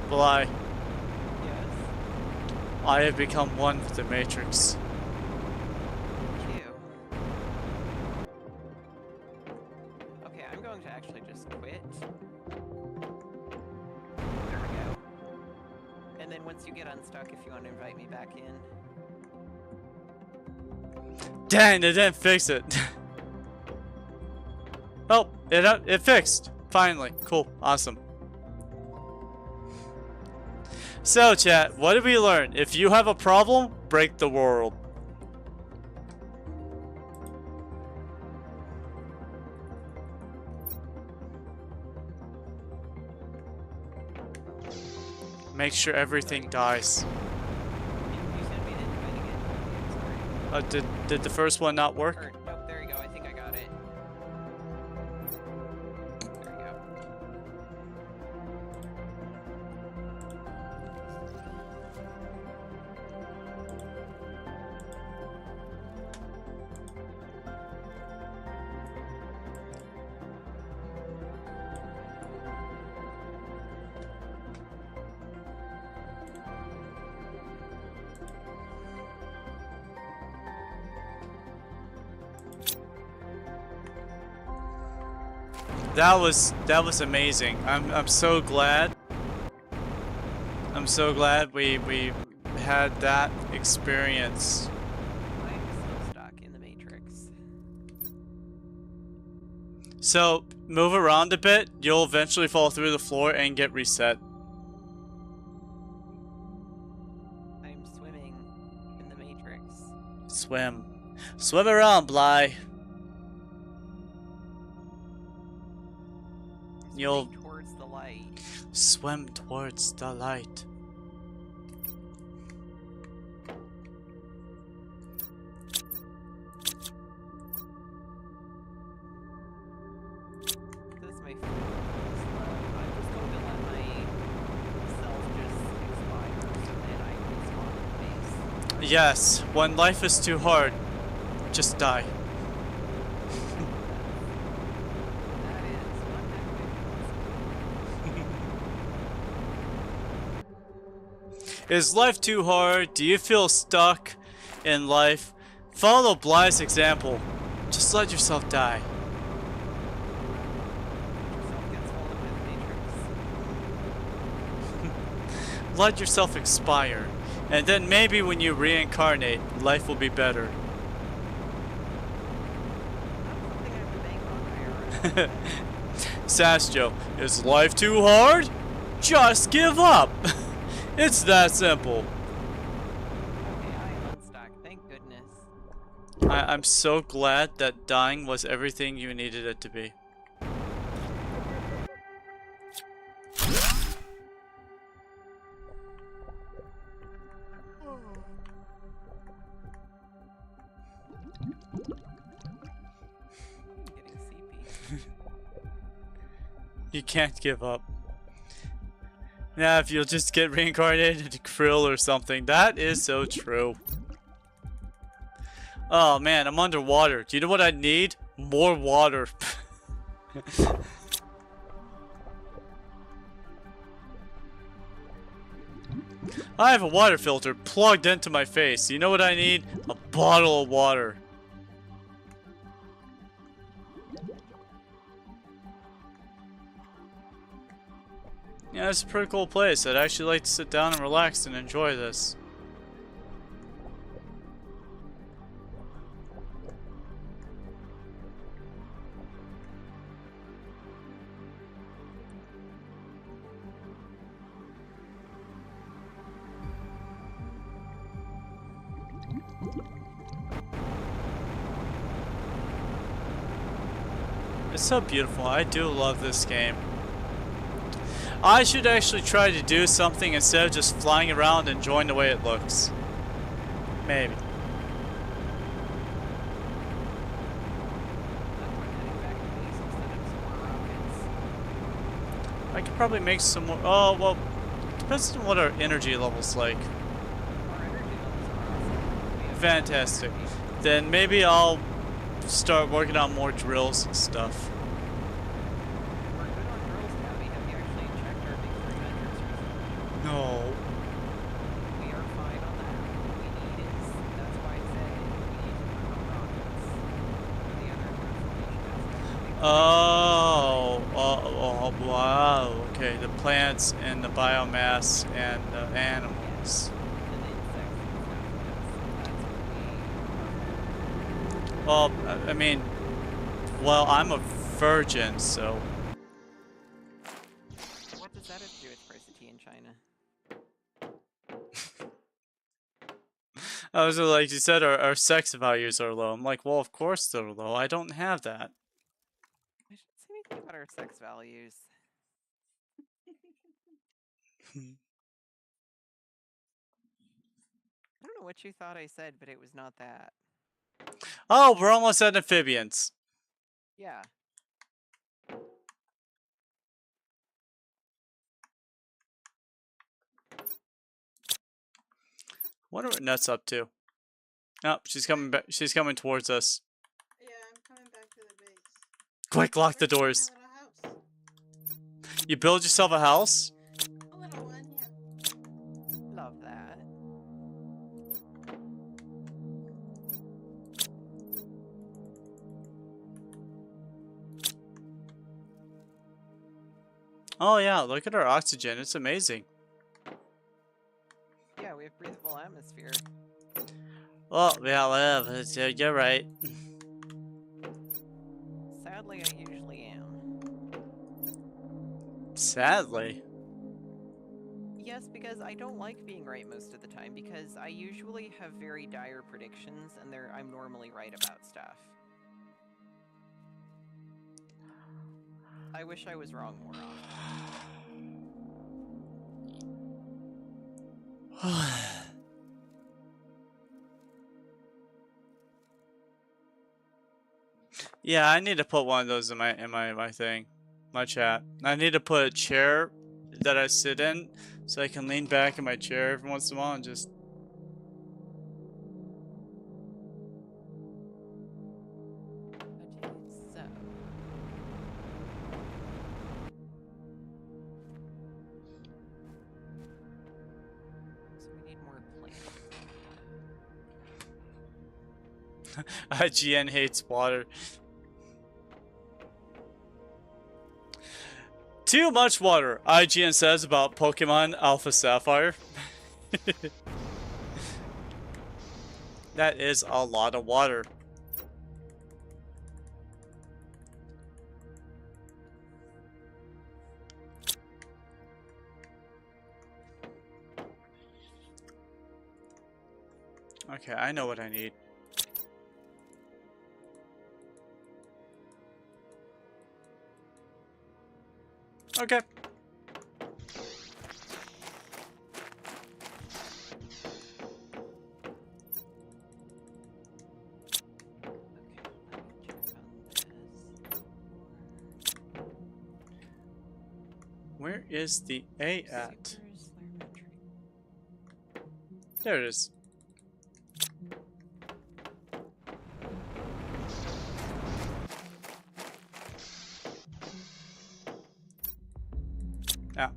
Bly, Yes. I have become one with the Matrix. Ew. Okay, I'm going to actually just quit. There we go. And then once you get unstuck, if you want to invite me back in. Dang, they didn't fix it. Oh, it fixed. Finally. Cool. Awesome. So, chat, what did we learn? If you have a problem, break the world. Make sure everything dies. You sent me the invite again. I'm sorry. Did the first one not work? Or, nope, there you go. I think I got it. There we go. That was amazing. I'm so glad. I'm so glad we had that experience. I'm still stuck in the Matrix. So move around a bit, you'll eventually fall through the floor and get reset. I'm swimming in the Matrix. Swim. Swim around, Bly. You'll Swimming towards the light. swim towards the light. This may feel a little slow. I'm just going to let myself just expire so that I can spawn in the base. Yes, when life is too hard, just die. That is one heck of a Is life too hard? Do you feel stuck in life? Follow Bly's example. Just let yourself die. yourself gets swallowed by the Matrix. Let yourself expire. And then maybe when you reincarnate, life will be better. Not something I would bank on IRL. Sasjo, is life too hard? Just give up. It's that simple. Okay, I am unstuck. Thank goodness. I'm so glad that dying was everything you needed it to be. Getting sleepy. You can't give up. Yeah, if you'll just get reincarnated into Krill or something. That is so true. Oh man, I'm underwater. Do you know what I need? More water. I have a water filter plugged into my face. You know what I need? A bottle of water. Yeah, it's a pretty cool place. I'd actually like to sit down and relax and enjoy this. It's so beautiful. I do love this game. I should actually try to do something instead of just flying around and enjoying the way it looks. Maybe. I could probably make some more. Oh, well, depends on what our energy level's like. Fantastic. Then maybe I'll start working on more drills and stuff. We're good on drills, Tabby. Have you actually checked our big 3 metrics recently? No. We are fine on that. What we need is, that's why I said we need to work on rockets. For the other transformation aspects. Oh, wow. Okay, the plants and the biomass and the animals. And the insects and stuff. That's what we Well, I mean, well, I'm a virgin, so. What does that have to do with price of tea in China? I was like, you said our sex values are low. I'm like, well, of course they're low. I don't have that. I should say anything about our sex values. I don't know what you thought I said, but it was not that. Oh, we're almost at amphibians. Yeah. Wonder what Nuts up to. Oh, she's coming back. She's coming towards us. Yeah, I'm coming back to the base. Quick, lock the Where's doors. my little house? You build yourself a house? A little one, yeah. Love that. Oh yeah, look at our oxygen. It's amazing. Yeah, we have breathable atmosphere. Oh yeah, well, you're right. Sadly, I usually am. Sadly. Yes, because I don't like being right most of the time, because I usually have very dire predictions, and I'm normally right about stuff. I wish I was wrong more often. Yeah, I need to put one of those in my thing, my chat. I need to put a chair that I sit in so I can lean back in my chair every once in a while and just. Okay, so we need more plants. IGN hates water. Too much water, IGN says about Pokemon Alpha Sapphire. That is a lot of water. Okay, I know what I need. Okay. Where is the A at? There it is. Ah.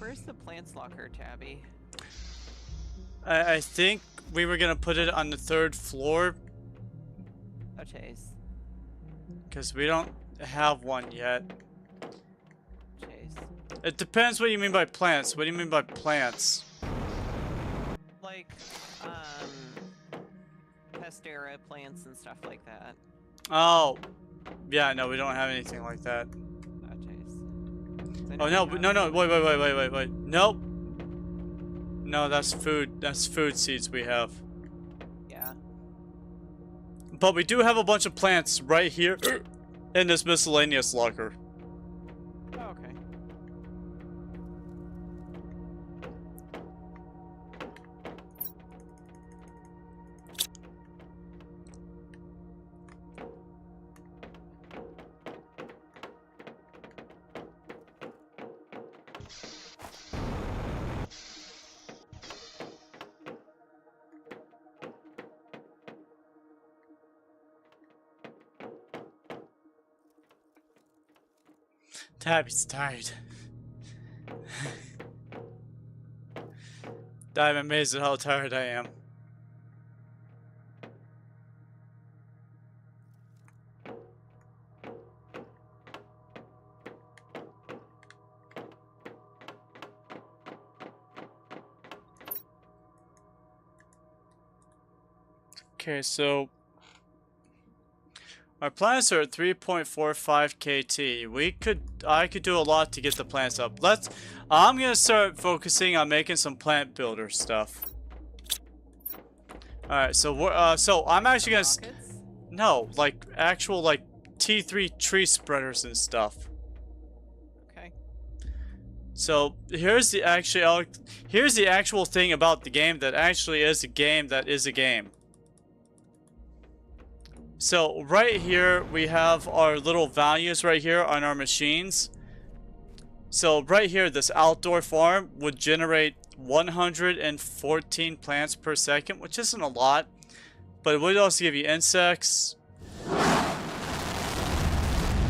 Where's the plants locker, Tabby? I think we were gonna put it on the 3rd floor Oh, chase. because we don't have one yet. Chase. It depends what you mean by plants. What do you mean by plants? Like, Pestera plants and stuff like that. Oh, yeah, no, we don't have anything like that. Oh, chase. Oh no, no, wait. Nope. No, that's food. That's food seeds we have. Yeah. But we do have a bunch of plants right here in this miscellaneous locker. Oh, okay. Tabby's tired. I'm amazed at how tired I am. Okay, so our plants are at 3.45 KT. I could do a lot to get the plants up. I'm gonna start focusing on making some plant builder stuff. All right, so I'm actually gonna Rockets? no, like actual like T3 tree spreaders and stuff. Okay. So here's the actual thing about the game that actually is a game that is a game. So right here we have our little values right here on our machines. So right here, this outdoor farm would generate 114 plants per second, which isn't a lot, but it would also give you insects.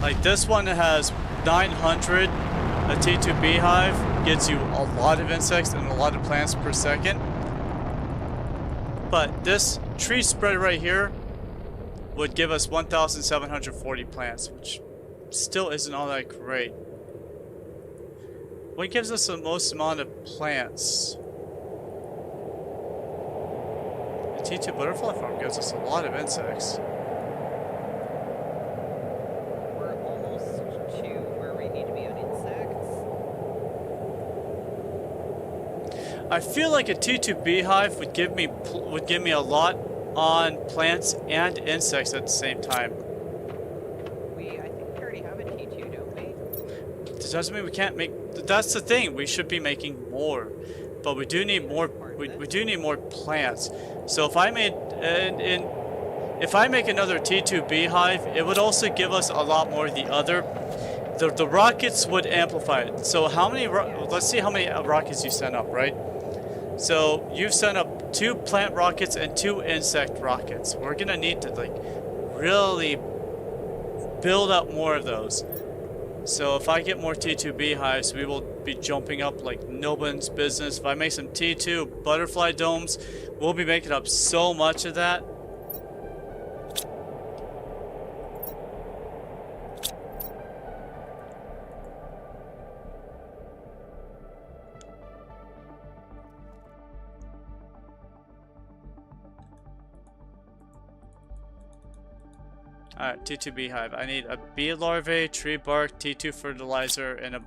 Like this one has 900. A T2 beehive gives you a lot of insects and a lot of plants per second. But this tree spread right here would give us 1,740 plants, which still isn't all that great. What gives us the most amount of plants? The T2 butterfly farm gives us a lot of insects. We're almost to where we need to be on insects. I feel like a T2 beehive would give me a lot on plants and insects at the same time. I think we already have a T2, don't we? This doesn't mean we can't make. That's the thing. We should be making more, but we do need more. We do need more plants. So if I made if I make another T2 beehive, it would also give us a lot more of the other. The rockets would amplify it. So how many? Let's see how many rockets you sent up, right? So you've sent up 2 plant rockets and 2 insect rockets. We're gonna need to like really build up more of those. So if I get more T2 beehives, we will be jumping up like nobody's business. If I make some T2 butterfly domes, we'll be making up so much of that. Alright, T2 beehive. I need a bee larvae, tree bark, T2 fertilizer, and a...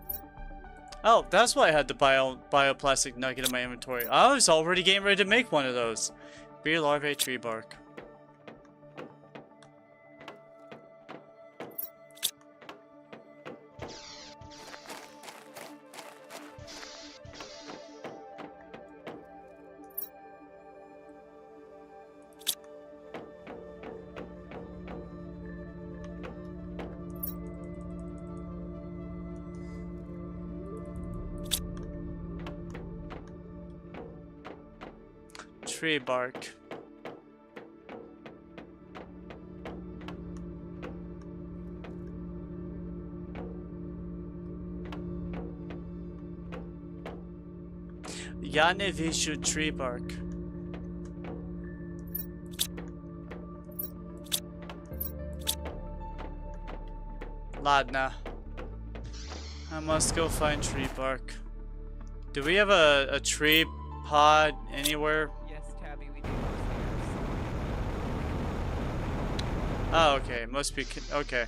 Oh, that's why I had the bioplastic nugget in my inventory. I was already getting ready to make one of those. Bee larvae, tree bark. Tree bark. Ja nie widział tree bark. Ladna. I must go find tree bark. Do we have a tree pod anywhere? Yes, Tabby, we do upstairs. Oh, okay. Must be okay.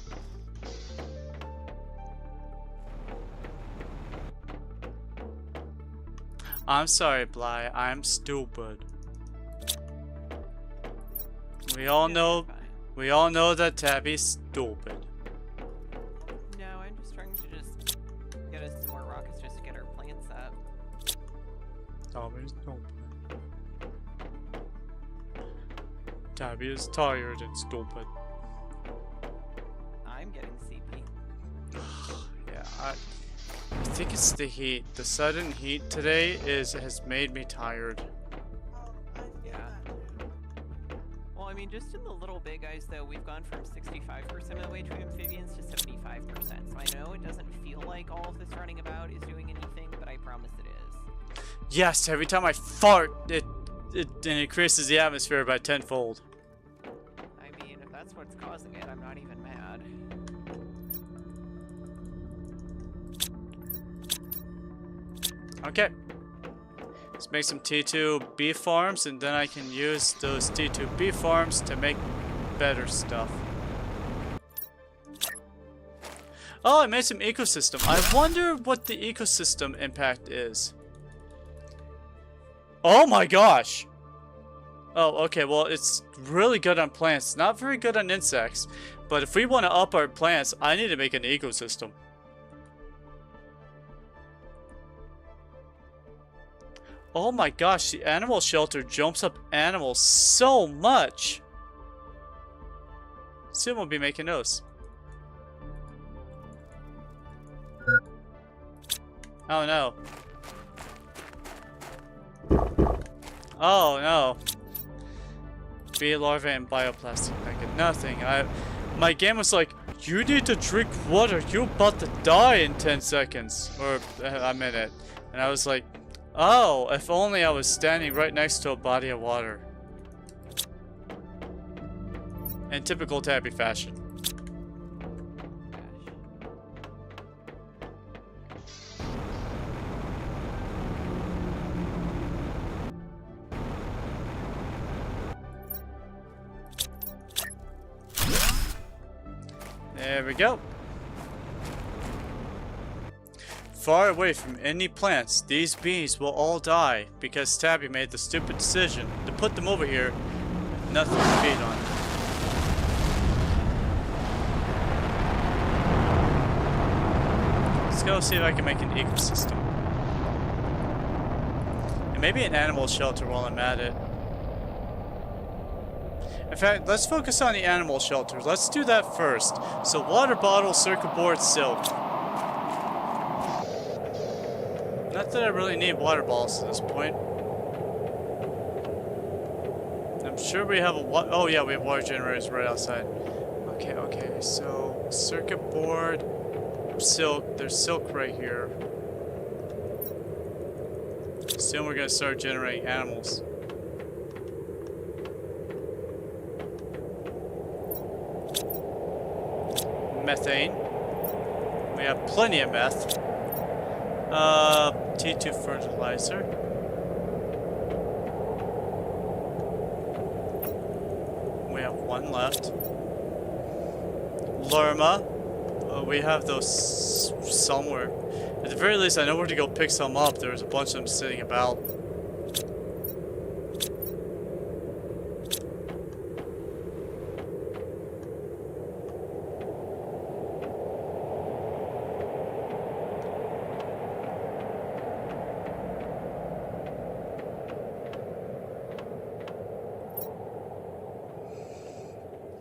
I'm sorry, Bly. I'm stupid. We all know. Fine. We all know that Tabby's stupid. No, I'm just trying to just get us some more rockets just to get our plants up. Tabby's stupid. Tabby is tired and stupid. I'm getting CP. Yeah, I think it's the heat. The sudden heat today has made me tired. Oh, I feel Yeah. that too. Well, I mean, just in the little big guys, though, we've gone from 65% of the way to amphibians to 75%. So I know it doesn't feel like all of this running about is doing anything, but I promise it is. Yes, every time I fart, it increases the atmosphere by tenfold. I mean, if that's what's causing it, I'm not even mad. Okay. Let's make some T2 bee farms, and then I can use those T2 bee farms to make better stuff. Oh, I made some ecosystem. I wonder what the ecosystem impact is. Oh my gosh! Oh, okay, well, it's really good on plants. Not very good on insects. But if we want to up our plants, I need to make an ecosystem. Oh my gosh, the animal shelter jumps up animals so much. Soon we'll be making those. Oh no. Oh no. Bee larvae and bioplastic packet. Nothing. My game was like, you need to drink water. You're about to die in 10 seconds. Or a minute. And I was like, oh, if only I was standing right next to a body of water. In typical Tabby fashion. There we go. Far away from any plants, these bees will all die because Tabby made the stupid decision to put them over here with nothing to feed on. Let's go see if I can make an ecosystem. And maybe an animal shelter while I'm at it. In fact, let's focus on the animal shelter. Let's do that first. So water bottle, circuit board, silk. Not that I really need water bottles at this point. I'm sure we have oh yeah, we have water generators right outside. Okay, so circuit board, silk. There's silk right here. Soon we're gonna start generating animals. Methane. We have plenty of meth. T2 fertilizer. We have one left. Lerma. We have those somewhere. At the very least, I know where to go pick some up. There's a bunch of them sitting about.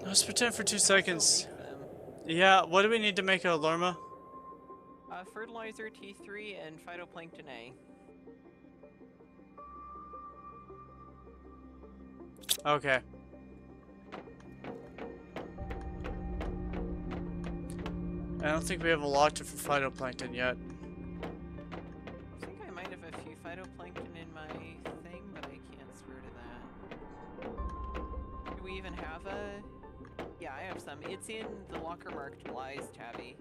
Let's pretend for 2 seconds. Yeah, what do we need to make a Lerma? Fertilizer, T3, and phytoplankton A. Okay. I don't think we have a locked for phytoplankton yet. I think I might have a few phytoplankton in my Yeah, I have some. It's in the locker marked Bly's, Tabby.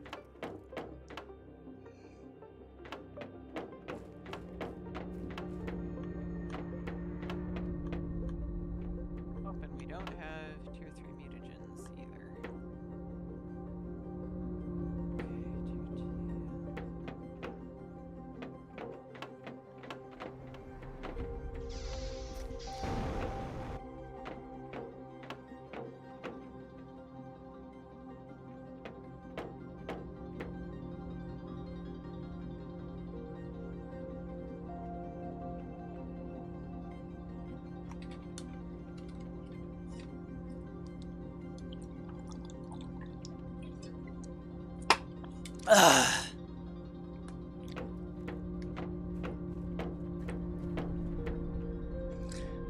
Oh, and we don't have tier 3 mutagens either.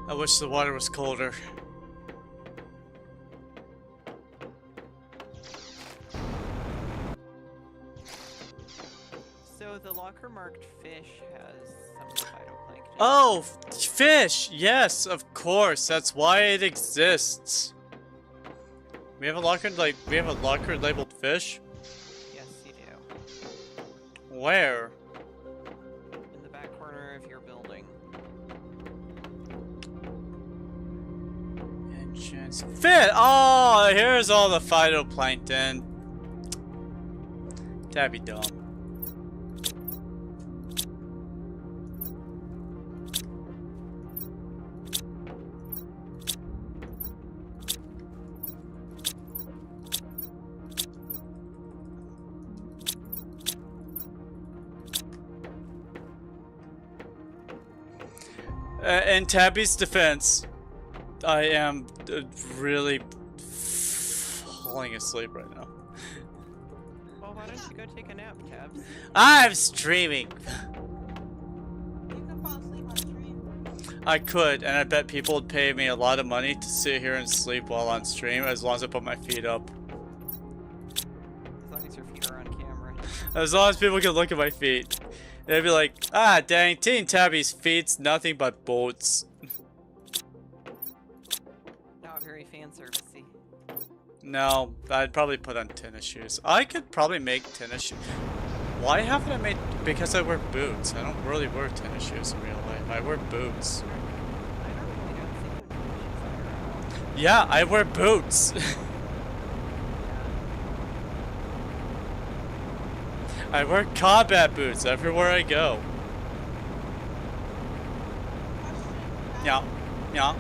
I wish the water was colder. So the locker marked fish has some phytoplankton. Oh, fish! Yes, of course. That's why it exists. We have a locker labeled fish. Yes, you do. Where? In the back corner of your building. Entrance. Fit! Oh, here's all the phytoplankton. That'd be dumb. In Tabby's defense, I am really falling asleep right now. Well, why don't you go take a nap, Tabs? I'm streaming. You can fall asleep on stream. I could, and I bet people would pay me a lot of money to sit here and sleep while on stream, as long as I put my feet up. As long as your feet are on camera. As long as people can look at my feet. They'd be like, ah, dang, Teen Tabby's feet's nothing but boats. Not very fan servicey. No, I'd probably put on tennis shoes. I could probably make tennis shoes. Why haven't I made... Because I wear boots. I don't really wear tennis shoes in real life. I wear boots. I normally don't see them in shoes Yeah, I wear boots. I wear combat boots everywhere I go. Question. Yeah, yeah.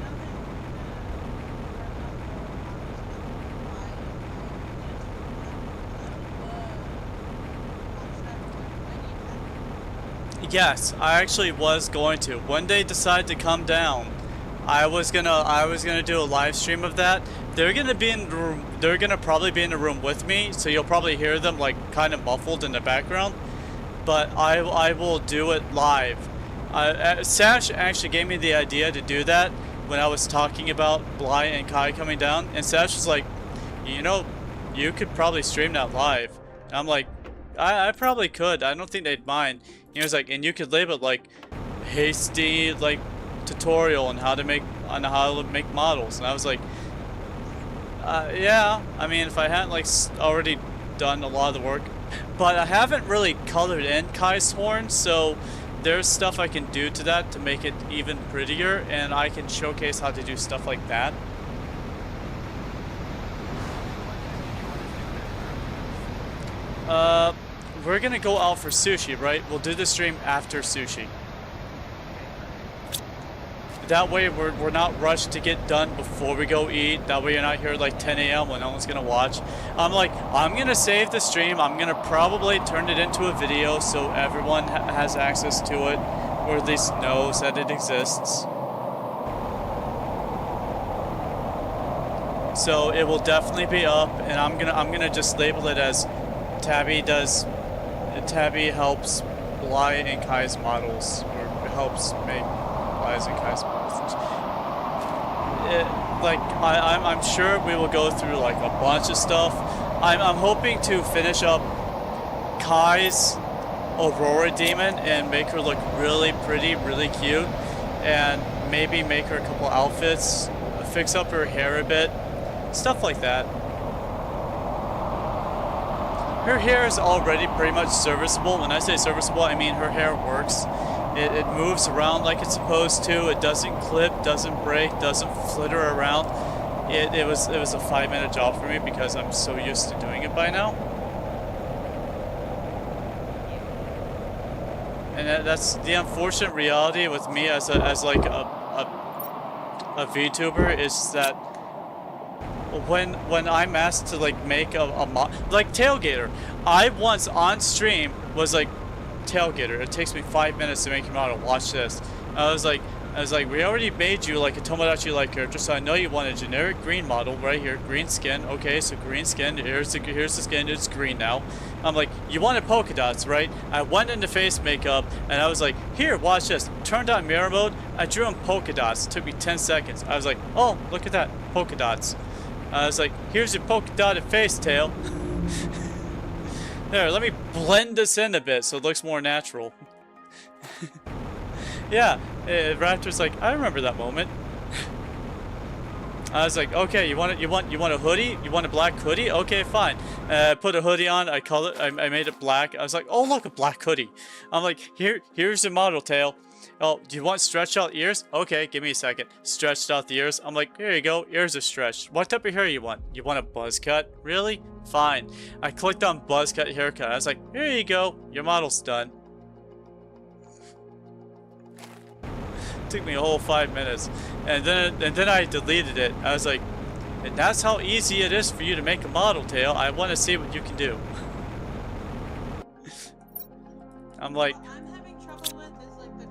Yes, I actually was going to. When they decide to come down, I was gonna do a live stream of that. They're gonna be in the room. They're gonna probably be in the room with me, so you'll probably hear them like kind of muffled in the background. But I will do it live. Sash actually gave me the idea to do that when I was talking about Bly and Kai coming down, and Sash was like, you know, you could probably stream that live. And I'm like, I probably could. I don't think they'd mind. He was like, and you could label it like hasty like tutorial on how to make models, and I was like, yeah. I mean, if I hadn't like already done a lot of the work, but I haven't really colored in Kai's horn, so there's stuff I can do to that to make it even prettier, and I can showcase how to do stuff like that. We're gonna go out for sushi, right? We'll do the stream after sushi. That way we're not rushed to get done before we go eat. That way you're not here at like 10 a.m. when no one's gonna watch. I'm gonna save the stream. I'm gonna probably turn it into a video so everyone has access to it, or at least knows that it exists. So it will definitely be up, and I'm gonna just label it as Tabby helps Bly and Kai's models, or helps make Bly's and Kai's models. I'm sure we will go through like a bunch of stuff. I'm hoping to finish up Kai's Aurora Demon and make her look really pretty, really cute, and maybe make her a couple outfits, fix up her hair a bit, Stuff like that. Her hair is already pretty much serviceable. When I say serviceable, I mean her hair works. It moves around like it's supposed to. It doesn't clip, doesn't break, doesn't flitter around. It was a 5-minute job for me because I'm so used to doing it by now. And that's the unfortunate reality with me as like a VTuber is that when I'm asked to like make a mod, like Tailgater, I once on stream was like, Tailgater, it takes me 5 minutes to make your model. Watch this. I was like, we already made you like a Tomodachi like character, so I know you want a generic green model right here, green skin. Okay, so green skin. Here's the skin. It's green now. I'm like, you wanted polka dots, right? I went into face makeup and I was like, here, watch this. Turned on mirror mode. I drew in polka dots. It took me 10 seconds. I was like, oh, look at that, polka dots. I was like, here's your polka dotted face, Tail. There, let me blend this in a bit so it looks more natural. Yeah, Raptor's like, I remember that moment. I was like, okay, you want a hoodie? You want a black hoodie? Okay, fine. Put a hoodie on. I made it black. I was like, oh look, a black hoodie. I'm like, here's the model, Tail. Oh, do you want stretched out ears? Okay, give me a second. Stretched out the ears. I'm like, here you go. Ears are stretched. What type of hair you want? You want a buzz cut? Really? Fine. I clicked on buzz cut haircut. I was like, here you go. Your model's done. Took me a whole 5 minutes, and then I deleted it. I was like, and that's how easy it is for you to make a model, Tail. I want to see what you can do. I'm like, What I'm having trouble with is like the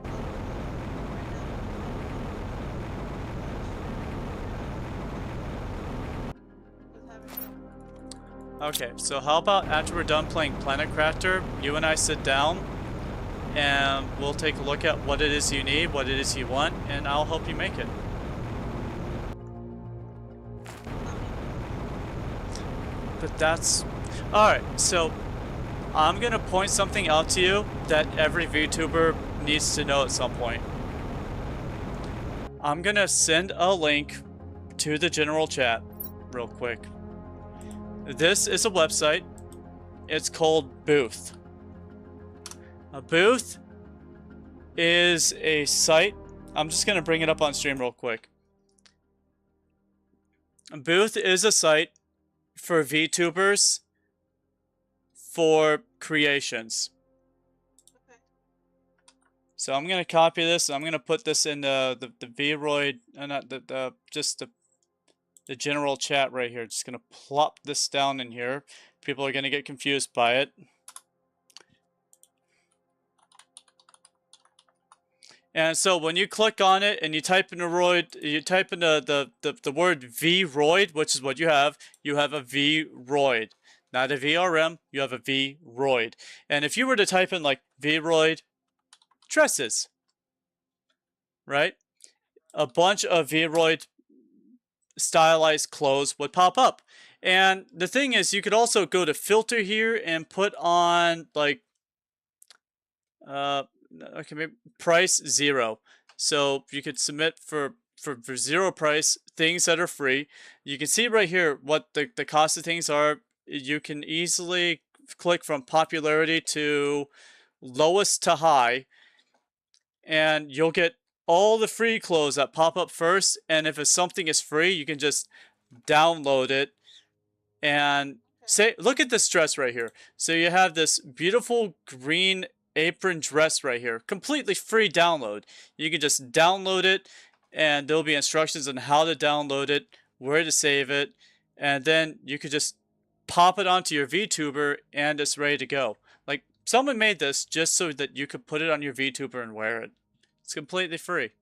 okay, so how about after we're done playing Planet Crafter, you and I sit down and we'll take a look at what it is you need, what it is you want, and I'll help you make it. But that's... Alright, so I'm gonna point something out to you that every VTuber needs to know at some point. I'm gonna send a link to the general chat real quick. This is a website. It's called Booth. A Booth is a site. I'm just going to bring it up on stream real quick. A Booth is a site for VTubers for creations. Okay. So I'm going to copy this. I'm going to put this in the Vroid, not just the general chat right here. Just going to plop this down in here. People are going to get confused by it. And so when you click on it and you type in the word Vroid, which is what you have a Vroid. Not a VRM, you have a Vroid. And if you were to type in like Vroid dresses, right? A bunch of Vroid stylized clothes would pop up. And the thing is, you could also go to filter here and put on like okay, maybe price 0. So you could submit for 0 price things that are free. You can see right here what the cost of things are. You can easily click from popularity to lowest to high, and you'll get all the free clothes that pop up first. And if something is free, you can just download it and say, look at this dress right here. So you have this beautiful green apron dress right here, completely free download. You can just download it and there'll be instructions on how to download it, where to save it, and then you could just pop it onto your VTuber and it's ready to go. Like, someone made this just so that you could put it on your VTuber and wear it. It's completely free.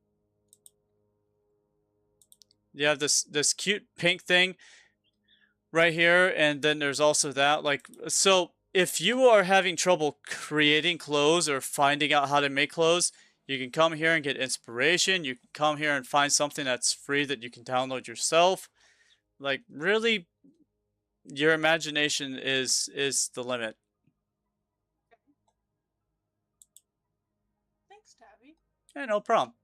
You have this cute pink thing right here, and then there's also that, like, so if you are having trouble creating clothes or finding out how to make clothes, you can come here and get inspiration. You can come here and find something that's free that you can download yourself. Like, really, your imagination is the limit. Thanks, Tabby. Yeah, no problem.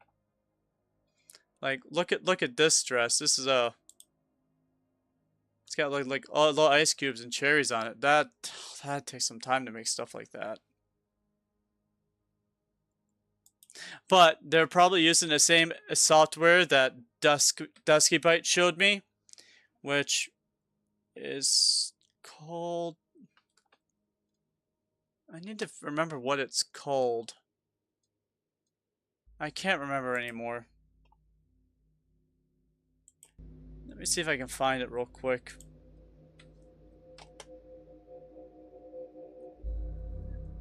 Like, look at this dress. This is a It's got like all little ice cubes and cherries on it. That takes some time to make stuff like that. But they're probably using the same software that Dusky Bite showed me, which is called... I need to remember what it's called. I can't remember anymore. Let me see if I can find it real quick.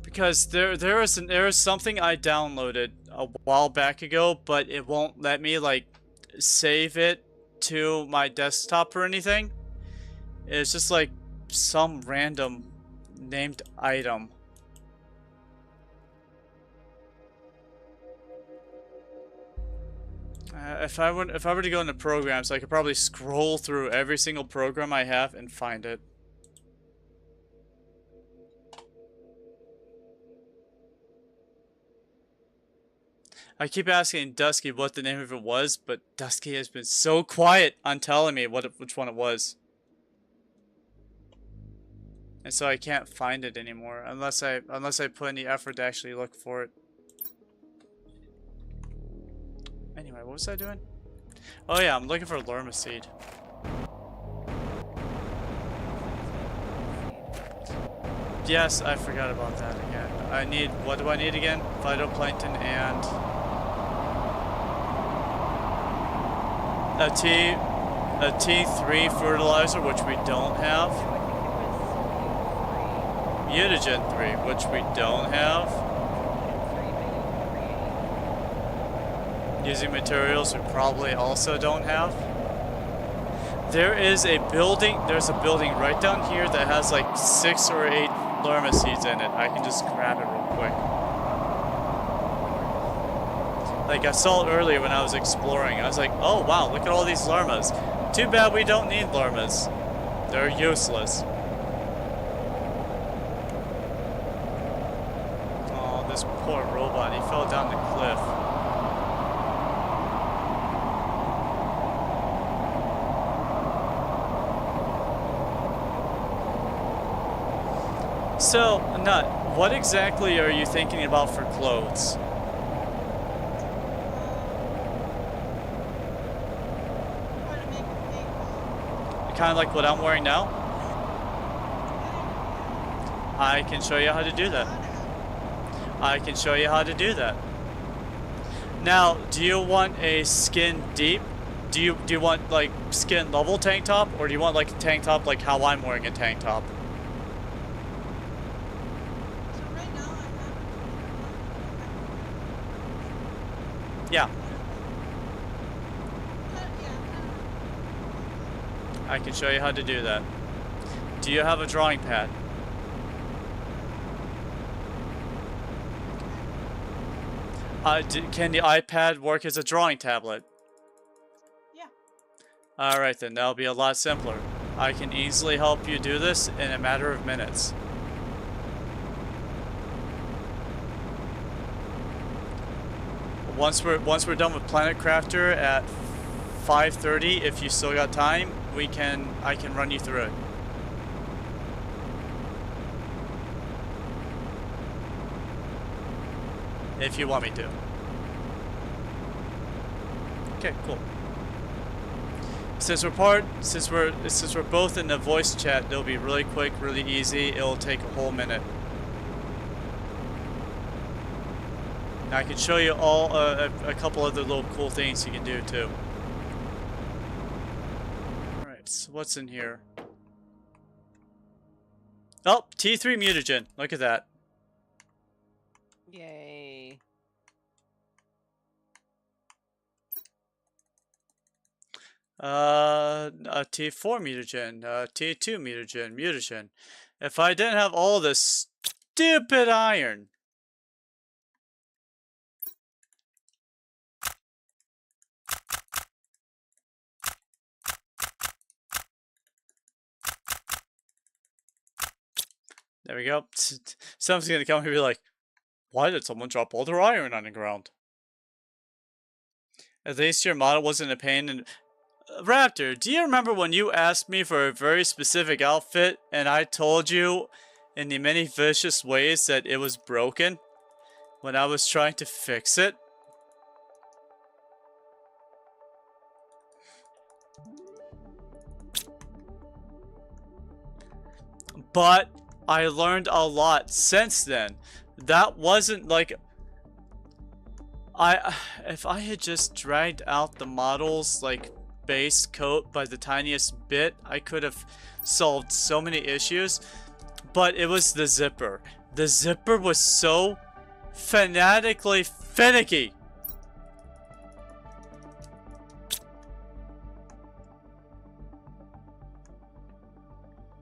Because there is something I downloaded a while back ago, but it won't let me like save it to my desktop or anything. It's just like some random named item. If I were to go into programs, I could probably scroll through every single program I have and find it. I keep asking Dusky what the name of it was, but Dusky has been so quiet on telling me which one it was. And so I can't find it anymore unless I put any effort to actually look for it. Anyway, what was I doing? Oh yeah, I'm looking for Lerma seed. Yes, I forgot about that again. I need, what do I need again? Phytoplankton and a T3 fertilizer, which we don't have. Mutagen 3, which we don't have. Using materials we probably also don't have. There's a building right down here that has like 6 or 8 Lerma seeds in it. I can just grab it real quick. Like I saw it earlier when I was exploring. I was like, oh wow, look at all these Lermas. Too bad we don't need Lermas. They're useless. Oh, this poor robot, he fell down the cliff. So, Nut, what exactly are you thinking about for clothes? Kind of like what I'm wearing now? I can show you how to do that. I can show you how to do that. Now, do you want a skin deep? Do you want like skin level tank top, or do you want like a tank top like how I'm wearing a tank top? Yeah. I can show you how to do that. Do you have a drawing pad? Can the iPad work as a drawing tablet? Yeah. Alright then, that'll be a lot simpler. I can easily help you do this in a matter of minutes. Once we're done with Planet Crafter at 5:30, if you still got time, I can run you through it. If you want me to. Okay, cool. Since we're both in the voice chat, it'll be really quick, really easy. It'll take a whole minute. I can show you all a couple other little cool things you can do too. Alright, so what's in here? Oh, T3 mutagen. Look at that. Yay. A T4 mutagen, T2 mutagen. If I didn't have all this stupid iron. There we go. Someone's gonna come here and be like, why did someone drop all their iron on the ground? At least your model wasn't a pain Raptor, do you remember when you asked me for a very specific outfit and I told you in the many vicious ways that it was broken when I was trying to fix it? But I learned a lot since then. That wasn't like... if I had just dragged out the model's like base coat by the tiniest bit, I could have solved so many issues. But it was the zipper. The zipper was so fanatically finicky.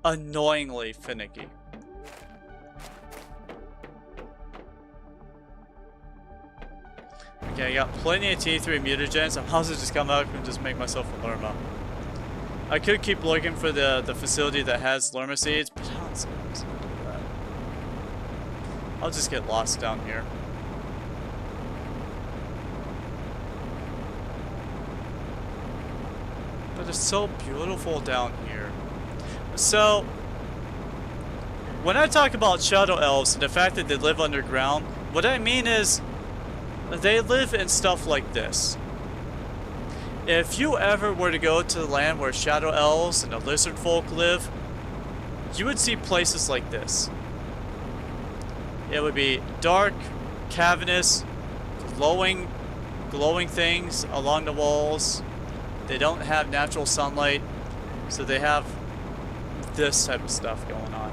Annoyingly finicky. Okay, I got plenty of T3 mutagens. I might as well just come out and just make myself a Lerma. I could keep looking for the facility that has Lerma seeds, but I don't see a reason to do that. I'll just get lost down here. But it's so beautiful down here. So, when I talk about Shadow Elves and the fact that they live underground, what I mean is they live in stuff like this. If you ever were to go to the land where Shadow Elves and the Lizard Folk live, you would see places like this. It would be dark, cavernous, glowing things along the walls. They don't have natural sunlight, so they have this type of stuff going on.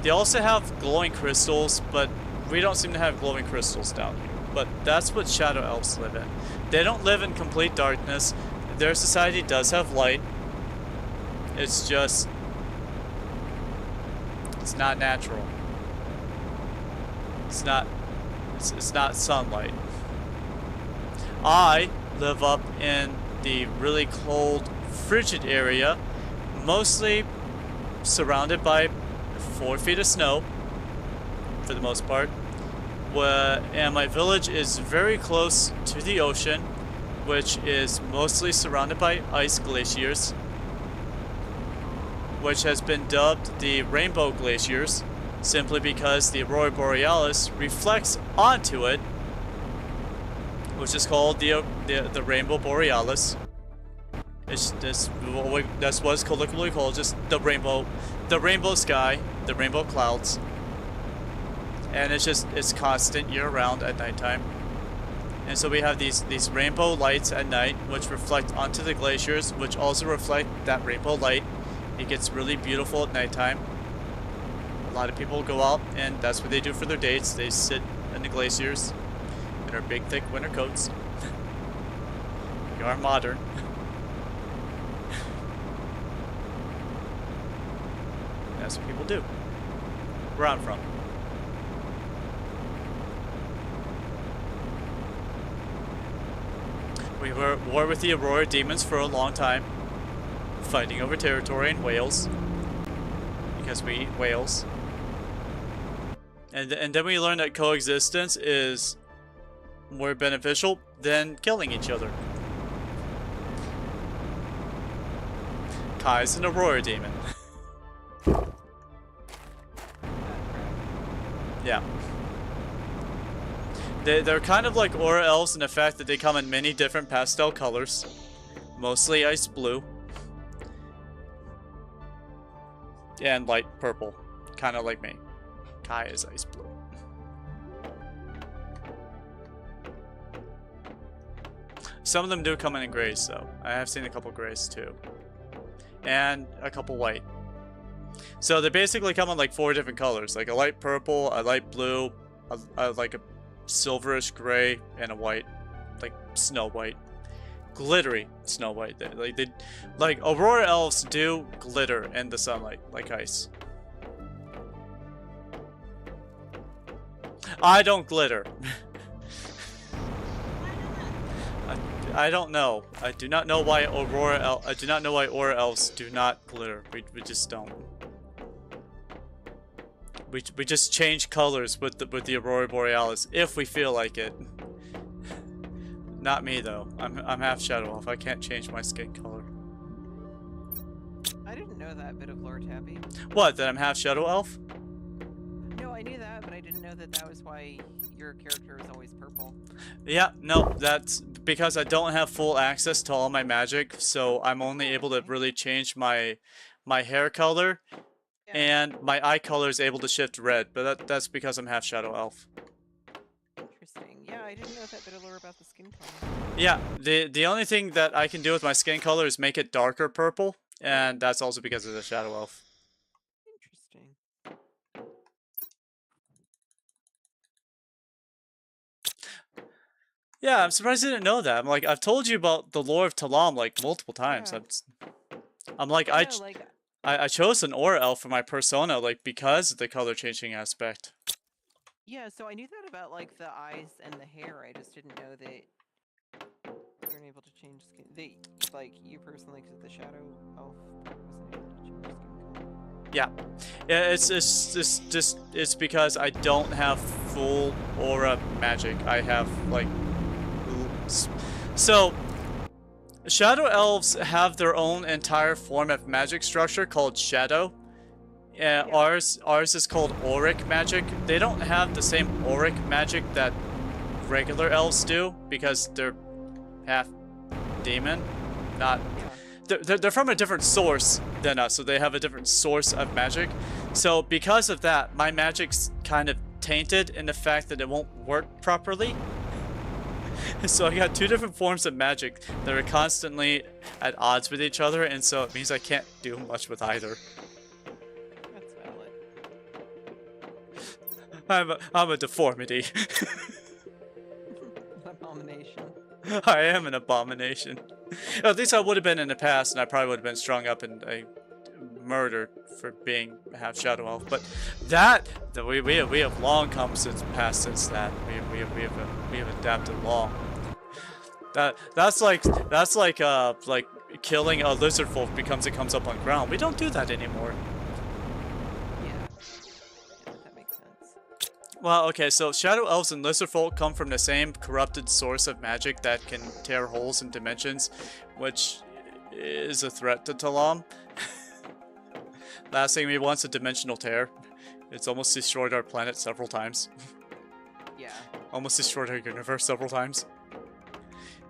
They also have glowing crystals, but we don't seem to have glowing crystals down here. But that's what Shadow Elves live in. They don't live in complete darkness. Their society does have light. It's just... it's not natural. It's not sunlight. I live up in the really cold, frigid area, mostly surrounded by 4 feet of snow, for the most part. And my village is very close to the ocean, which is mostly surrounded by ice glaciers, which has been dubbed the Rainbow Glaciers, simply because the Aurora Borealis reflects onto it, which is called the Rainbow Borealis. That's what it's colloquially called, just the rainbow sky, the rainbow clouds. And it's constant year-round at nighttime. And so we have these rainbow lights at night, which reflect onto the glaciers, which also reflect that rainbow light. It gets really beautiful at nighttime. A lot of people go out, and that's what they do for their dates. They sit in the glaciers in their big, thick winter coats. We are modern. That's what people do. Where I'm from. We were at war with the Aurora demons for a long time, fighting over territory in Wales, because we eat whales. And then we learned that coexistence is more beneficial than killing each other. Kai's an Aurora demon. Yeah. They're kind of like Aura Elves in the fact that they come in many different pastel colors. Mostly ice blue. And light purple. Kind of like me. Kai is ice blue. Some of them do come in grays though. I have seen a couple grays too. And a couple white. So they basically come in like 4 different colors. Like a light purple, a light blue, like a silverish gray, and a white, like snow white, glittery snow white. Like Aurora Elves do glitter in the sunlight like ice. I don't glitter. I don't know. I do not know why Aura Elves do not glitter. We just don't. We just change colors with the Aurora Borealis if we feel like it. Not me though. I'm half Shadow Elf. I can't change my skin color. I didn't know that bit of lore, Tabby. What? That I'm half Shadow Elf? No, I knew that, but I didn't know that that was why your character was always purple. Yeah, no, that's because I don't have full access to all my magic, so I'm only able to really change my hair color, Yeah. and my eye color is able to shift red, but that's because I'm half Shadow Elf. Interesting. Yeah, I didn't know that bit of lore about the skin color. Yeah, the only thing that I can do with my skin color is make it darker purple, and that's also because of the Shadow Elf. Interesting. Yeah, I'm surprised you didn't know that. I'm like, I've told you about the lore of Talam like multiple times. Yeah. I'm like, Yeah, like, I chose an Aura Elf for my persona, like, because of the color changing aspect. yeah, so I knew that about, like, the eyes and the hair. I just didn't know that you weren't able to change skin. Like, you personally, because the Shadow Elf wasn't able to change skin color. Yeah, it's because I don't have full aura magic. I have like, so Shadow Elves have their own entire form of magic structure called Shadow. Yeah. Ours is called auric magic. They don't have the same auric magic that regular elves do because they're half demon, not. Yeah. They're from a different source than us, so they have a different source of magic. So because of that, my magic's kind of tainted in the fact that it won't work properly. So I got two different forms of magic that are constantly at odds with each other, and so it means I can't do much with either. That's valid. I'm a deformity. Abomination. I am an abomination. At least I would have been in the past, and I probably would have been strung up and murdered for being half Shadow Elf. But we have long come since past since that. We have adapted long. That's like killing a lizard folk because it comes up on ground. We don't do that anymore. Yeah. Yeah, that makes sense. Well, okay, so Shadow Elves and Lizard Folk come from the same corrupted source of magic that can tear holes in dimensions, which is a threat to Talam. Last thing we want is a dimensional tear. It's almost destroyed our planet several times. Yeah. Almost destroyed our universe several times.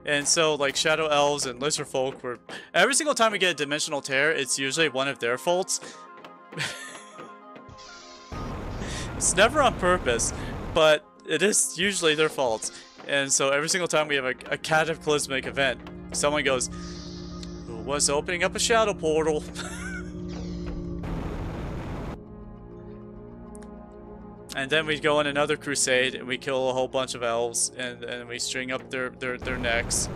And so, like, Shadow Elves and Lizard Folk were... Every single time we get a dimensional tear, it's usually one of their faults. It's never on purpose, but it is usually their fault. And so every single time we have a cataclysmic event, someone goes, "Who was opening up a shadow portal?" And then we go on another crusade and we kill a whole bunch of elves and we string up their necks.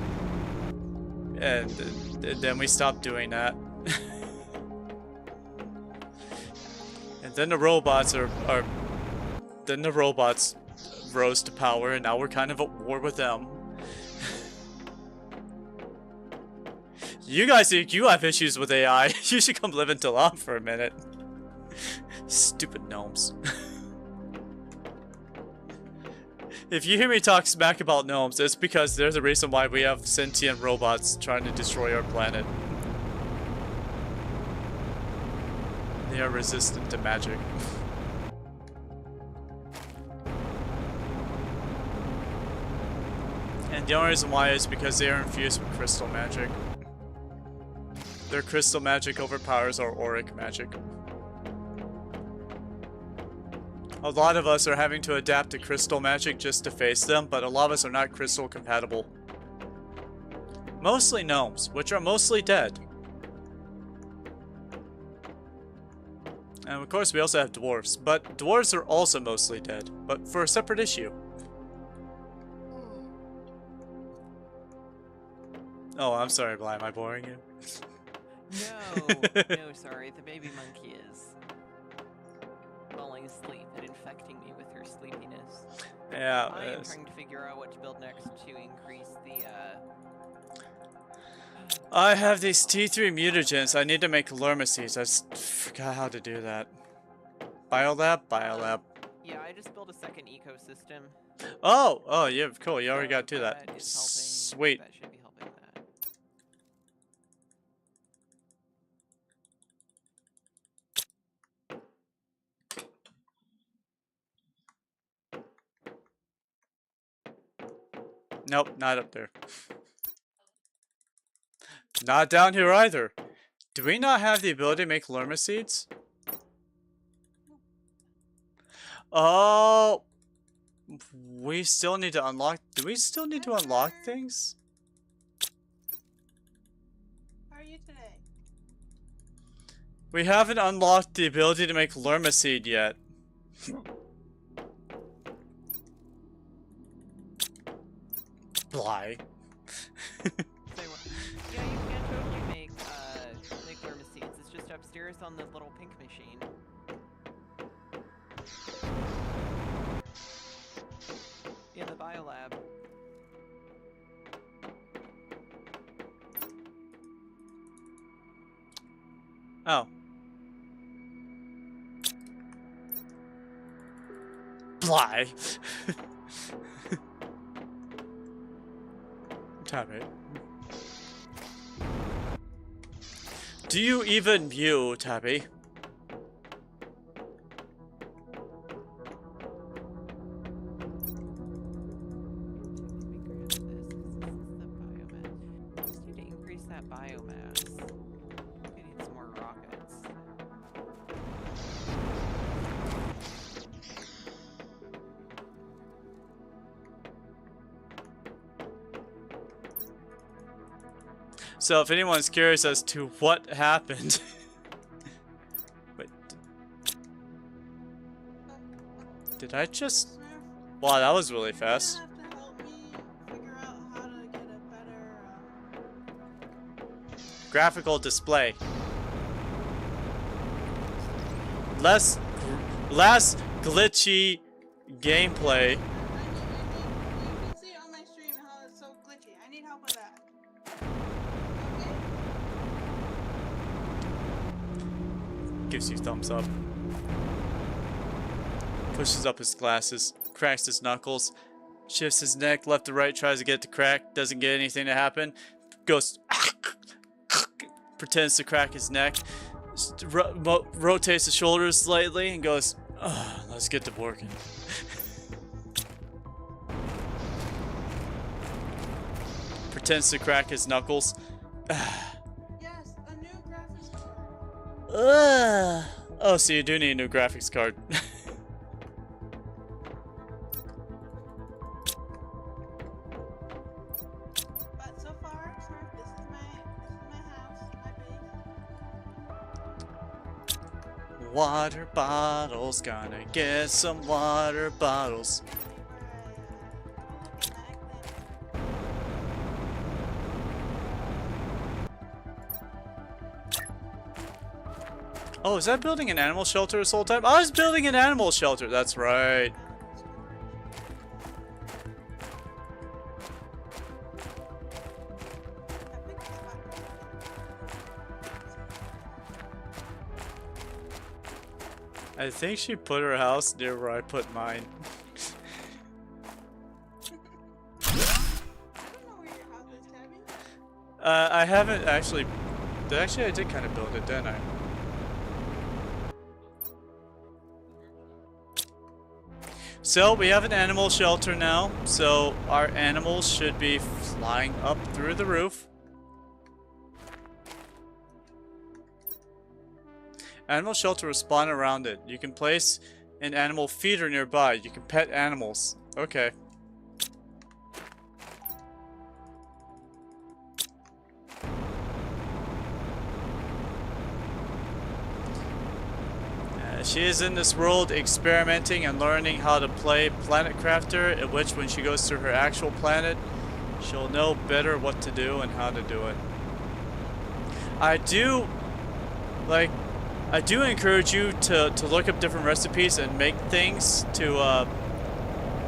And then we stop doing that. And then the robots then the robots rose to power, and now we're kind of at war with them. You guys think you have issues with AI? You should come live in Talam for a minute. Stupid gnomes. If you hear me talk smack about gnomes, it's because they're the reason why we have sentient robots trying to destroy our planet. They are resistant to magic. And the only reason why is because they are infused with crystal magic. Their crystal magic overpowers our auric magic. A lot of us are having to adapt to crystal magic just to face them, but a lot of us are not crystal compatible. Mostly gnomes, which are mostly dead. And of course we also have dwarves, but dwarves are also mostly dead, but for a separate issue. Oh, I'm sorry, Bly, am I boring you? No, sorry, the baby monkey is falling asleep and infecting me with her sleepiness. Yeah. I am trying to figure out what to build next to increase the, I have these T3 mutagens. I need to make Lermacies. I just forgot how to do that. Biolab? Biolab. Yeah, I just built a second ecosystem. Oh, yeah, cool. You already got to that. That is helping Sweet. That should be helping that. Nope, not up there. Not down here either. Do we not have the ability to make lerma seeds? Oh, we still need to unlock. Do we still need to unlock things? How are you today? We haven't unlocked the ability to make lerma seed yet. Bly. Say what? Yeah, you can totally make lerma seeds. It's just upstairs on the little pink machine. In the biolab. Oh. Bly. Tabby. Do you even view, Tabby? Just need to increase that biomass. We need some more rockets. So if anyone's curious as to what happened... Wait. Did I just... Wow, that was really fast. You're gonna have to help me figure out how to get a better, Graphical display. Less glitchy gameplay. you can see on my stream how it's so glitchy. I need help with that. Okay? Gives you thumbs up. Pushes up his glasses. Cracks his knuckles. Shifts his neck left to right. Tries to get it to crack. Doesn't get anything to happen. Goes... Pretends to crack his neck. Rotates the shoulders slightly and goes... let's get to working. Pretends to crack his knuckles. Yes, a new graphics card. Oh, so you do need a new graphics card. But so far, sir, this is my house, my base. Water bottles, gonna get some water bottles. Oh, is that building an animal shelter this whole time? I was building an animal shelter, that's right. I think she put her house near where I put mine. I don't know where your house is, Tabby. I haven't actually... Actually, I did kind of build it, didn't I? So, we have an animal shelter now, so our animals should be flying up through the roof. Animal shelter will spawn around it. You can place an animal feeder nearby. You can pet animals. Okay. She is in this world experimenting and learning how to play Planet Crafter, at which when she goes to her actual planet, she'll know better what to do and how to do it. I do encourage you to look up different recipes and make things to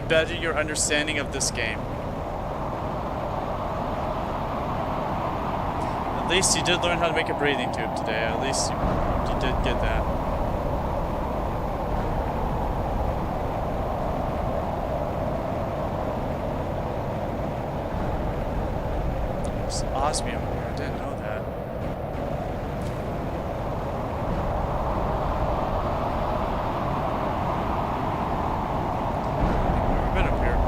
better your understanding of this game. At least you did learn how to make a breathing tube today. At least you did get that. There's osmium here. I didn't know that. Never been up here.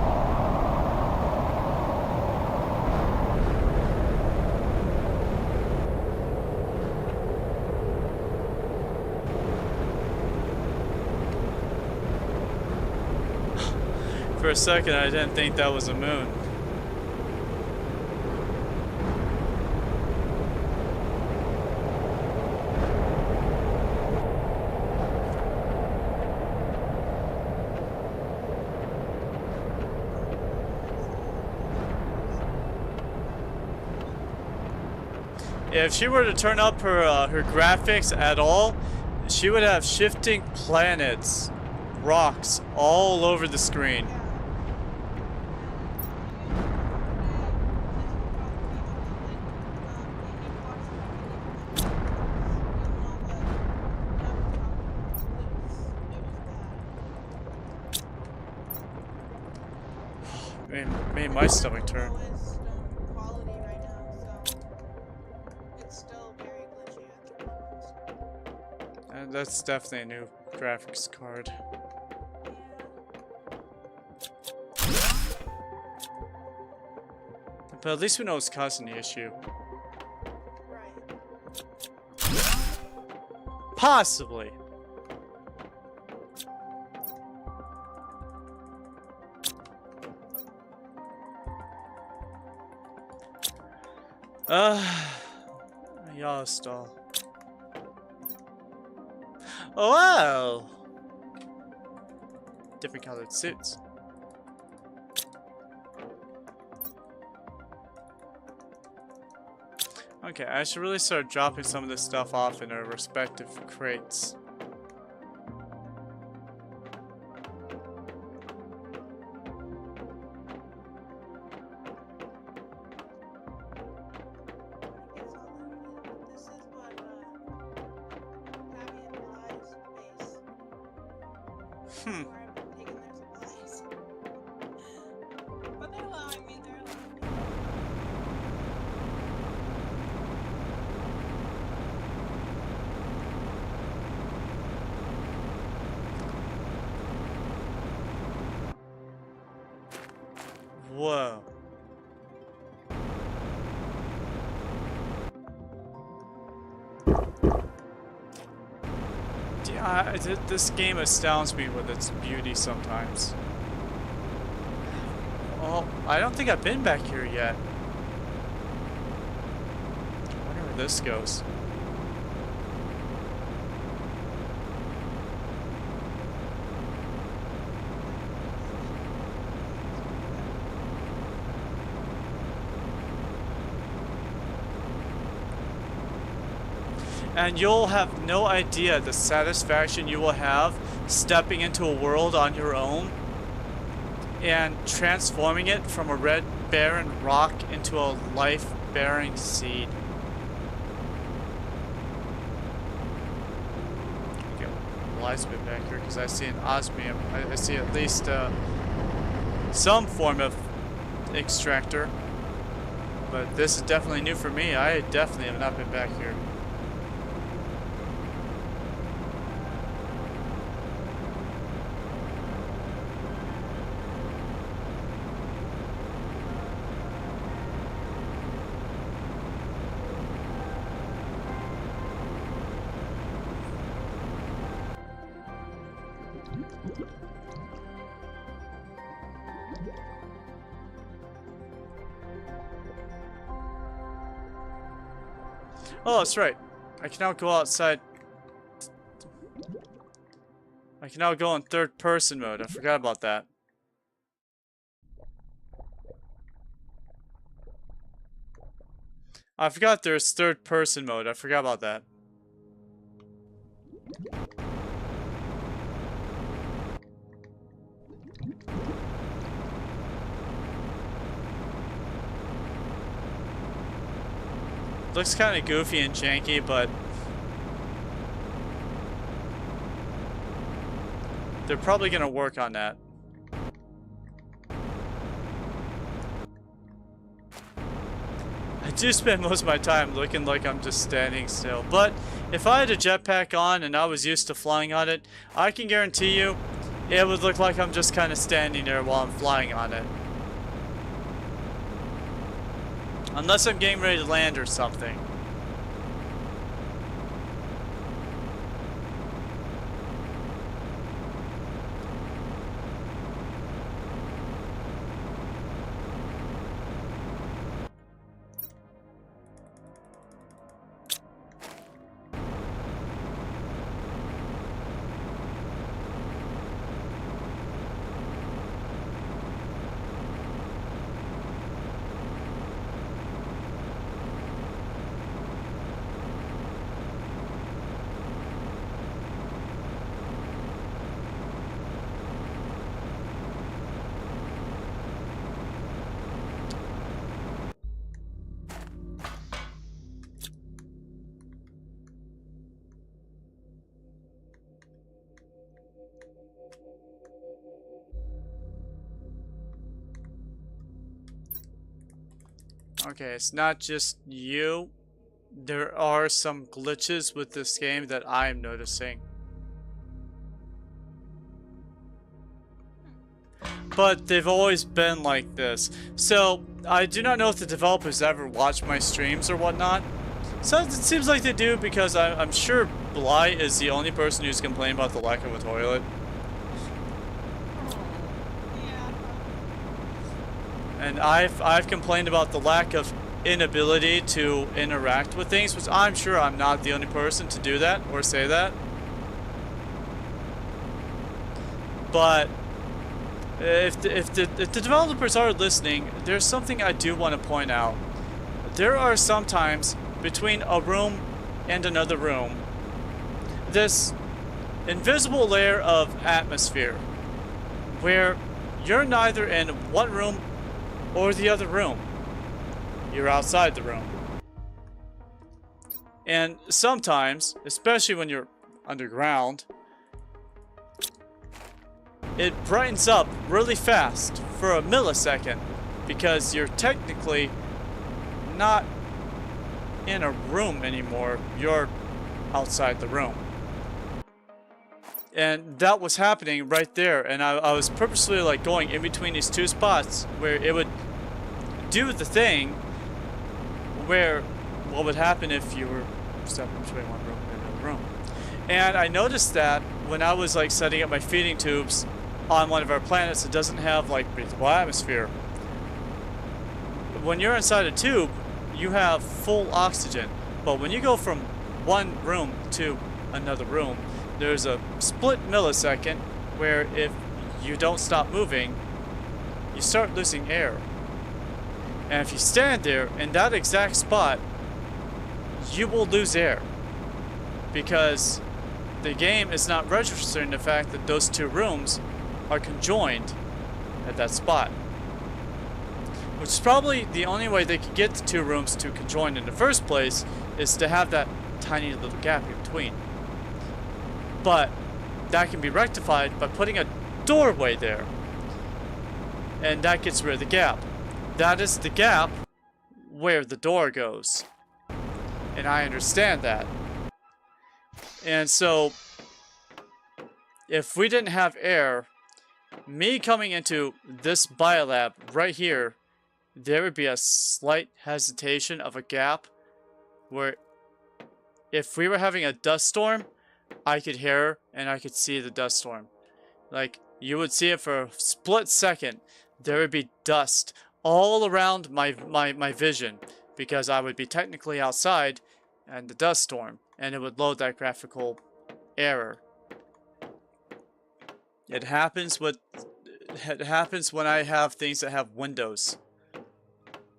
For a second, I didn't think that was a moon. If she were to turn up her graphics at all, she would have shifting planets, rocks all over the screen. Made my stomach turn. Quality right now, so it's still very glitchy at the moment. And that's definitely a new graphics card. But at least we know it's causing the issue. Right. Possibly. Y'all stall. Oh, wow! Different colored suits. Okay, I should really start dropping some of this stuff off in their respective crates. This is what Tabiathalia's base. Where I've been taking their supplies. But they're allowing me, they're allowing me. Whoa. This game astounds me with its beauty sometimes. Oh, I don't think I've been back here yet. I wonder where this goes. And you'll have no idea the satisfaction you will have stepping into a world on your own and transforming it from a red barren rock into a life-bearing seed. Okay, well, I spit back here because I see an osmium. I see at least some form of extractor. But this is definitely new for me. I definitely have not been back here. Oh, that's right. I can now go outside. I can now go in third person mode. I forgot about that. I forgot there's third person mode. I forgot about that. Looks kind of goofy and janky, but they're probably gonna work on that. I do spend most of my time looking like I'm just standing still. But if I had a jetpack on and I was used to flying on it, I can guarantee you it would look like I'm just kind of standing there while I'm flying on it. Unless I'm getting ready to land or something. Okay, it's not just you. There are some glitches with this game that I'm noticing. But they've always been like this. So, I do not know if the developers ever watch my streams or whatnot. So it seems like they do, because I'm sure Bly is the only person who's complaining about the lack of a toilet. And I've complained about the lack of inability to interact with things, which I'm sure I'm not the only person to do that or say that. But if the developers are listening, there's something I do want to point out. There are sometimes between a room and another room this invisible layer of atmosphere where you're neither in one room or the other room. You're outside the room. And sometimes, especially when you're underground, it brightens up really fast for a millisecond, because you're technically not in a room anymore. You're outside the room. And that was happening right there, and I was purposely like going in between these two spots where it would do the thing where what would happen if you were stepping between one room and another room. And I noticed that when I was like setting up my feeding tubes on one of our planets that doesn't have like breathable atmosphere. When you're inside a tube, you have full oxygen, but when you go from one room to another room, there's a split millisecond where if you don't stop moving, you start losing air. And if you stand there in that exact spot, you will lose air, because the game is not registering the fact that those two rooms are conjoined at that spot. Which is probably the only way they could get the two rooms to conjoin in the first place, is to have that tiny little gap in between. But that can be rectified by putting a doorway there. And that gets rid of the gap. That is the gap where the door goes. And I understand that. And so, if we didn't have air, me coming into this biolab right here, there would be a slight hesitation of a gap where if we were having a dust storm, I could hear and I could see the dust storm. Like, you would see it for a split second. There would be dust all around my vision, because I would be technically outside and the dust storm, and it would load that graphical error. It happens when I have things that have windows.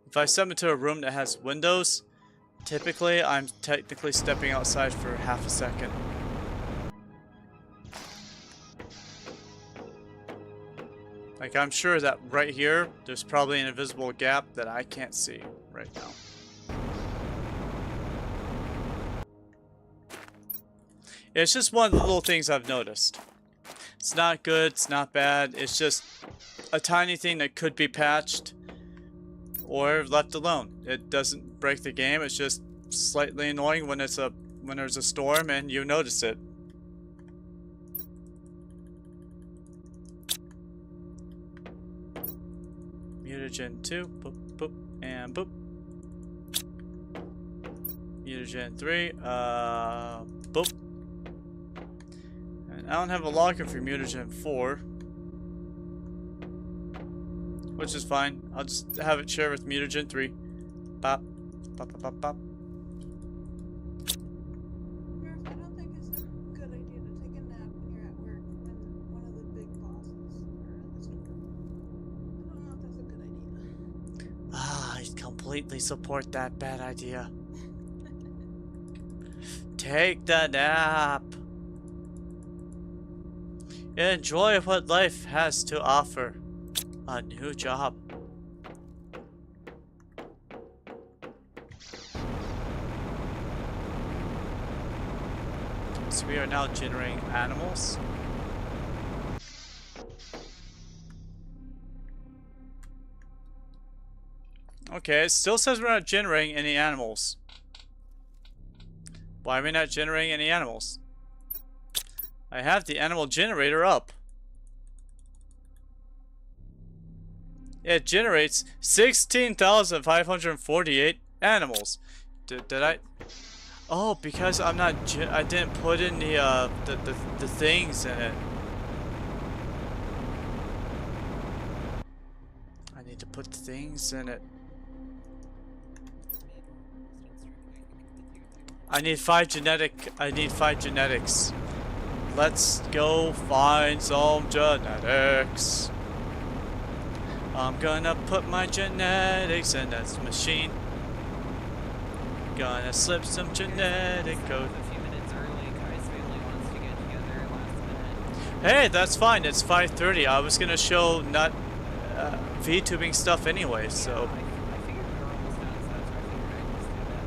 If I step into a room that has windows, typically I'm technically stepping outside for half a second. Like, I'm sure that right here, there's probably an invisible gap that I can't see right now. It's just one of the little things I've noticed. It's not good, it's not bad, it's just a tiny thing that could be patched. or left alone. It doesn't break the game. It's just slightly annoying when there's a storm and you notice it. Mutagen 2, boop, boop, and boop. Mutagen 3, boop. And I don't have a locker for Mutagen 4. Which is fine. I'll just have it share with Mutagen 3. Bop. Bop, bop, bop, bop. Murph, I don't think it's a good idea to take a nap when you're at work when one of the big bosses are in the store. I don't know if that's a good idea. Ah, I completely support that bad idea. Take the nap. Enjoy what life has to offer. A new job. So we are now generating animals. Okay, it still says we're not generating any animals. Why are we not generating any animals? I have the animal generator up. It generates 16,548 animals. Did I? Oh, because I'm not. I didn't put in the things in it. I need to put things in it. I need 5 genetics. Let's go find some genetics. I'm gonna put my genetics in this machine. Gonna slip some genetic code. A few minutes early, Kai's family wants to get together last minute. Hey, that's fine. It's 5:30. I was gonna show not VTubing stuff anyway, so. I figured we were almost done, so that's why I figured I'd just do that.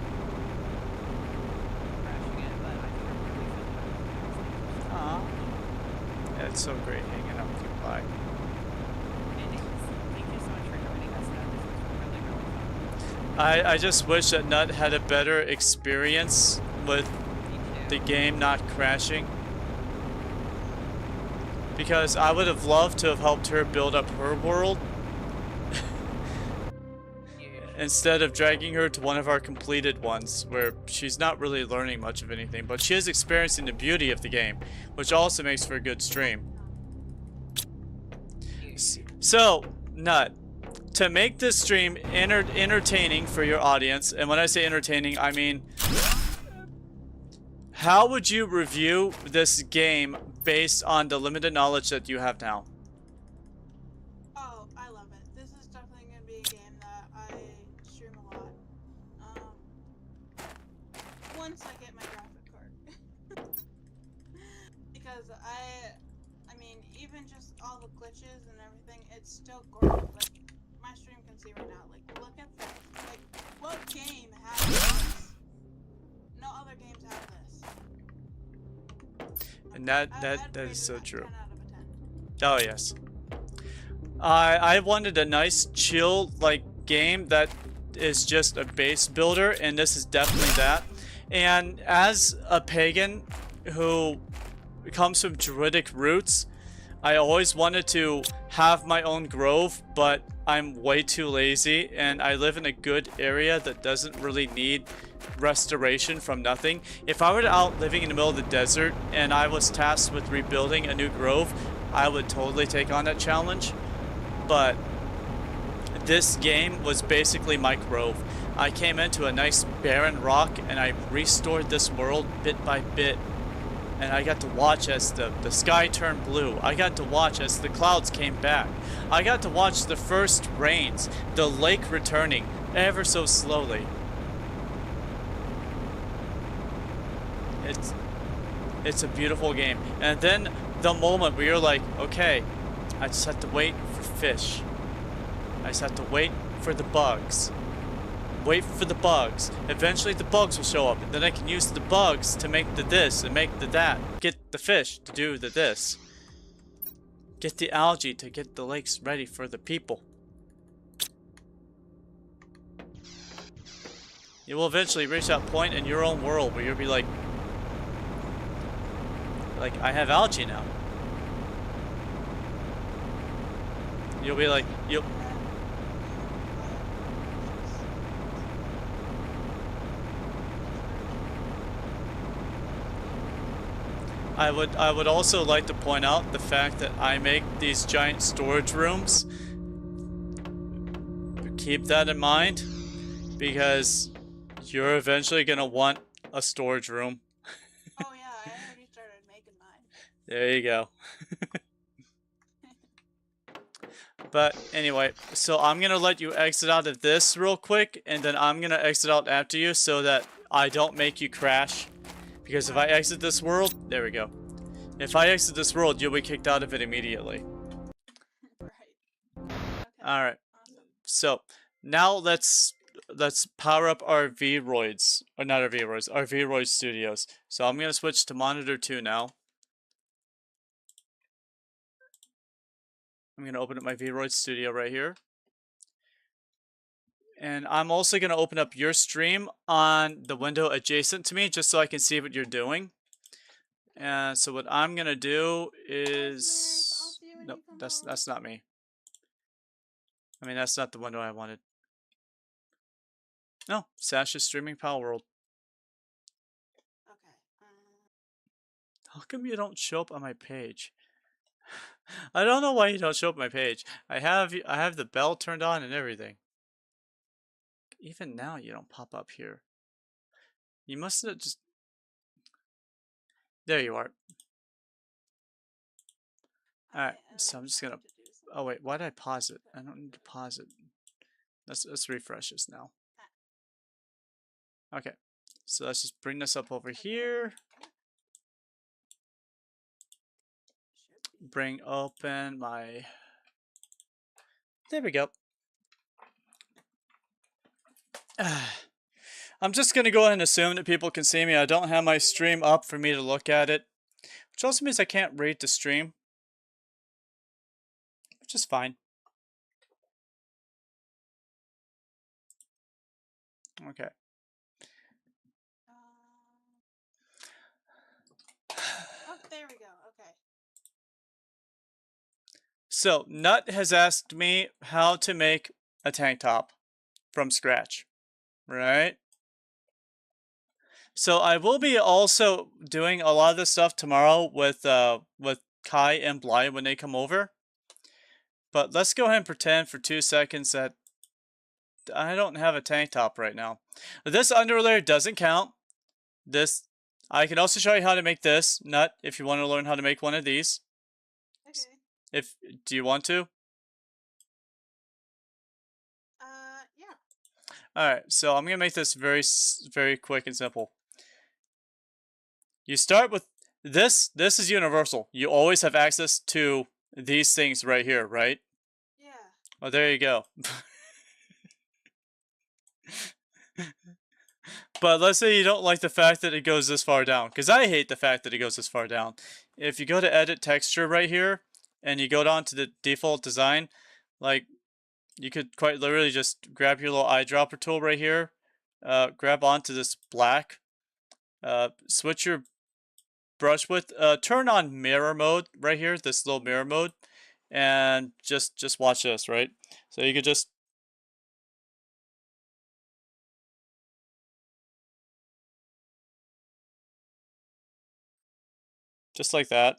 Crashing it, but I think I'm really feeling Aw. Yeah, it's so great hanging out with you, Bye. Thank you so much for joining us. This was really, really fun. I just wish that Nut had a better experience with Me too. the game not crashing. Because I would have loved to have helped her build up her world instead of dragging her to one of our completed ones where she's not really learning much of anything, but she is experiencing the beauty of the game, which also makes for a good stream. So, Nut, to make this stream entertaining for your audience, and when I say entertaining, I mean, how would you review this game based on the limited knowledge that you have now? Oh, I love it. This is definitely going to be a game that I stream a lot. Once I get my graphic card. Because I mean, even just all the glitches and everything, it's still gorgeous. Like, my stream can see right now. Like, look at this. Like, what game has this? No other games have this. And that I'd is rate so it true. 10 out of a 10. Oh yes. I wanted a nice chill like game that is just a base builder, and this is definitely that. And as a pagan who comes from druidic roots, I always wanted to have my own grove, but I'm way too lazy, and I live in a good area that doesn't really need restoration from nothing. If I were out living in the middle of the desert and I was tasked with rebuilding a new grove, I would totally take on that challenge. But this game was basically my grove. I came into a nice barren rock and I restored this world bit by bit. And I got to watch as the sky turned blue. I got to watch as the clouds came back. I got to watch the first rains, the lake returning ever so slowly. It's a beautiful game. And then the moment where you're like, okay, I just have to wait for fish. I just have to wait for the bugs. Wait for the bugs. Eventually the bugs will show up, and then I can use the bugs to make the this and make the that. Get the fish to do the this. Get the algae to get the lakes ready for the people. You will eventually reach that point in your own world where you'll be like, I have algae now. You'll be like, I would also like to point out the fact that I make these giant storage rooms. Keep that in mind, because you're eventually gonna want a storage room. Oh yeah, I already started making mine. There you go. But anyway, so I'm gonna let you exit out of this real quick, and then I'm gonna exit out after you so that I don't make you crash. Because if I exit this world, there we go. If I exit this world, you'll be kicked out of it immediately. Right. Okay. Alright, Awesome. so now let's power up our V-Roids. Or not our V-Roids, our V-Roid Studios. So I'm gonna switch to monitor 2 now. I'm gonna open up my V-Roid Studio right here. And I'm also gonna open up your stream on the window adjacent to me just so I can see what you're doing. And so what I'm gonna do is nope, that's not me. I mean, that's not the window I wanted. No, Sasha's streaming Pal World. Okay. How come you don't show up on my page? I don't know why you don't show up on my page. I have the bell turned on and everything. Even now you don't pop up here. You must have just... There you are. Alright, so I'm just gonna... Oh wait, why did I pause it? I don't need to pause it. Let's refresh this now. Okay, so let's just bring this up over here. Bring open my... There we go. I'm just gonna go ahead and assume that people can see me. I don't have my stream up for me to look at it, which also means I can't read the stream, which is fine. Okay. Oh, there we go. Okay. So, Nut has asked me how to make a tank top from scratch, right? So I will be also doing a lot of this stuff tomorrow with Kai and Bly when they come over. But let's go ahead and pretend for 2 seconds that I don't have a tank top right now. This underlayer doesn't count. This, I can also show you how to make this, Nut, if you want to learn how to make one of these. Okay. Do you want to? Yeah. Alright, so I'm going to make this very quick and simple. You start with this. This is universal. You always have access to these things right here, right? Yeah. Oh, there you go. But let's say you don't like the fact that it goes this far down, because I hate the fact that it goes this far down. If you go to edit texture right here, and you go down to the default design, like, you could quite literally just grab your little eyedropper tool right here, grab onto this black, switch your brush width, turn on mirror mode right here, this little mirror mode, and just watch this, right? So you could just like that.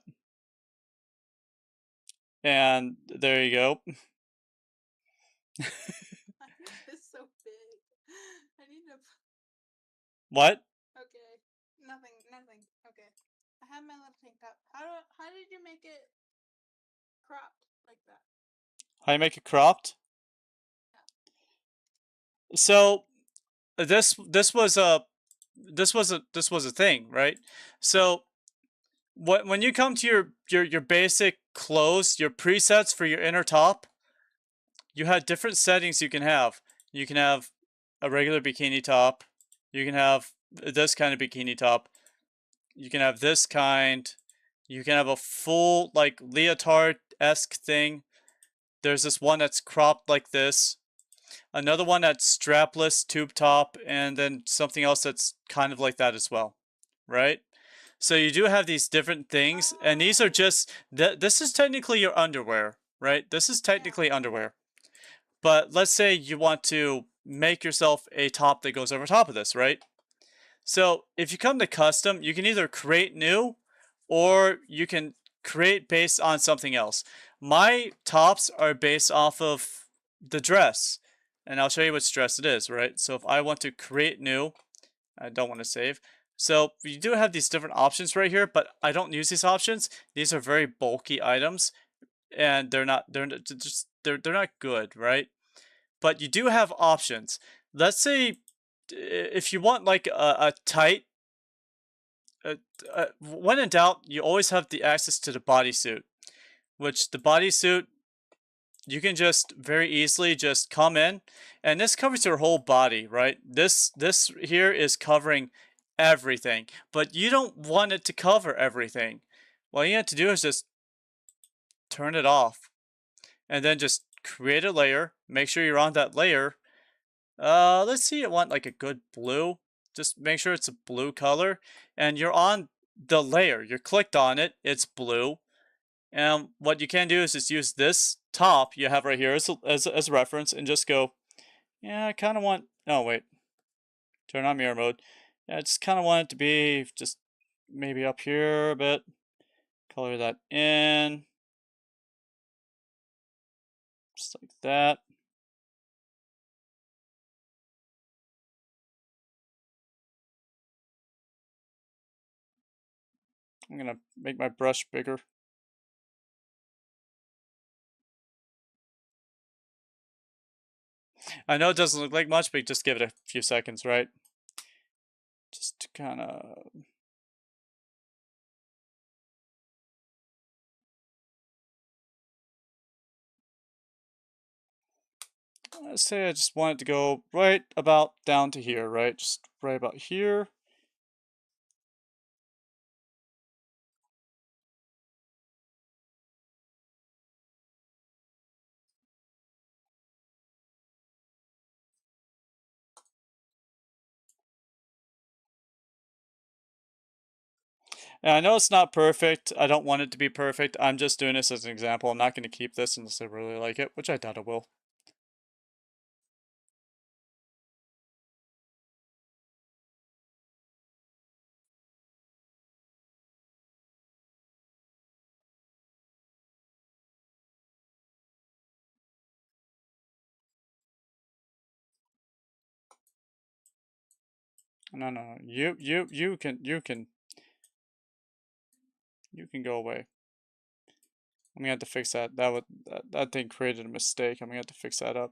And there you go. It's so big. I need to. What? Okay. Nothing. Okay. I have my little tank top. How did you make it cropped like that? How you make it cropped? So this was a thing, right? So when you come to your basic clothes, your presets for your inner top, you have different settings you can have. You can have a regular bikini top. You can have this kind of bikini top. You can have this kind. You can have a full, like, leotard-esque thing. There's this one that's cropped like this. another one that's strapless, tube top, and then something else that's kind of like that as well, right? So you do have these different things, and these are just, this is technically your underwear, right? This is technically underwear. But let's say you want to make yourself a top that goes over top of this, right? So if you come to custom, you can either create new or you can create based on something else. My tops are based off of the dress, and I'll show you which dress it is, right? So if I want to create new, I don't want to save. So you do have these different options right here, but I don't use these options. These are very bulky items, and they're not good, right? But you do have options. Let's say if you want like a tight, when in doubt, you always have the access to the bodysuit, which the bodysuit you can just very easily just come in, and this covers your whole body, right? This here is covering everything, but you don't want it to cover everything. What you have to do is just turn it off, and then just create a layer. Make sure you're on that layer. Let's see, I want like a good blue. Just make sure it's a blue color, and you're on the layer. You're clicked on it. It's blue. And what you can do is just use this top you have right here as a reference and just go, yeah, I kind of want, oh wait, turn on mirror mode. Yeah, I just kind of want it to be just maybe up here a bit. Color that in. Just like that. I'm gonna make my brush bigger. I know it doesn't look like much, but just give it a few seconds, right? Just to kind of... Let's say I just want it to go right about down to here, right? Just right about here. And I know it's not perfect. I don't want it to be perfect. I'm just doing this as an example. I'm not going to keep this unless I really like it, which I doubt I will. No, no, no. You can go away. I'm gonna have to fix that. That thing created a mistake. I'm gonna have to fix that up.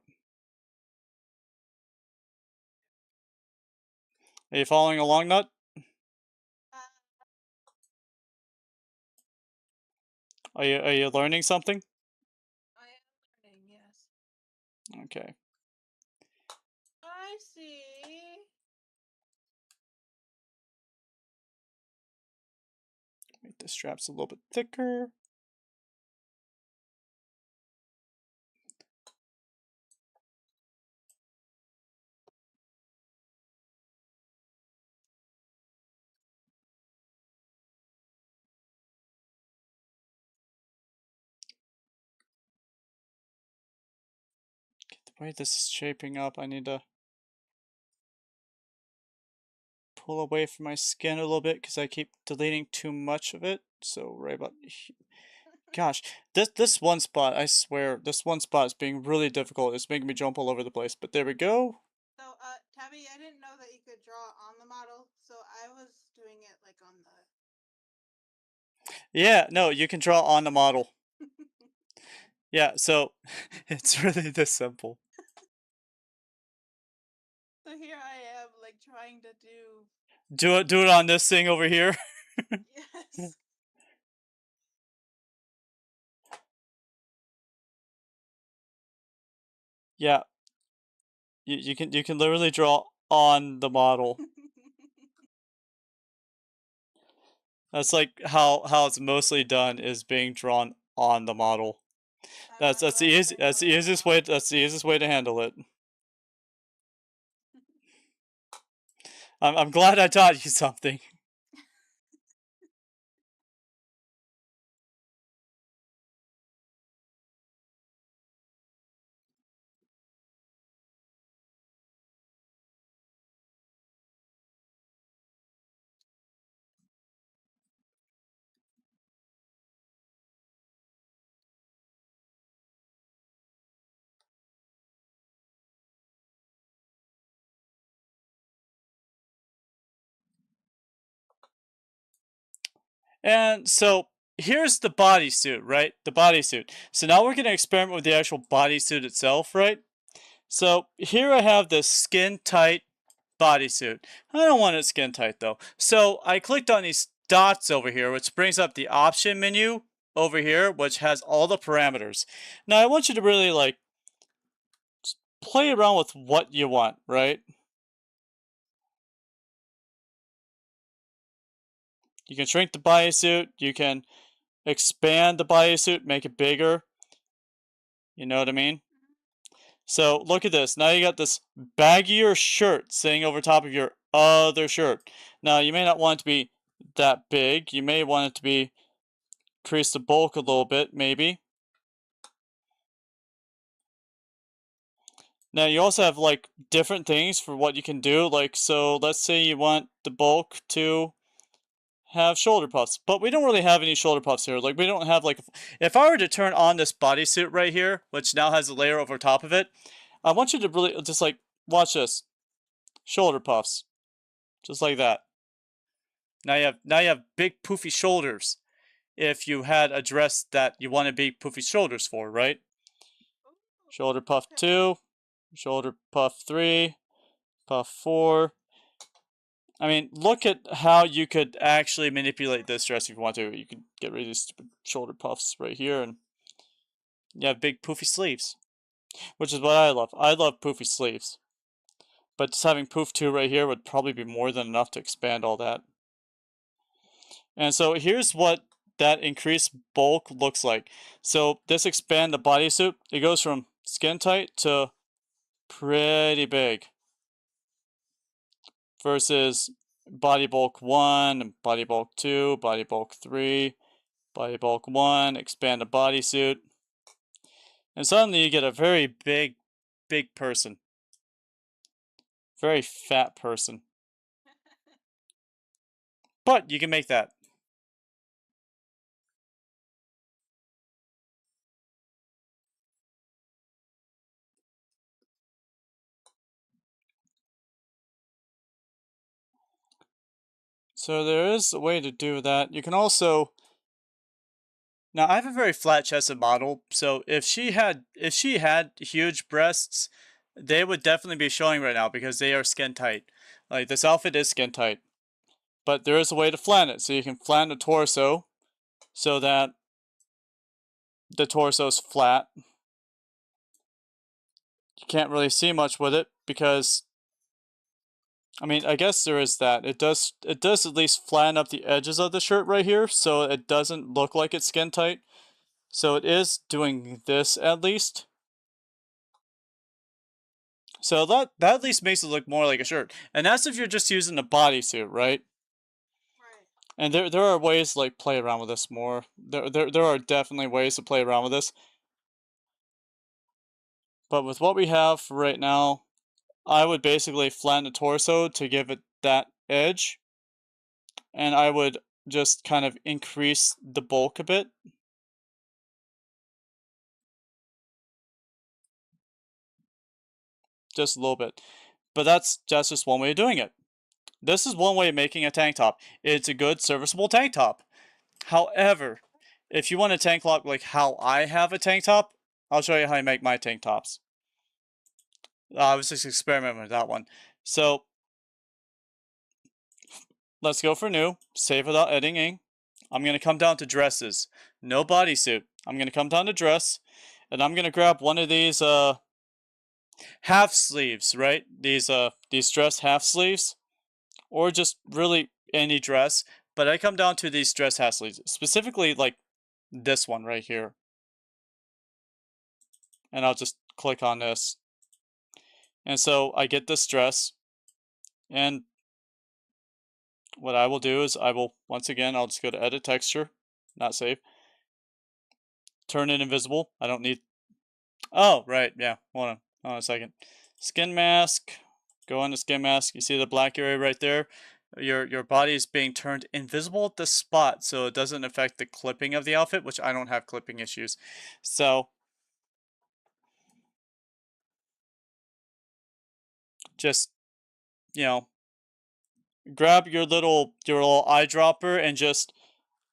Are you following along, Nut? Are you learning something? I am learning, yes. Okay. I see. Make the straps a little bit thicker. The way this is shaping up, I need to pull away from my skin a little bit because I keep deleting too much of it. So right about here. Gosh, this one spot, I swear, this one spot is being really difficult. It's making me jump all over the place. But there we go. So, Tabby, I didn't know that you could draw on the model, so I was doing it like on the. Yeah, no, you can draw on the model. Yeah, so it's really this simple. So here I am, like trying to do. Do it on this thing over here. Yes. Yeah, you can literally draw on the model. That's like how it's mostly done, is being drawn on the model. That's the easiest way to handle it. I'm glad I taught you something. And so here's the bodysuit, right? The bodysuit. So now we're going to experiment with the actual bodysuit itself, right? So here I have this skin tight bodysuit. I don't want it skin tight though. So I clicked on these dots over here, which brings up the option menu over here, which has all the parameters. Now I want you to really like play around with what you want, right? You can shrink the bodysuit, you can expand the bodysuit, make it bigger. You know what I mean? So look at this. Now you got this baggier shirt sitting over top of your other shirt. Now you may not want it to be that big. You may want it to be increase the bulk a little bit, maybe. Now you also have like different things for what you can do. Like, so let's say you want the bulk to have shoulder puffs, but we don't really have any shoulder puffs here. Like, we don't have like, if I were to turn on this bodysuit right here, which now has a layer over top of it, I want you to really just like watch this. Shoulder puffs. Just like that. Now you have big poofy shoulders if you had a dress that you wanted big poofy shoulders for, right? Shoulder puff 2, shoulder puff 3, puff 4. I mean, look at how you could actually manipulate this dress if you want to. You could get rid of these stupid shoulder puffs right here, and you have big poofy sleeves, which is what I love. I love poofy sleeves. But just having poof 2 right here would probably be more than enough to expand all that. And so here's what that increased bulk looks like. So this expand the bodysuit, it goes from skin tight to pretty big versus body bulk 1, body bulk 2, body bulk 3, body bulk 1, expand the bodysuit. And suddenly you get a very big person. Very fat person. But you can make that. So there is a way to do that. You can also, now I have a very flat chested model, so if she had huge breasts, they would definitely be showing right now because they are skin tight. Like, this outfit is skin tight. But there is a way to flatten it. So you can flatten the torso so that the torso is flat. You can't really see much with it because, I mean, I guess there is that. It does at least flatten up the edges of the shirt right here, so it doesn't look like it's skin tight. So it is doing this at least. So that at least makes it look more like a shirt. And that's if you're just using a bodysuit, right? Right. And there are ways to like play around with this more. There are definitely ways to play around with this. But with what we have right now, I would basically flatten the torso to give it that edge. And I would just kind of increase the bulk a bit. Just a little bit. But that's just one way of doing it. This is one way of making a tank top. It's a good serviceable tank top. However, if you want a tank top like how I have a tank top, I'll show you how I make my tank tops. I was just experimenting with that one. So let's go for new. Save without editing. I'm going to come down to dresses. No bodysuit. I'm going to come down to dress. And I'm going to grab one of these half sleeves, right? These dress half sleeves. Or just really any dress. But I come down to these dress half sleeves. Specifically like this one right here. And I'll just click on this. And so I get this dress. And what I will do is I will, once again, I'll just go to edit texture, not save. Turn it invisible. I don't need, oh, right, yeah, hold on a second. Skin mask, go into skin mask, you see the black area right there? Your body is being turned invisible at this spot, so it doesn't affect the clipping of the outfit, which I don't have clipping issues. So, just, you know, grab your little eyedropper and just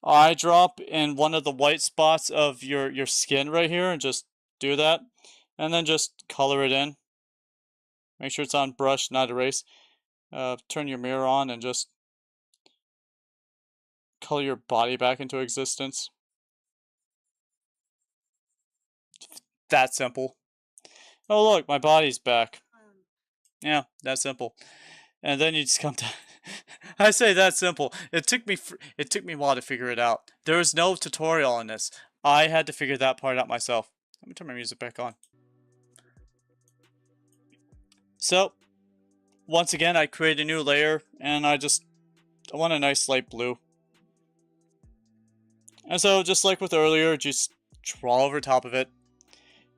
eyedrop in one of the white spots of your skin right here, and just do that, and then just color it in. Make sure it's on brush, not erase. Turn your mirror on and just color your body back into existence. That simple. Oh look, my body's back. Yeah, that simple. And then you just come to I say that simple. It took me a while to figure it out. There was no tutorial on this. I had to figure that part out myself. Let me turn my music back on. So, once again, I create a new layer, and I want a nice light blue. And so, just like with earlier, just draw over top of it.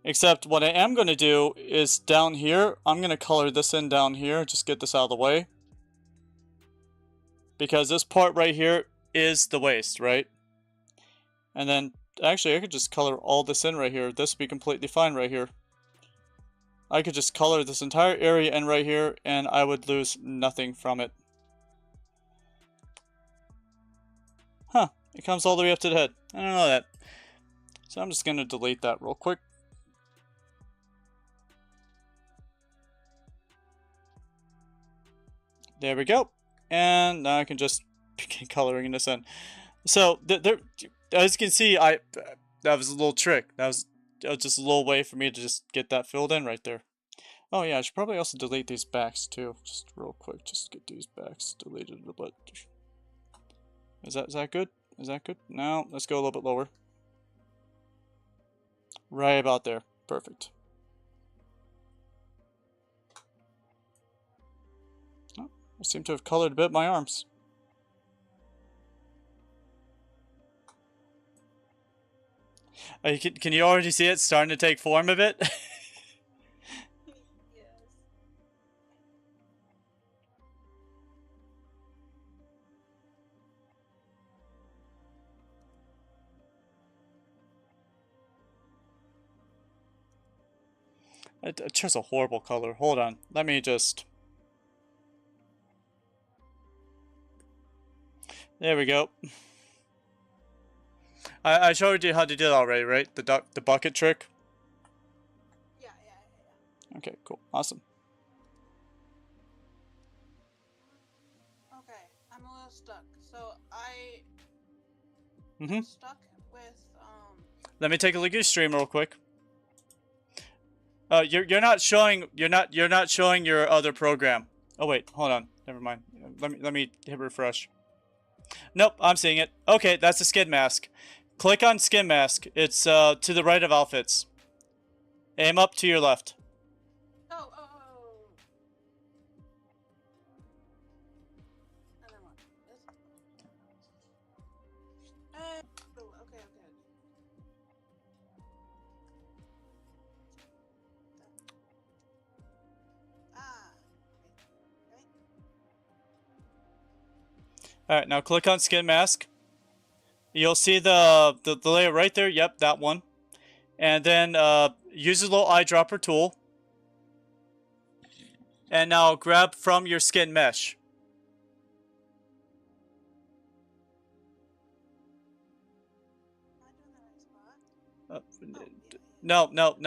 Except what I am going to do is down here, I'm going to color this in down here, just get this out of the way. Because this part right here is the waist, right? And then, actually, I could just color all this in right here. This would be completely fine right here. I could just color this entire area in right here, and I would lose nothing from it. Huh, it comes all the way up to the head. I don't know that. So I'm just going to delete that real quick. There we go. And now I can just begin coloring this in. So, there, as you can see, that was a little trick. That was just a little way for me to just get that filled in right there. Oh yeah, I should probably also delete these backs too. Just real quick, just get these backs deleted a little bit. Is that good? Is that good? No, let's go a little bit lower. Right about there. Perfect. Oh, I seem to have colored a bit my arms. Can you already see it starting to take form a bit? It's just a horrible color. Hold on. Let me just... There we go. I showed you how to do that already, right? The bucket trick? Yeah. Okay, cool. Awesome. Okay, I'm a little stuck. So Mm-hmm. stuck with Let me take a look at your stream real quick. You're not showing your other program. Oh wait, hold on. Never mind. Let me hit refresh. Nope, I'm seeing it. Okay, that's the skin mask. Click on skin mask. It's to the right of outfits. Aim up to your left. Oh. And then what? This? Okay. Alright, now click on skin mask. You'll see the layer right there. Yep, that one. And then use the little eyedropper tool. And now grab from your skin mesh. No, not.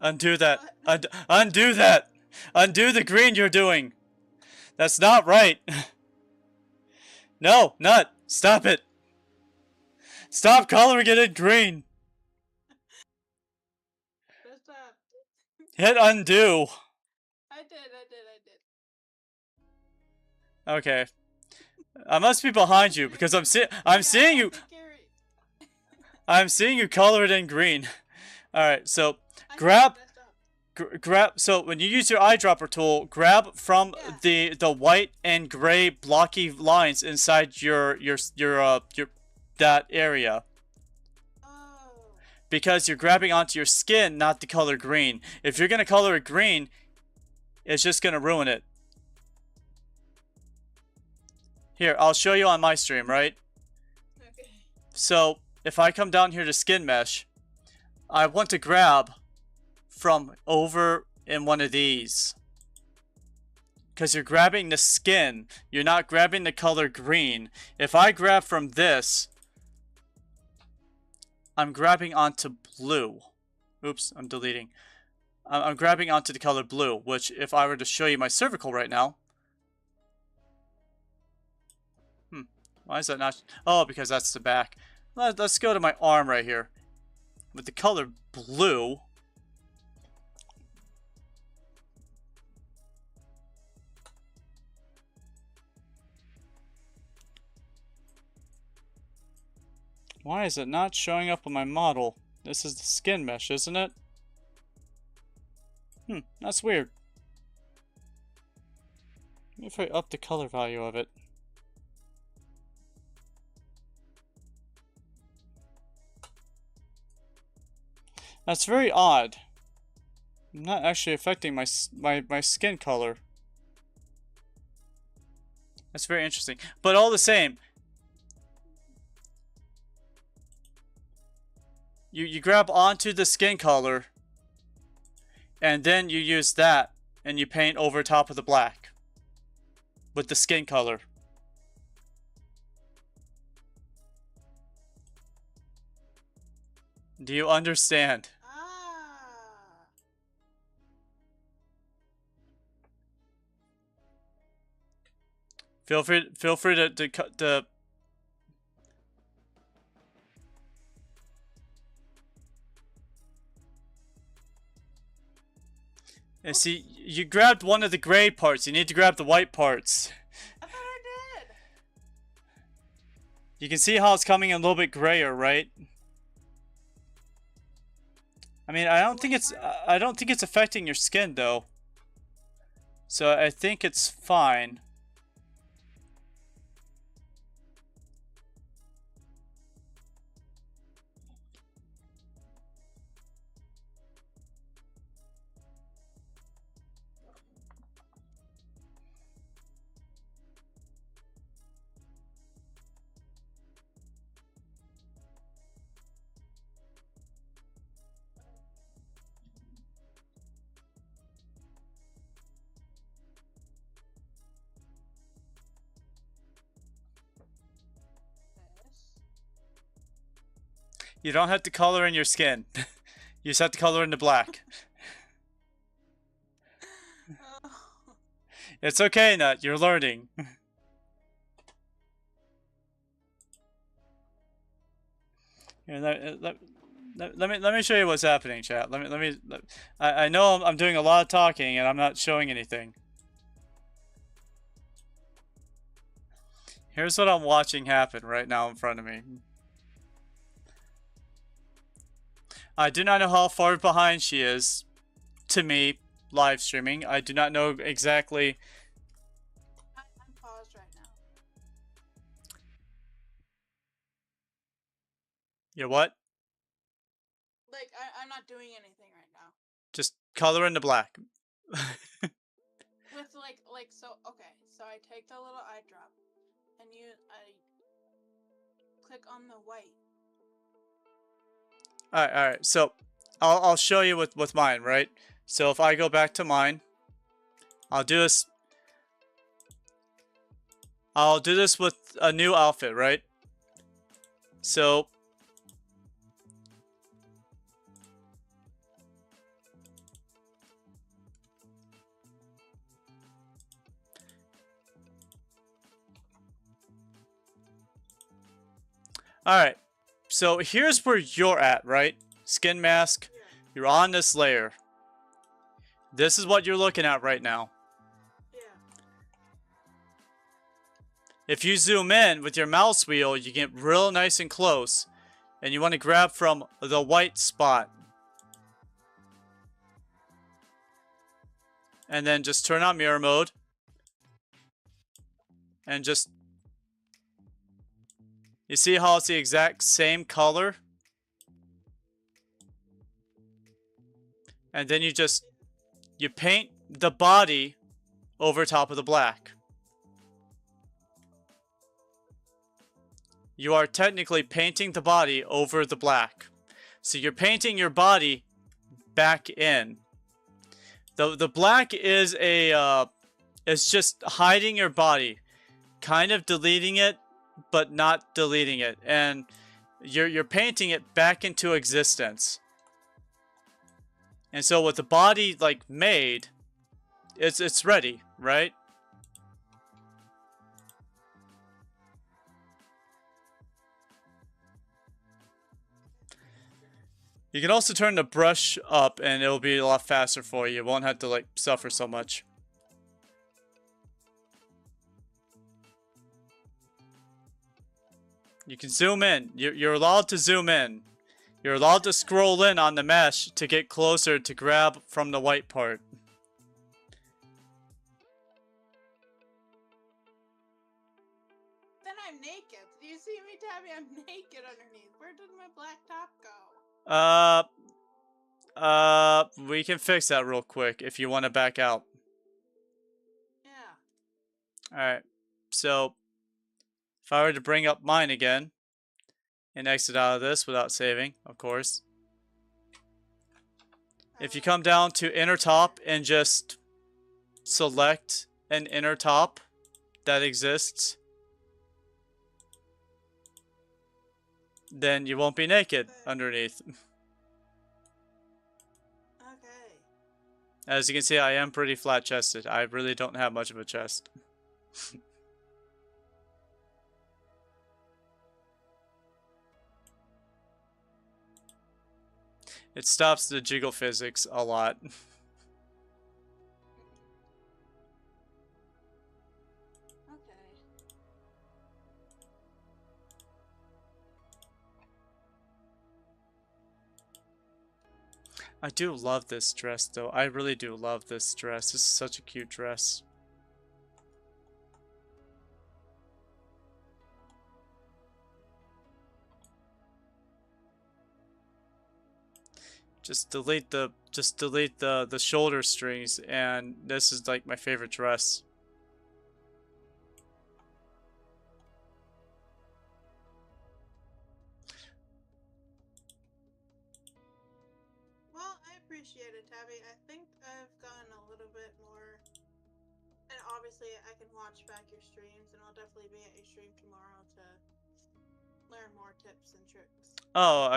Undo that. Undo that. Undo the green you're doing. That's not right. No, nut. Stop it. Stop coloring it in green. Stop. Hit undo. I did. Okay. I must be behind you because I'm seeing you. I'm seeing you color it in green. All right, so grab grab. So when you use your eyedropper tool, grab from Yeah. the white and gray blocky lines inside your that area. Oh. Because you're grabbing onto your skin, not the color green. If you're gonna color it green, it's just gonna ruin it. Here, I'll show you on my stream, right? Okay. So, if I come down here to skin mesh, I want to grab from over in one of these. Because you're grabbing the skin, you're not grabbing the color green. If I grab from this, I'm grabbing onto blue. Oops, I'm deleting. I'm grabbing onto the color blue, which if I were to show you my cervical right now. Why is that not? Oh, because that's the back. Let's go to my arm right here. With the color blue. Why is it not showing up on my model? This is the skin mesh, isn't it? That's weird. If I up the color value of it. That's very odd. I'm not actually affecting my skin color. That's very interesting. But all the same, you grab onto the skin color, and then you use that, and you paint over top of the black with the skin color. Do you understand? Ah. Feel free to and see, you grabbed one of the gray parts. You need to grab the white parts. I thought I did. You can see how it's coming in a little bit grayer, right? I mean, I don't think it's affecting your skin though. So I think it's fine. Yes. You don't have to color in your skin. You just have to color in the black. Oh. It's okay, Nut. You're learning. Here, let me show you what's happening, chat. I know I'm doing a lot of talking and I'm not showing anything. Here's what I'm watching happen right now in front of me. I do not know how far behind she is to me live streaming. I do not know exactly. I'm paused right now. You what? Like, I'm not doing anything right now. Just color in the black. With like so okay, so I take the little eye drop and I click on the white. Alright, so I'll show you with mine, right? So if I go back to mine, I'll do this with a new outfit, right? So alright, so here's where you're at, right? Skin mask, Yeah. you're on this layer. This is what you're looking at right now. Yeah. If you zoom in with your mouse wheel, you get real nice and close. And you want to grab from the white spot. And then just turn on mirror mode. And just... You see how it's the exact same color? And then you paint the body over top of the black. You are technically painting the body over the black. So you're painting your body back in. The black is it's just hiding your body, kind of deleting it, but not deleting it, and you're painting it back into existence. And so with the body like made, it's ready, right? You can also turn the brush up and it'll be a lot faster for you. You won't have to like suffer so much. You can zoom in. You're allowed to zoom in. You're allowed to scroll in on the mesh to get closer to grab from the white part. Then I'm naked. Do you see me, Tabby? I'm naked underneath. Where did my black top go? We can fix that real quick if you want to back out. Yeah. Alright, so if I were to bring up mine again and exit out of this without saving, of course. If you come down to inner top and just select an inner top that exists, then you won't be naked underneath. Okay. As you can see, I am pretty flat-chested. I really don't have much of a chest. It stops the jiggle physics a lot. I do love this dress, though. I really do love this dress. This is such a cute dress. Just delete the shoulder strings, and this is like my favorite dress. Well, I appreciate it, Tabby. I think I've gotten a little bit more, and obviously I can watch back your streams, and I'll definitely be at your stream tomorrow to learn more tips and tricks. Oh,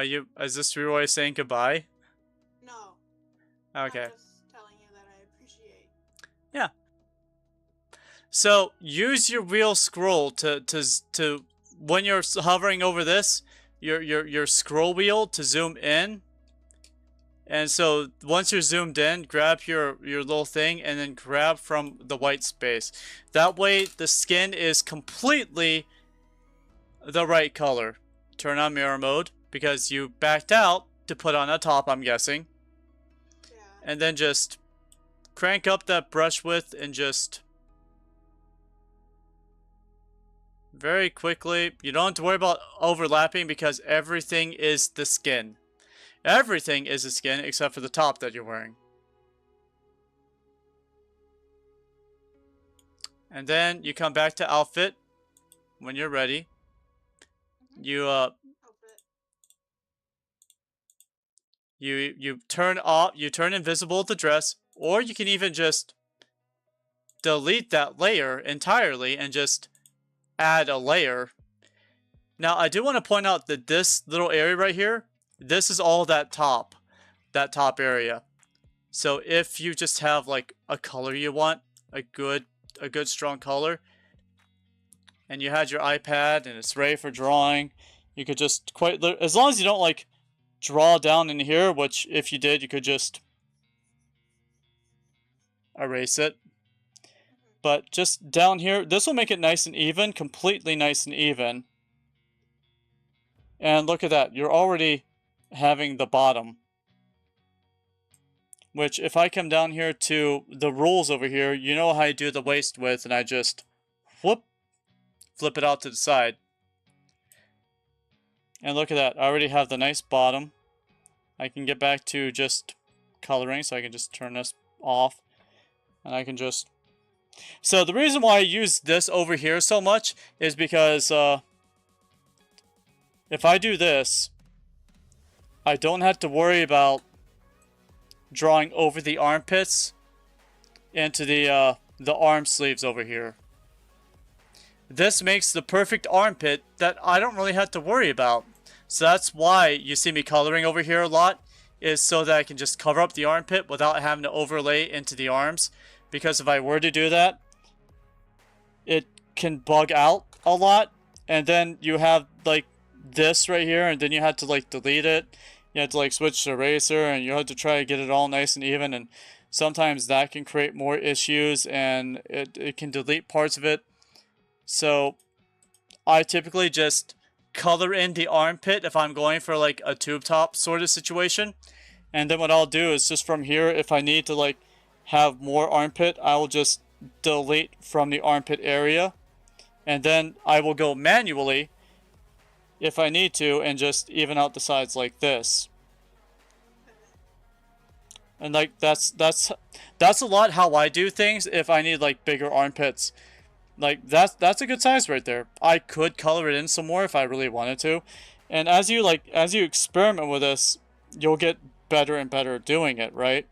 is this your way of saying goodbye? No. Okay. I'm just telling you that I appreciate. Yeah. So use your wheel scroll to when you're hovering over this, your scroll wheel to zoom in. And so once you're zoomed in, grab your little thing and then grab from the white space. That way the skin is completely the right color. Turn on mirror mode because you backed out to put on a top, I'm guessing. Yeah. And then just crank up that brush width and just very quickly. You don't have to worry about overlapping because everything is the skin. Everything is the skin except for the top that you're wearing. And then you come back to outfit when you're ready. You turn off, you turn invisible the dress, or you can even just delete that layer entirely and just add a layer. Now I do want to point out that this little area right here, this is all that top area. So if you just have like a color you want, a good strong color, and you had your iPad and it's ready for drawing, you could just as long as you don't like draw down in here, which if you did, you could just erase it. But just down here, this will make it nice and even, completely nice and even. And look at that, you're already having the bottom Which, if I come down here to the rules over here, you know how I do the waist width, and I just, whoop, flip it out to the side. And look at that, I already have the nice bottom. I can get back to just coloring, so I can just turn this off. And I can just... So the reason why I use this over here so much is because if I do this, I don't have to worry about drawing over the armpits into the arm sleeves over here. This makes the perfect armpit that I don't really have to worry about. So that's why you see me coloring over here a lot, is so that I can just cover up the armpit without having to overlay into the arms. Because if I were to do that, it can bug out a lot, and then you have like this right here, and then you have to like delete it. You have to like switch to eraser, and you have to try to get it all nice and even, and sometimes that can create more issues, and it can delete parts of it. So I typically just color in the armpit if I'm going for like a tube top sort of situation, and then what I'll do is just from here, if I need to like have more armpit, I will just delete from the armpit area, and then I will go manually if I need to and just even out the sides like this. And like that's a lot how I do things if I need like bigger armpits. Like that's a good size right there. I could color it in some more if I really wanted to. And as you experiment with this, you'll get better and better at doing it, right?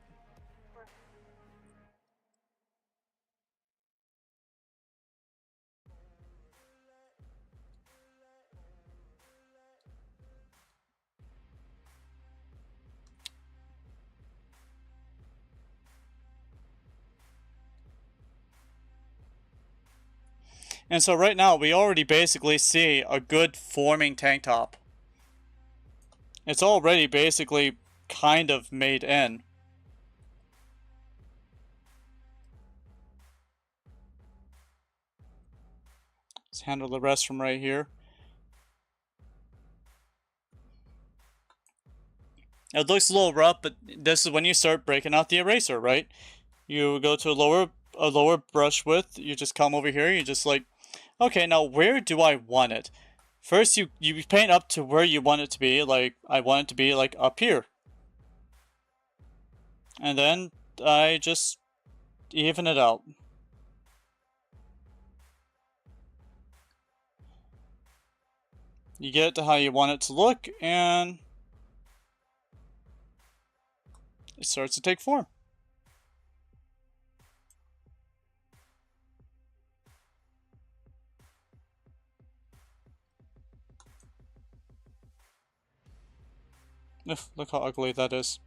And so right now, we already basically see a good forming tank top. It's already basically kind of made in. Let's handle the rest from right here. It looks a little rough, but this is when you start breaking out the eraser, right? You go to a lower brush width, you just come over here, you just like, okay, now where do I want it? First, you paint up to where you want it to be. Like, I want it to be, like, up here. And then I just even it out. You get it to how you want it to look, and it starts to take form. Look how ugly that is.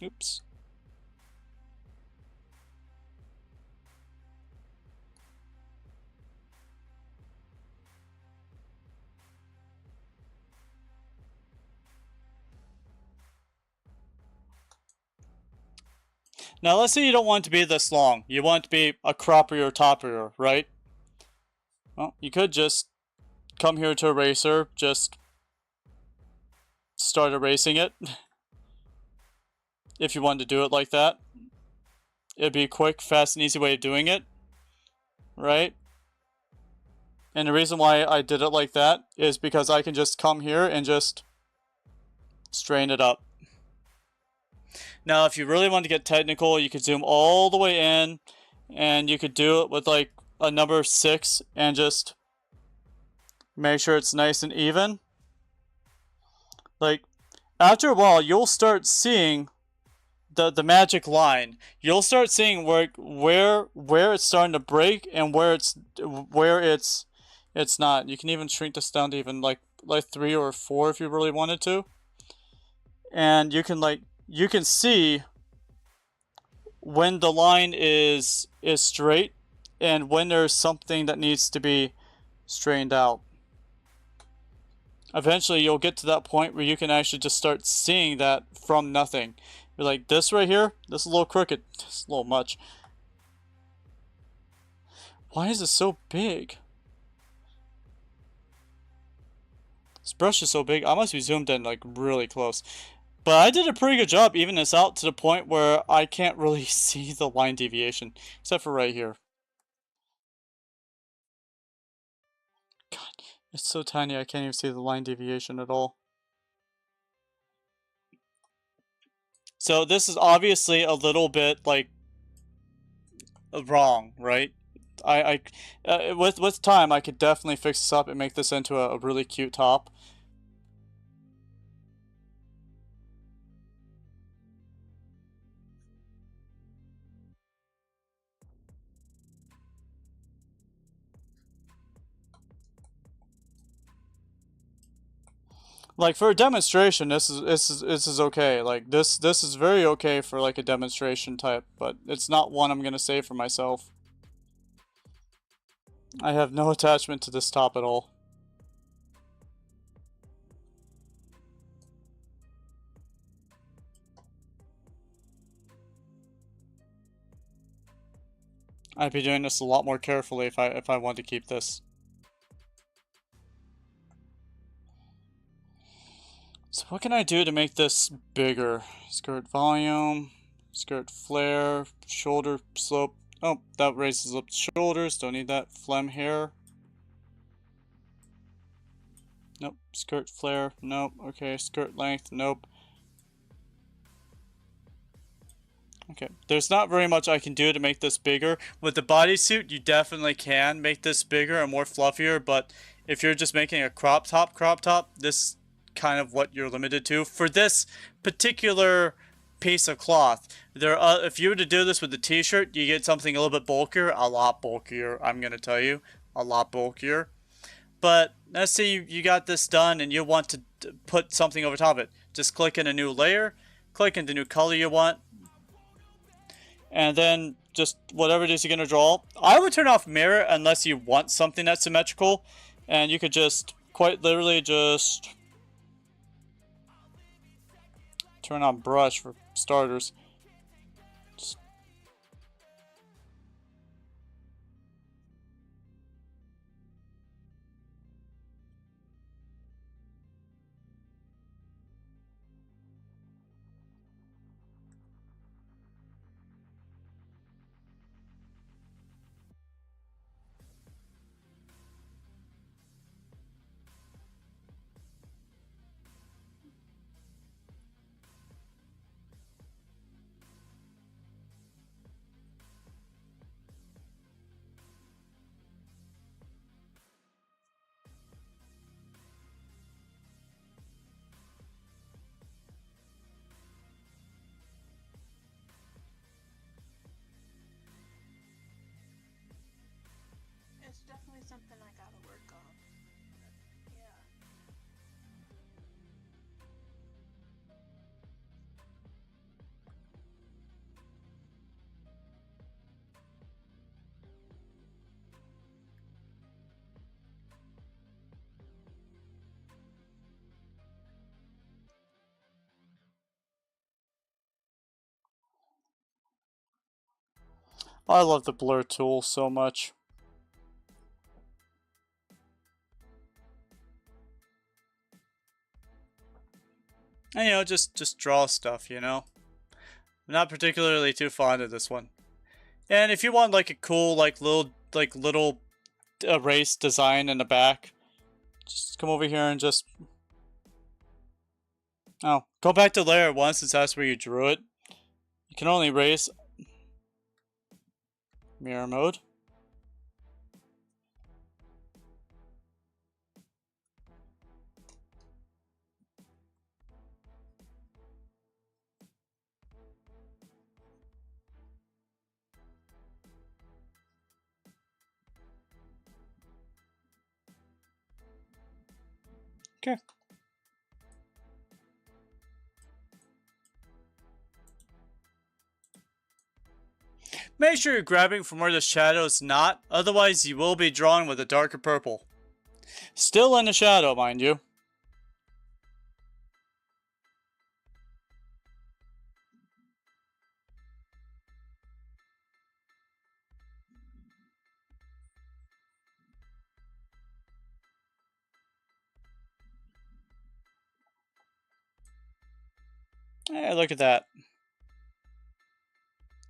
Oops. Now let's say you don't want it to be this long. You want it to be a croppier or toppier, right? Well, you could just come here to eraser, just start erasing it. If you wanted to do it like that. It'd be a quick, fast, and easy way of doing it. Right? And the reason why I did it like that is because I can just come here and just strain it up. Now, if you really want to get technical, you could zoom all the way in, and you could do it with like a number 6 and just make sure it's nice and even. Like, after a while, you'll start seeing the magic line. You'll start seeing where it's starting to break and where it's not. You can even shrink this down to even like 3 or 4 if you really wanted to. And you can see when the line is straight and when there's something that needs to be straightened out. Eventually you'll get to that point where you can actually just start seeing that from nothing. You're like, this right here, this is a little crooked. It's a little much. Why is it so big? This brush is so big. I must be zoomed in like really close. But I did a pretty good job even this out to the point where I can't really see the line deviation. Except for right here. God, it's so tiny I can't even see the line deviation at all. So this is obviously a little bit like wrong, right? With time I could definitely fix this up and make this into a really cute top. Like for a demonstration, this is okay. Like this is very okay for like a demonstration type, but it's not one I'm gonna save for myself. I have no attachment to this top at all. I'd be doing this a lot more carefully if I want to keep this. So what can I do to make this bigger? Skirt volume, skirt flare, shoulder slope. Oh, that raises up shoulders. Don't need that. Phlegm hair. Nope. Skirt flare. Nope. Okay. Skirt length. Nope. Okay. There's not very much I can do to make this bigger. With the bodysuit, you definitely can make this bigger and more fluffier, but if you're just making a crop top, this kind of what you're limited to for this particular piece of cloth. If you were to do this with the t-shirt, you get something a little bit bulkier, a lot bulkier, I'm gonna tell you, a lot bulkier. But let's say you got this done and you want to put something over top of it. Just click in a new layer, click in the new color you want, and then just whatever it is you're gonna draw. I would turn off mirror unless you want something that's symmetrical, and you could just quite literally just turn on brush for starters. It's definitely something I gotta work on. Yeah. I love the blur tool so much. And just draw stuff, I'm not particularly too fond of this one. And if you want like a cool little erase design in the back, just come over here and just go back to layer 1 since that's where you drew it. You can only erase mirror mode. Okay. Make sure you're grabbing from where the shadow is not, otherwise you will be drawn with a darker purple. Still in the shadow, mind you. Hey, look at that.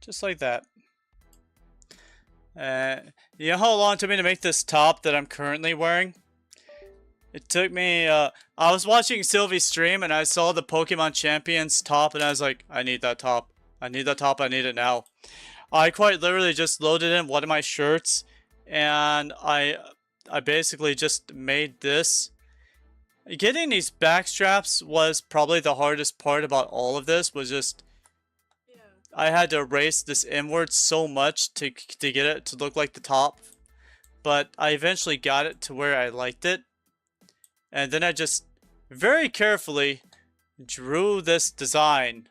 Just like that. You know how long it took me to make this top that I'm currently wearing? It took me, I was watching Sylvie's stream and I saw the Pokemon Champions top and I was like, I need that top. I need that top, I need it now. I quite literally just loaded in one of my shirts and I basically just made this. Getting these back straps was probably the hardest part about all of this, was just Yeah. I had to erase this inward so much to get it to look like the top. But I eventually got it to where I liked it. And then I just very carefully drew this design.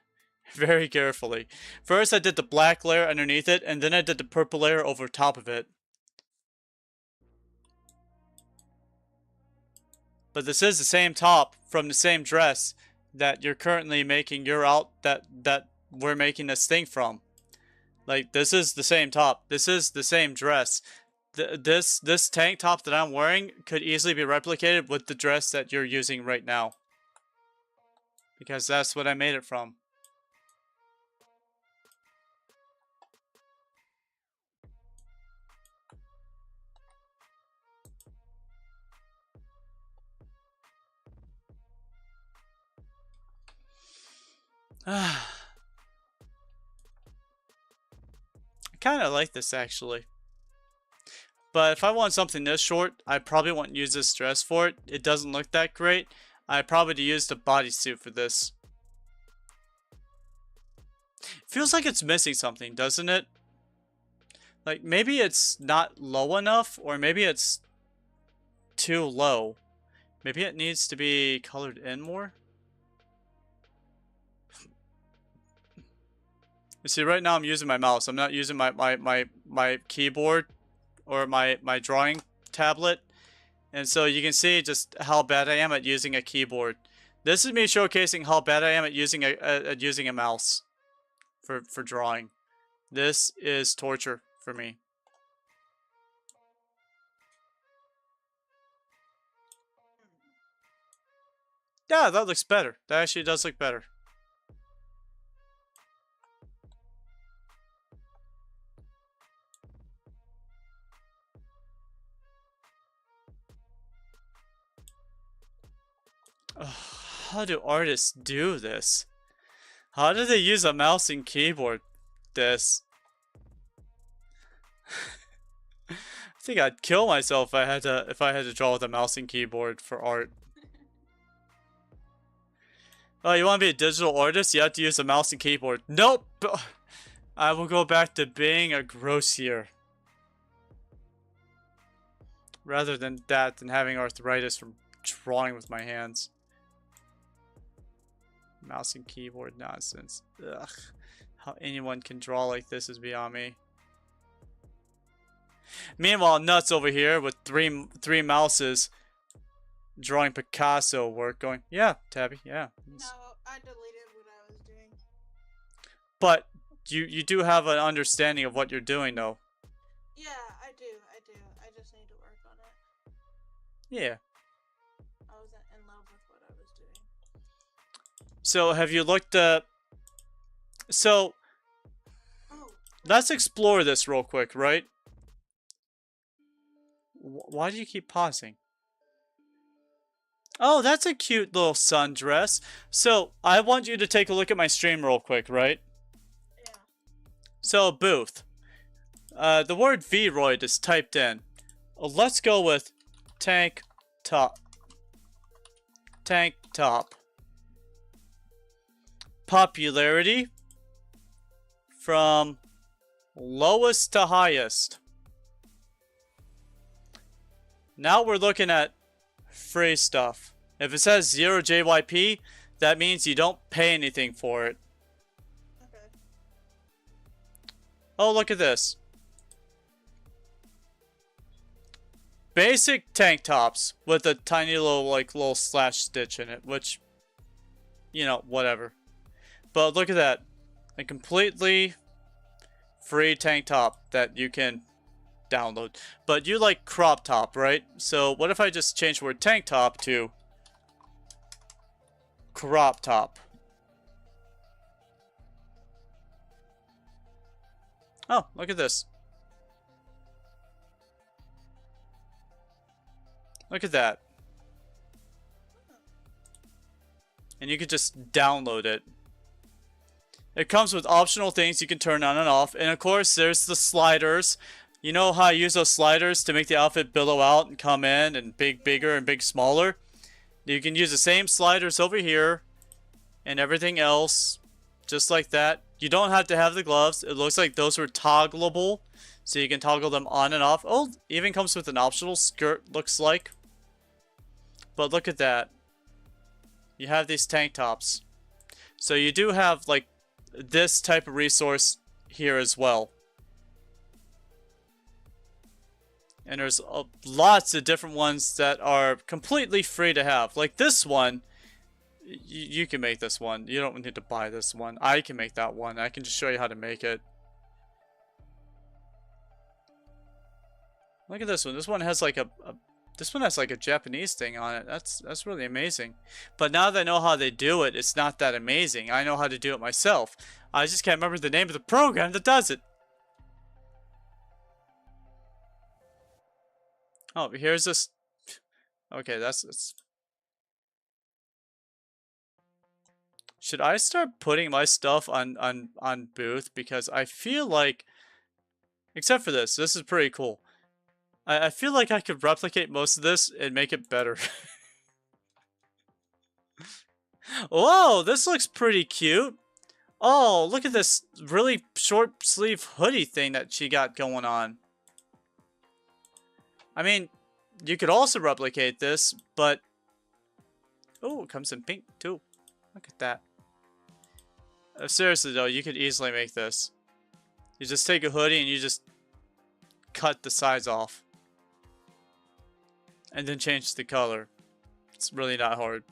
Very carefully. First I did the black layer underneath it, and then I did the purple layer over top of it. But this is the same top from the same dress that you're currently making that we're making this thing from. Like, this is the same top. This is the same dress. This tank top that I'm wearing could easily be replicated with the dress that you're using right now. Because that's what I made it from. I kind of like this actually. But if I want something this short, I probably won't use this dress for it. It doesn't look that great. I probably use the bodysuit for this. Feels like it's missing something, doesn't it? Like, maybe it's not low enough, or maybe it's too low. Maybe it needs to be colored in more. You see, right now I'm using my mouse. I'm not using my keyboard or my drawing tablet. And so you can see just how bad I am at using a keyboard. This is me showcasing how bad I am at using a mouse for drawing. This is torture for me. Yeah, that looks better. That actually does look better. Ugh, how do artists do this? How do they use a mouse and keyboard? This. I think I'd kill myself if I had to draw with a mouse and keyboard for art. Oh, you want to be a digital artist? You have to use a mouse and keyboard. Nope! I will go back to being a grossier. Rather than that, than having arthritis from drawing with my hands. Mouse and keyboard nonsense. Ugh. How anyone can draw like this is beyond me. Meanwhile, Nuts over here with three mouses drawing Picasso work going, yeah, Tabby, yeah. No, I deleted what I was doing. But you do have an understanding of what you're doing though. Yeah, I do. I just need to work on it. Yeah. I wasn't in love with what I was doing. So have you looked at... So, Oh. let's explore this real quick, right? Why do you keep pausing? Oh, that's a cute little sundress. So, I want you to take a look at my stream real quick, right? Yeah. So, booth. The word Vroid is typed in. Let's go with tank top. Tank top. Popularity from lowest to highest. Now we're looking at free stuff. If it says 0 JYP, that means you don't pay anything for it. Okay. Oh, look at this. Basic tank tops with a tiny little slash stitch in it, which, you know, whatever. But look at that. A completely free tank top that you can download. But you like crop top, right? So what if I just change the word tank top to crop top? Oh, look at this. Look at that. And you can just download it. It comes with optional things you can turn on and off. And of course, there's the sliders. You know how I use those sliders to make the outfit billow out and come in and bigger and smaller? You can use the same sliders over here and everything else just like that. You don't have to have the gloves. It looks like those were toggleable, so you can toggle them on and off. Oh, even comes with an optional skirt, looks like. But look at that. You have these tank tops. So you do have like this type of resource here as well. And there's lots of different ones that are completely free to have. Like this one, you can make this one. You don't need to buy this one. I can make that one. I can just show you how to make it. Look at this one. This one has like this one has like a Japanese thing on it. That's really amazing. But now that I know how they do it, it's not that amazing. I know how to do it myself. I just can't remember the name of the program that does it. Oh, here's this. Okay, that's. Should I start putting my stuff on Booth? Because I feel like, except for this is pretty cool. I feel like I could replicate most of this and make it better. Whoa, this looks pretty cute. Oh, look at this really short sleeve hoodie thing that she got going on. I mean, you could also replicate this, but... Oh, it comes in pink too. Look at that. Seriously though, you could easily make this. You just take a hoodie and you just cut the sides off. And then change the color. It's really not hard.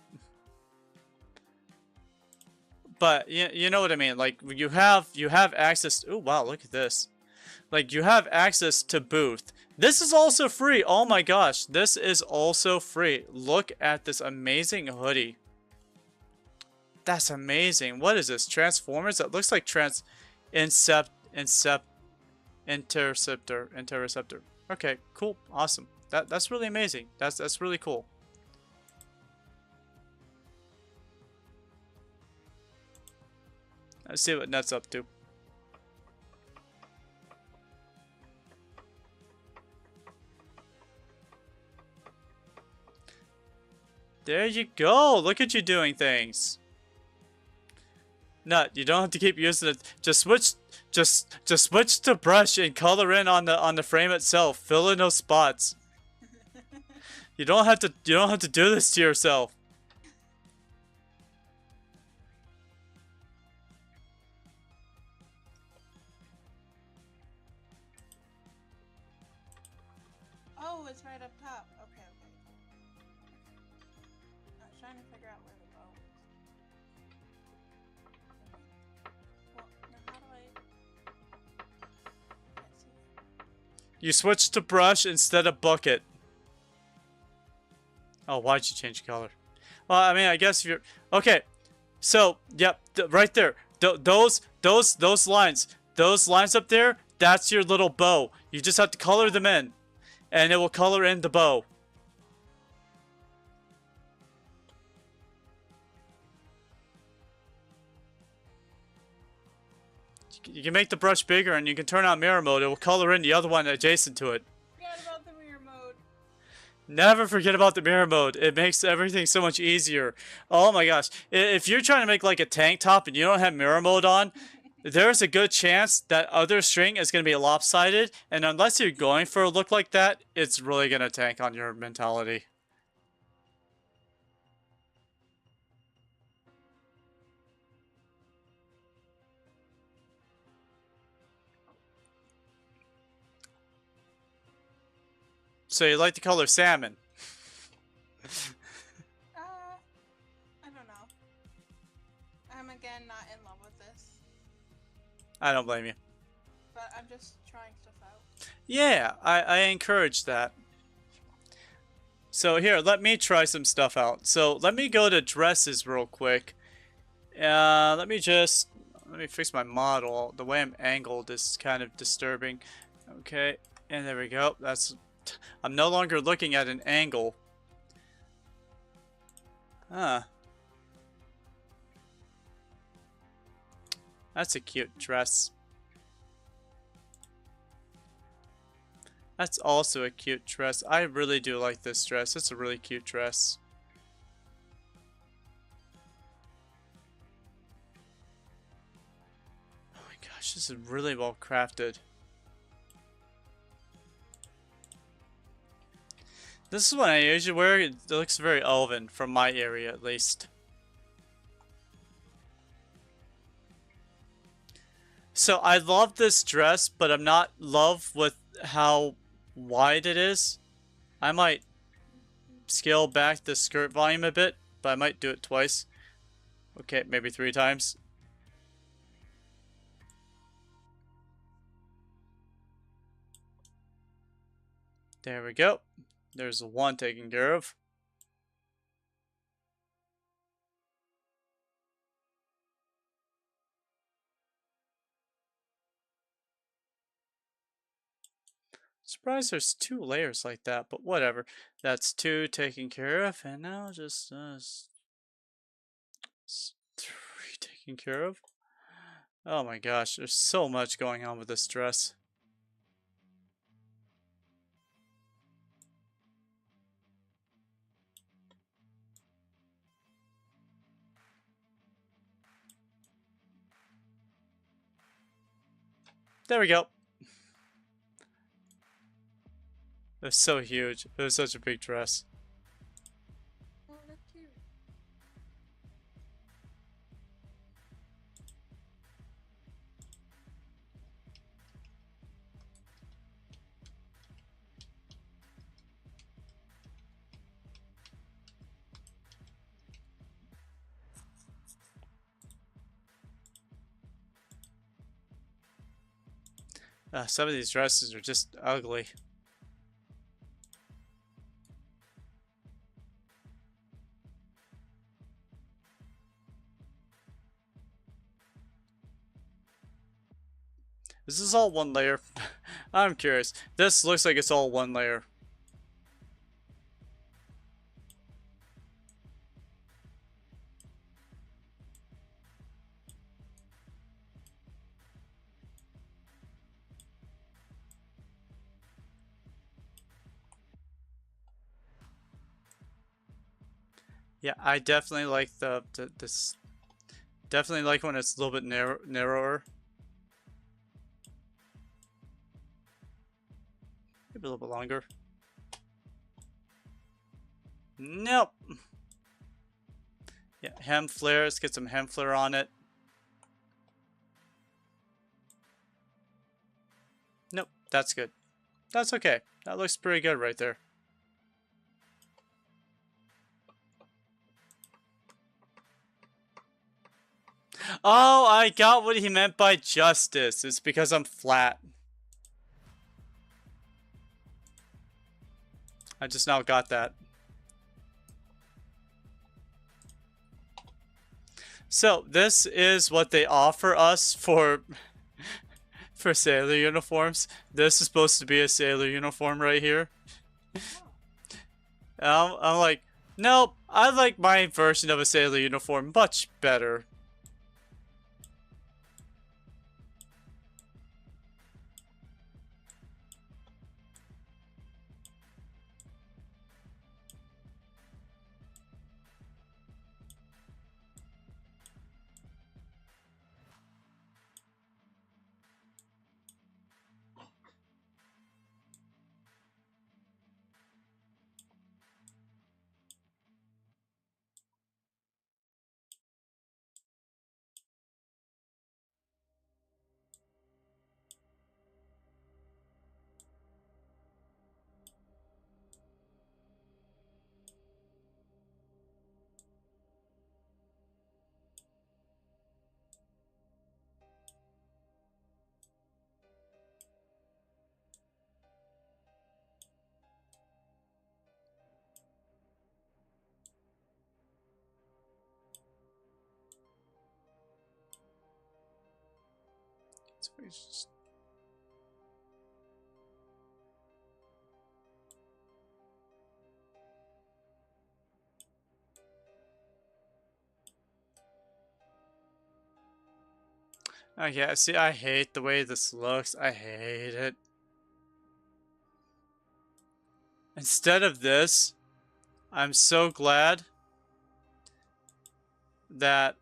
But you know what I mean. Like you have access. Oh wow, look at this. Like you have access to Booth. This is also free. Oh my gosh, this is also free. Look at this amazing hoodie. That's amazing. What is this? Transformers? That looks like Interceptor. Okay, cool, awesome. That's really amazing. That's really cool. Let's see what Net's up to. There you go. Look at you doing things. Nut, you don't have to keep using it. Just switch to brush and color in on the frame itself. Fill in those spots. You don't have to do this to yourself. Oh, it's right up top. Okay. I was trying to figure out where the bow is. Well, now how do I... can't see it. You switch to brush instead of bucket. Oh, why'd you change color? Well, I mean, I guess if you're... Okay. So, yep, right there. Those lines. Those lines up there, that's your little bow. You just have to color them in. And it will color in the bow. You can make the brush bigger and you can turn on mirror mode. It will color in the other one adjacent to it. Forgot about the mirror mode. Never forget about the mirror mode. It makes everything so much easier. Oh my gosh. If you're trying to make like a tank top and you don't have mirror mode on, there's a good chance that other string is going to be lopsided. And unless you're going for a look like that, it's really going to tank on your mentality. So you like the color salmon? I don't know. I'm again not in love with this, I don't blame you. but I'm just trying stuff out. Yeah, I encourage that. So here, let me try some stuff out. So let me go to dresses real quick. Let me just... let me fix my model. The way I'm angled is kind of disturbing. Okay, and there we go. I'm no longer looking at an angle. Huh. That's a cute dress. That's also a cute dress. I really do like this dress. It's a really cute dress. Oh my gosh, this is really well crafted. This is what I usually wear. It looks very elven from my area at least. So I love this dress, but I'm not in love with how wide it is. I might scale back the skirt volume a bit, but I might do it twice. Okay, maybe 3 times. There we go. There's the one taken care of. Surprised there's 2 layers like that, but whatever. That's 2 taken care of, and now just 3 taken care of. Oh my gosh, there's so much going on with this dress. There we go. It was so huge. It was such a big dress. Oh, that's cute. Some of these dresses are just ugly. Is this all 1 layer? I'm curious. This looks like it's all 1 layer. Yeah, I definitely like this. Definitely like when it's a little bit narrower. Maybe a little bit longer. Nope. Yeah, hem flare. Let's get some hem flare on it. Nope, that's good. That's okay. That looks pretty good right there. Oh, I got what he meant by justice. It's because I'm flat. I just now got that. So, this is what they offer us for sailor uniforms. This is supposed to be a sailor uniform right here. I'm like, nope, I like my version of a sailor uniform much better. Okay, see, I hate the way this looks. I hate it. Instead of this, I'm so glad that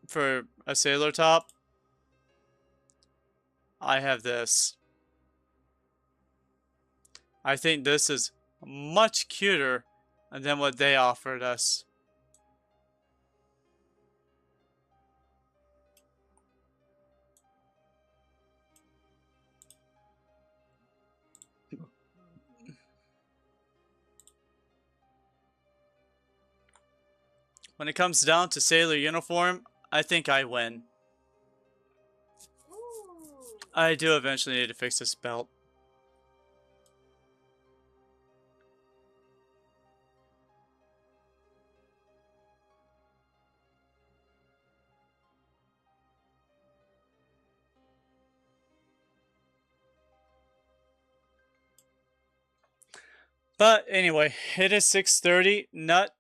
for a sailor top, I have this. I think this is much cuter than what they offered us. When it comes down to sailor uniform, I think I win. Ooh. I do eventually need to fix this belt. But anyway, it is 6:30. Nut,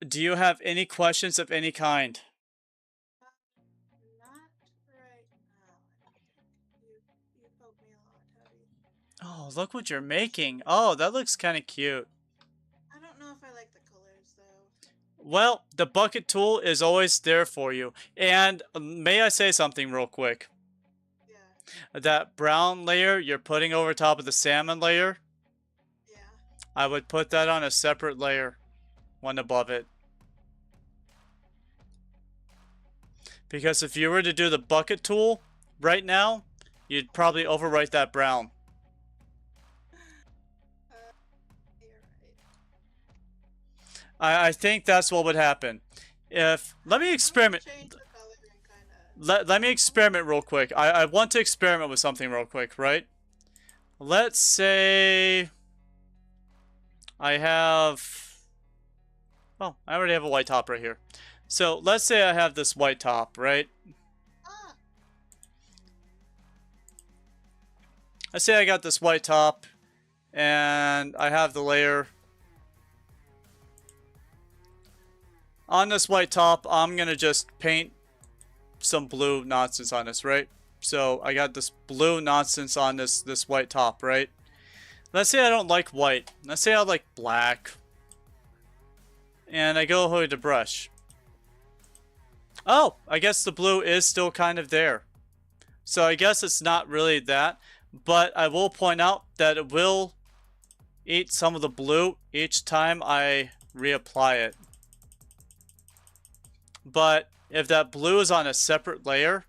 do you have any questions of any kind? Not right now. You helped me a lot, Tabby. Oh, look what you're making. Oh, that looks kind of cute. I don't know if I like the colors though. Well, the bucket tool is always there for you. And may I say something real quick? Yeah. That brown layer you're putting over top of the salmon layer, Yeah. I would put that on a separate layer, one above it. Because if you were to do the bucket tool right now, you'd probably overwrite that brown. You're right. I think that's what would happen. If let me experiment. Change the coloring, kinda. Let me experiment real quick. I want to experiment with something real quick, right? Let's say I have... Oh, I already have a white top right here. So let's say I have this white top, right? Ah. Let's say I got this white top and I have the layer. On this white top, I'm going to just paint some blue nonsense on this, right? So I got this blue nonsense on this white top, right? Let's say I don't like white. Let's say I like black. And I go with the brush. Oh, I guess the blue is still kind of there. So I guess it's not really that. But I will point out that it will eat some of the blue each time I reapply it. But if that blue is on a separate layer,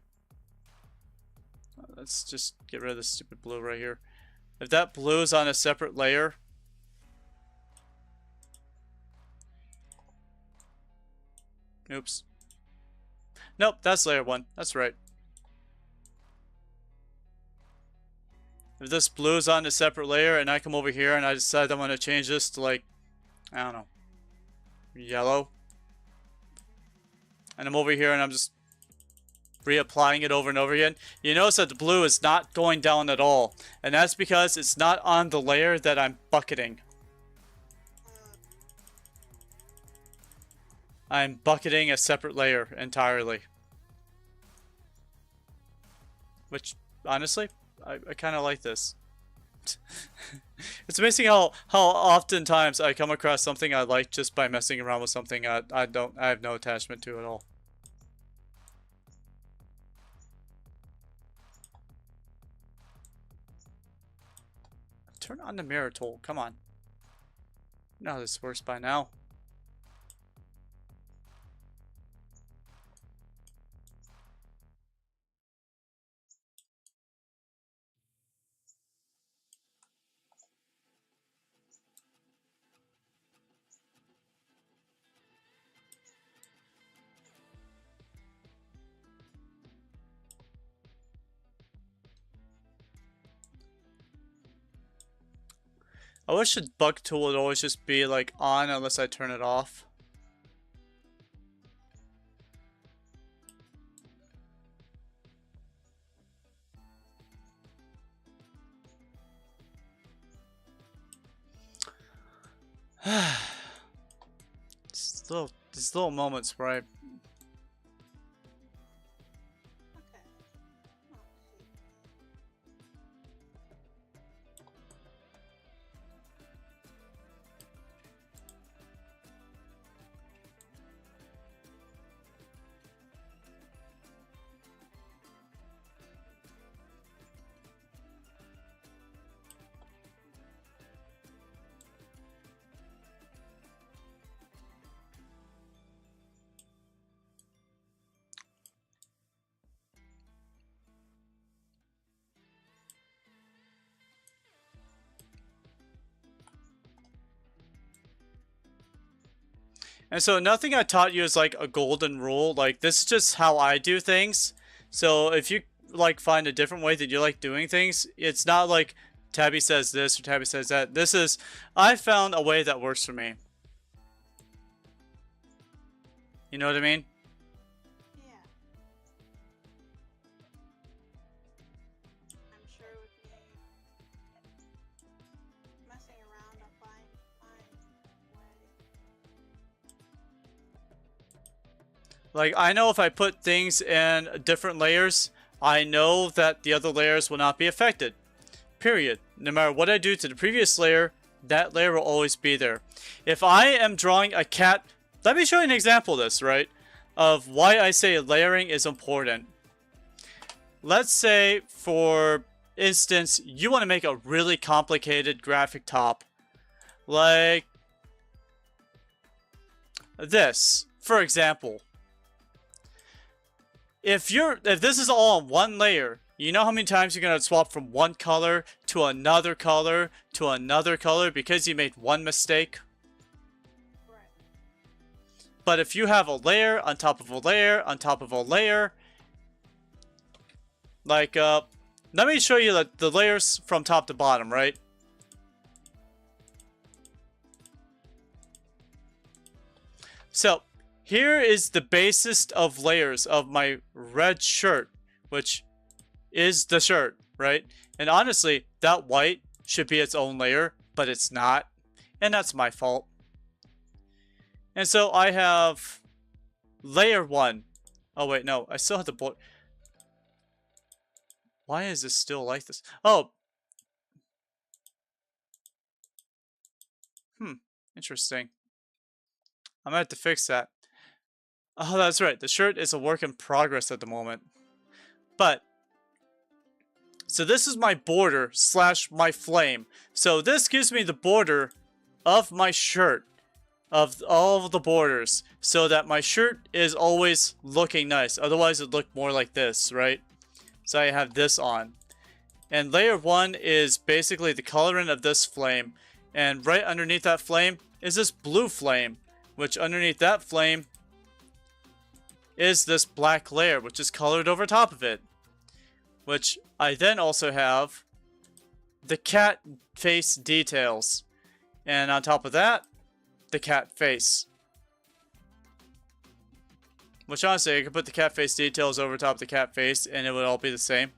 let's just get rid of this stupid blue right here. If that blue is on a separate layer, oops. Nope, that's layer 1. That's right. If this blue is on a separate layer and I come over here and I decide I'm going to change this to like, I don't know, yellow. And I'm over here and I'm just reapplying it over and over again. You notice that the blue is not going down at all. And that's because it's not on the layer that I'm bucketing. I'm bucketing a separate layer entirely. Which, honestly, I kind of like this. It's amazing how oftentimes I come across something I like just by messing around with something I have no attachment to at all. Turn on the mirror tool, come on. You know how this works by now. I wish the bug tool would always just be like on unless I turn it off. These little moments where I Okay. Not too- And so nothing I taught you is like a golden rule. Like this is just how I do things. So if you like find a different way that you like doing things, it's not like Tabby says this or Tabby says that. This is I found a way that works for me. You know what I mean? Yeah. I'm sure with me messing around, I'll find way. Like I know if I put things in different layers, I know that the other layers will not be affected. Period. No matter what I do to the previous layer, that layer will always be there. If I am drawing a cat, let me show you an example of this, right? Of why I say layering is important. Let's say, for instance, you want to make a really complicated graphic top. Like this, for example. If this is all on one layer, you know how many times you're going to swap from one color to another color to another color because you made one mistake? Right. But if you have a layer on top of a layer on top of a layer, like, let me show you the layers from top to bottom, right? So, here is the basest of layers of my red shirt, which is the shirt, right? And honestly, that white should be its own layer, but it's not. And that's my fault. And so I have layer 1. Oh wait, no, I still have the board. Why is this still like this? Oh. Interesting. I'm gonna have to fix that. Oh, that's right. The shirt is a work in progress at the moment. But so this is my border slash my flame. So this gives me the border of my shirt, of all of the borders, so that my shirt is always looking nice. Otherwise it'd look more like this, right? So I have this on. And layer 1 is basically the coloring of this flame. And right underneath that flame is this blue flame, which underneath that flame is this black layer, which is colored over top of it. Which I then also have the cat face details. And on top of that, the cat face. Which honestly, I could put the cat face details over top of the cat face and it would all be the same.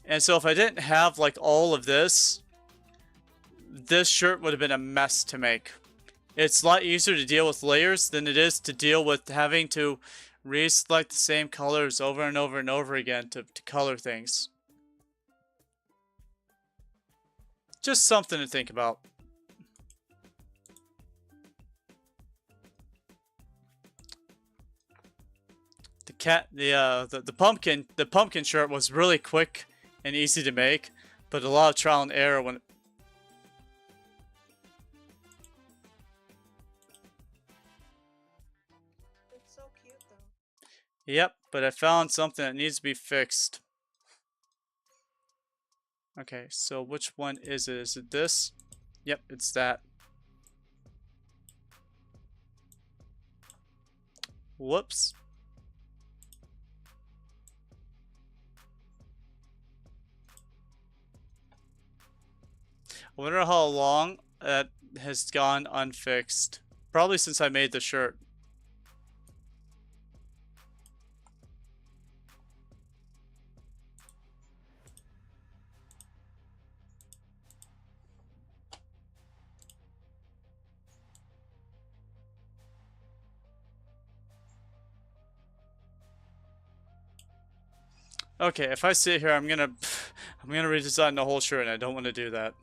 And so if I didn't have like all of this, this shirt would have been a mess to make. It's a lot easier to deal with layers than it is to deal with having to reselect the same colors over and over and over again to color things. Just something to think about. The pumpkin shirt was really quick and easy to make, but a lot of trial and error when. It's so cute though. Yep, but I found something that needs to be fixed. Okay, so which one is it? Is it this? Yep, it's that. Whoops. I wonder how long that has gone unfixed. Probably since I made the shirt. Okay, if I sit here, I'm gonna redesign the whole shirt, and I don't want to do that.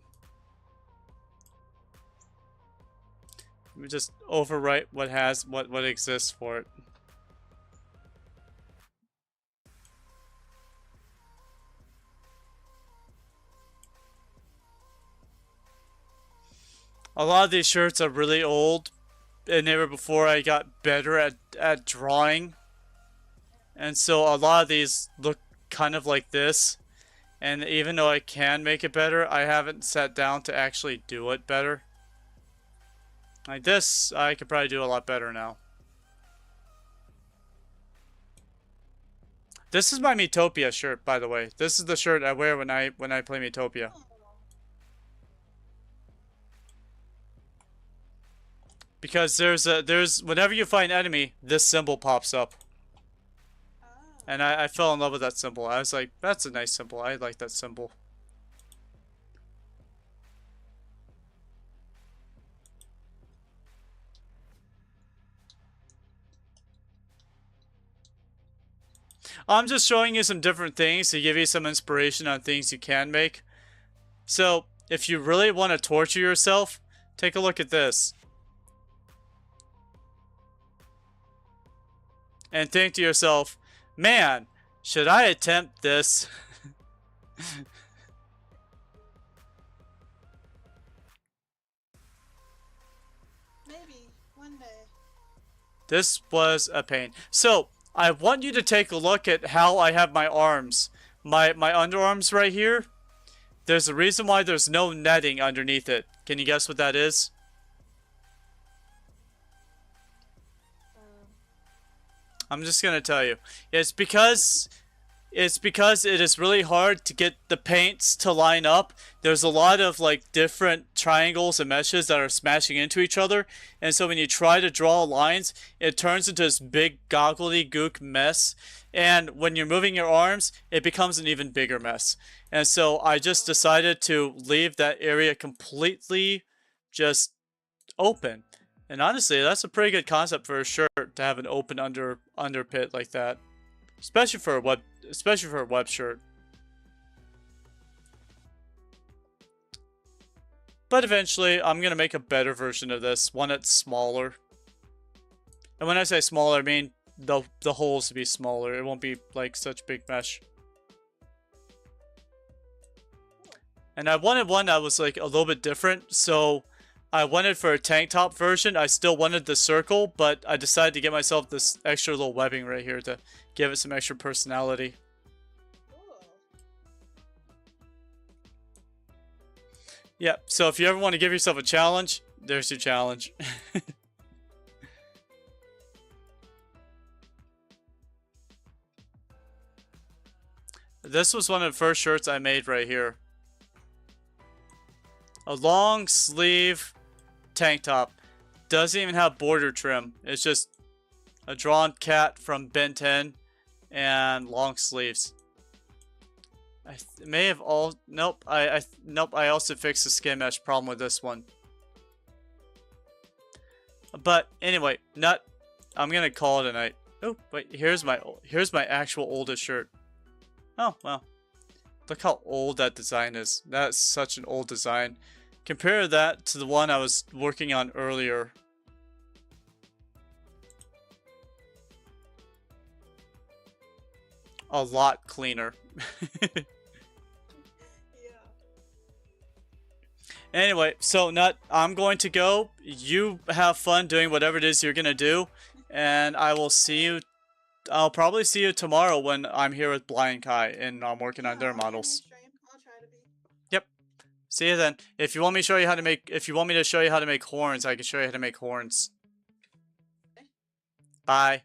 Let me just overwrite what exists for it. A lot of these shirts are really old, and they were before I got better at drawing. And so a lot of these look kind of like this. And even though I can make it better, I haven't sat down to actually do it better. Like this, I could probably do a lot better now. This is my Metopia shirt, by the way. This is the shirt I wear when I play Metopia. Because there's whenever you fight an enemy, this symbol pops up. And I fell in love with that symbol. I was like, that's a nice symbol. I like that symbol. I'm just showing you some different things to give you some inspiration on things you can make. So, if you really want to torture yourself, take a look at this. And think to yourself, man, should I attempt this? Maybe one day. This was a pain. So, I want you to take a look at how I have my arms. My underarms right here. There's a reason why there's no netting underneath it. Can you guess what that is? I'm just gonna tell you. It's because it is really hard to get the paints to line up. There's a lot of like different triangles and meshes that are smashing into each other. And so when you try to draw lines, it turns into this big goggly gook mess. And when you're moving your arms, it becomes an even bigger mess. And so I just decided to leave that area completely just open. And honestly, that's a pretty good concept for a shirt to have an open under pit like that. Especially for a web shirt. But eventually, I'm gonna make a better version of this, one that's smaller. And when I say smaller, I mean the holes to be smaller. It won't be like such big mesh. And I wanted one that was like a little bit different, so I wanted for a tank top version. I still wanted the circle, but I decided to get myself this extra little webbing right here to give it some extra personality. Yeah, so if you ever want to give yourself a challenge, there's your challenge. This was one of the first shirts I made right here. A long sleeve tank top. Doesn't even have border trim. It's just a drawn cat from Ben 10 and long sleeves. I may have all... Nope, nope, I also fixed the skin mesh problem with this one. But anyway, I'm gonna call it a night. Oh, wait, here's my actual oldest shirt. Oh, well. Look how old that design is. That's such an old design. Compare that to the one I was working on earlier. A lot cleaner. Yeah. Anyway, so Nut, I'm going to go. You have fun doing whatever it is you're gonna do, and I will see you. I'll probably see you tomorrow when I'm here with Blind Kai and I'm working on their models. I'll try to be. Yep. See you then. If you want me to show you how to make, if you want me to show you how to make horns, I can show you how to make horns. Bye.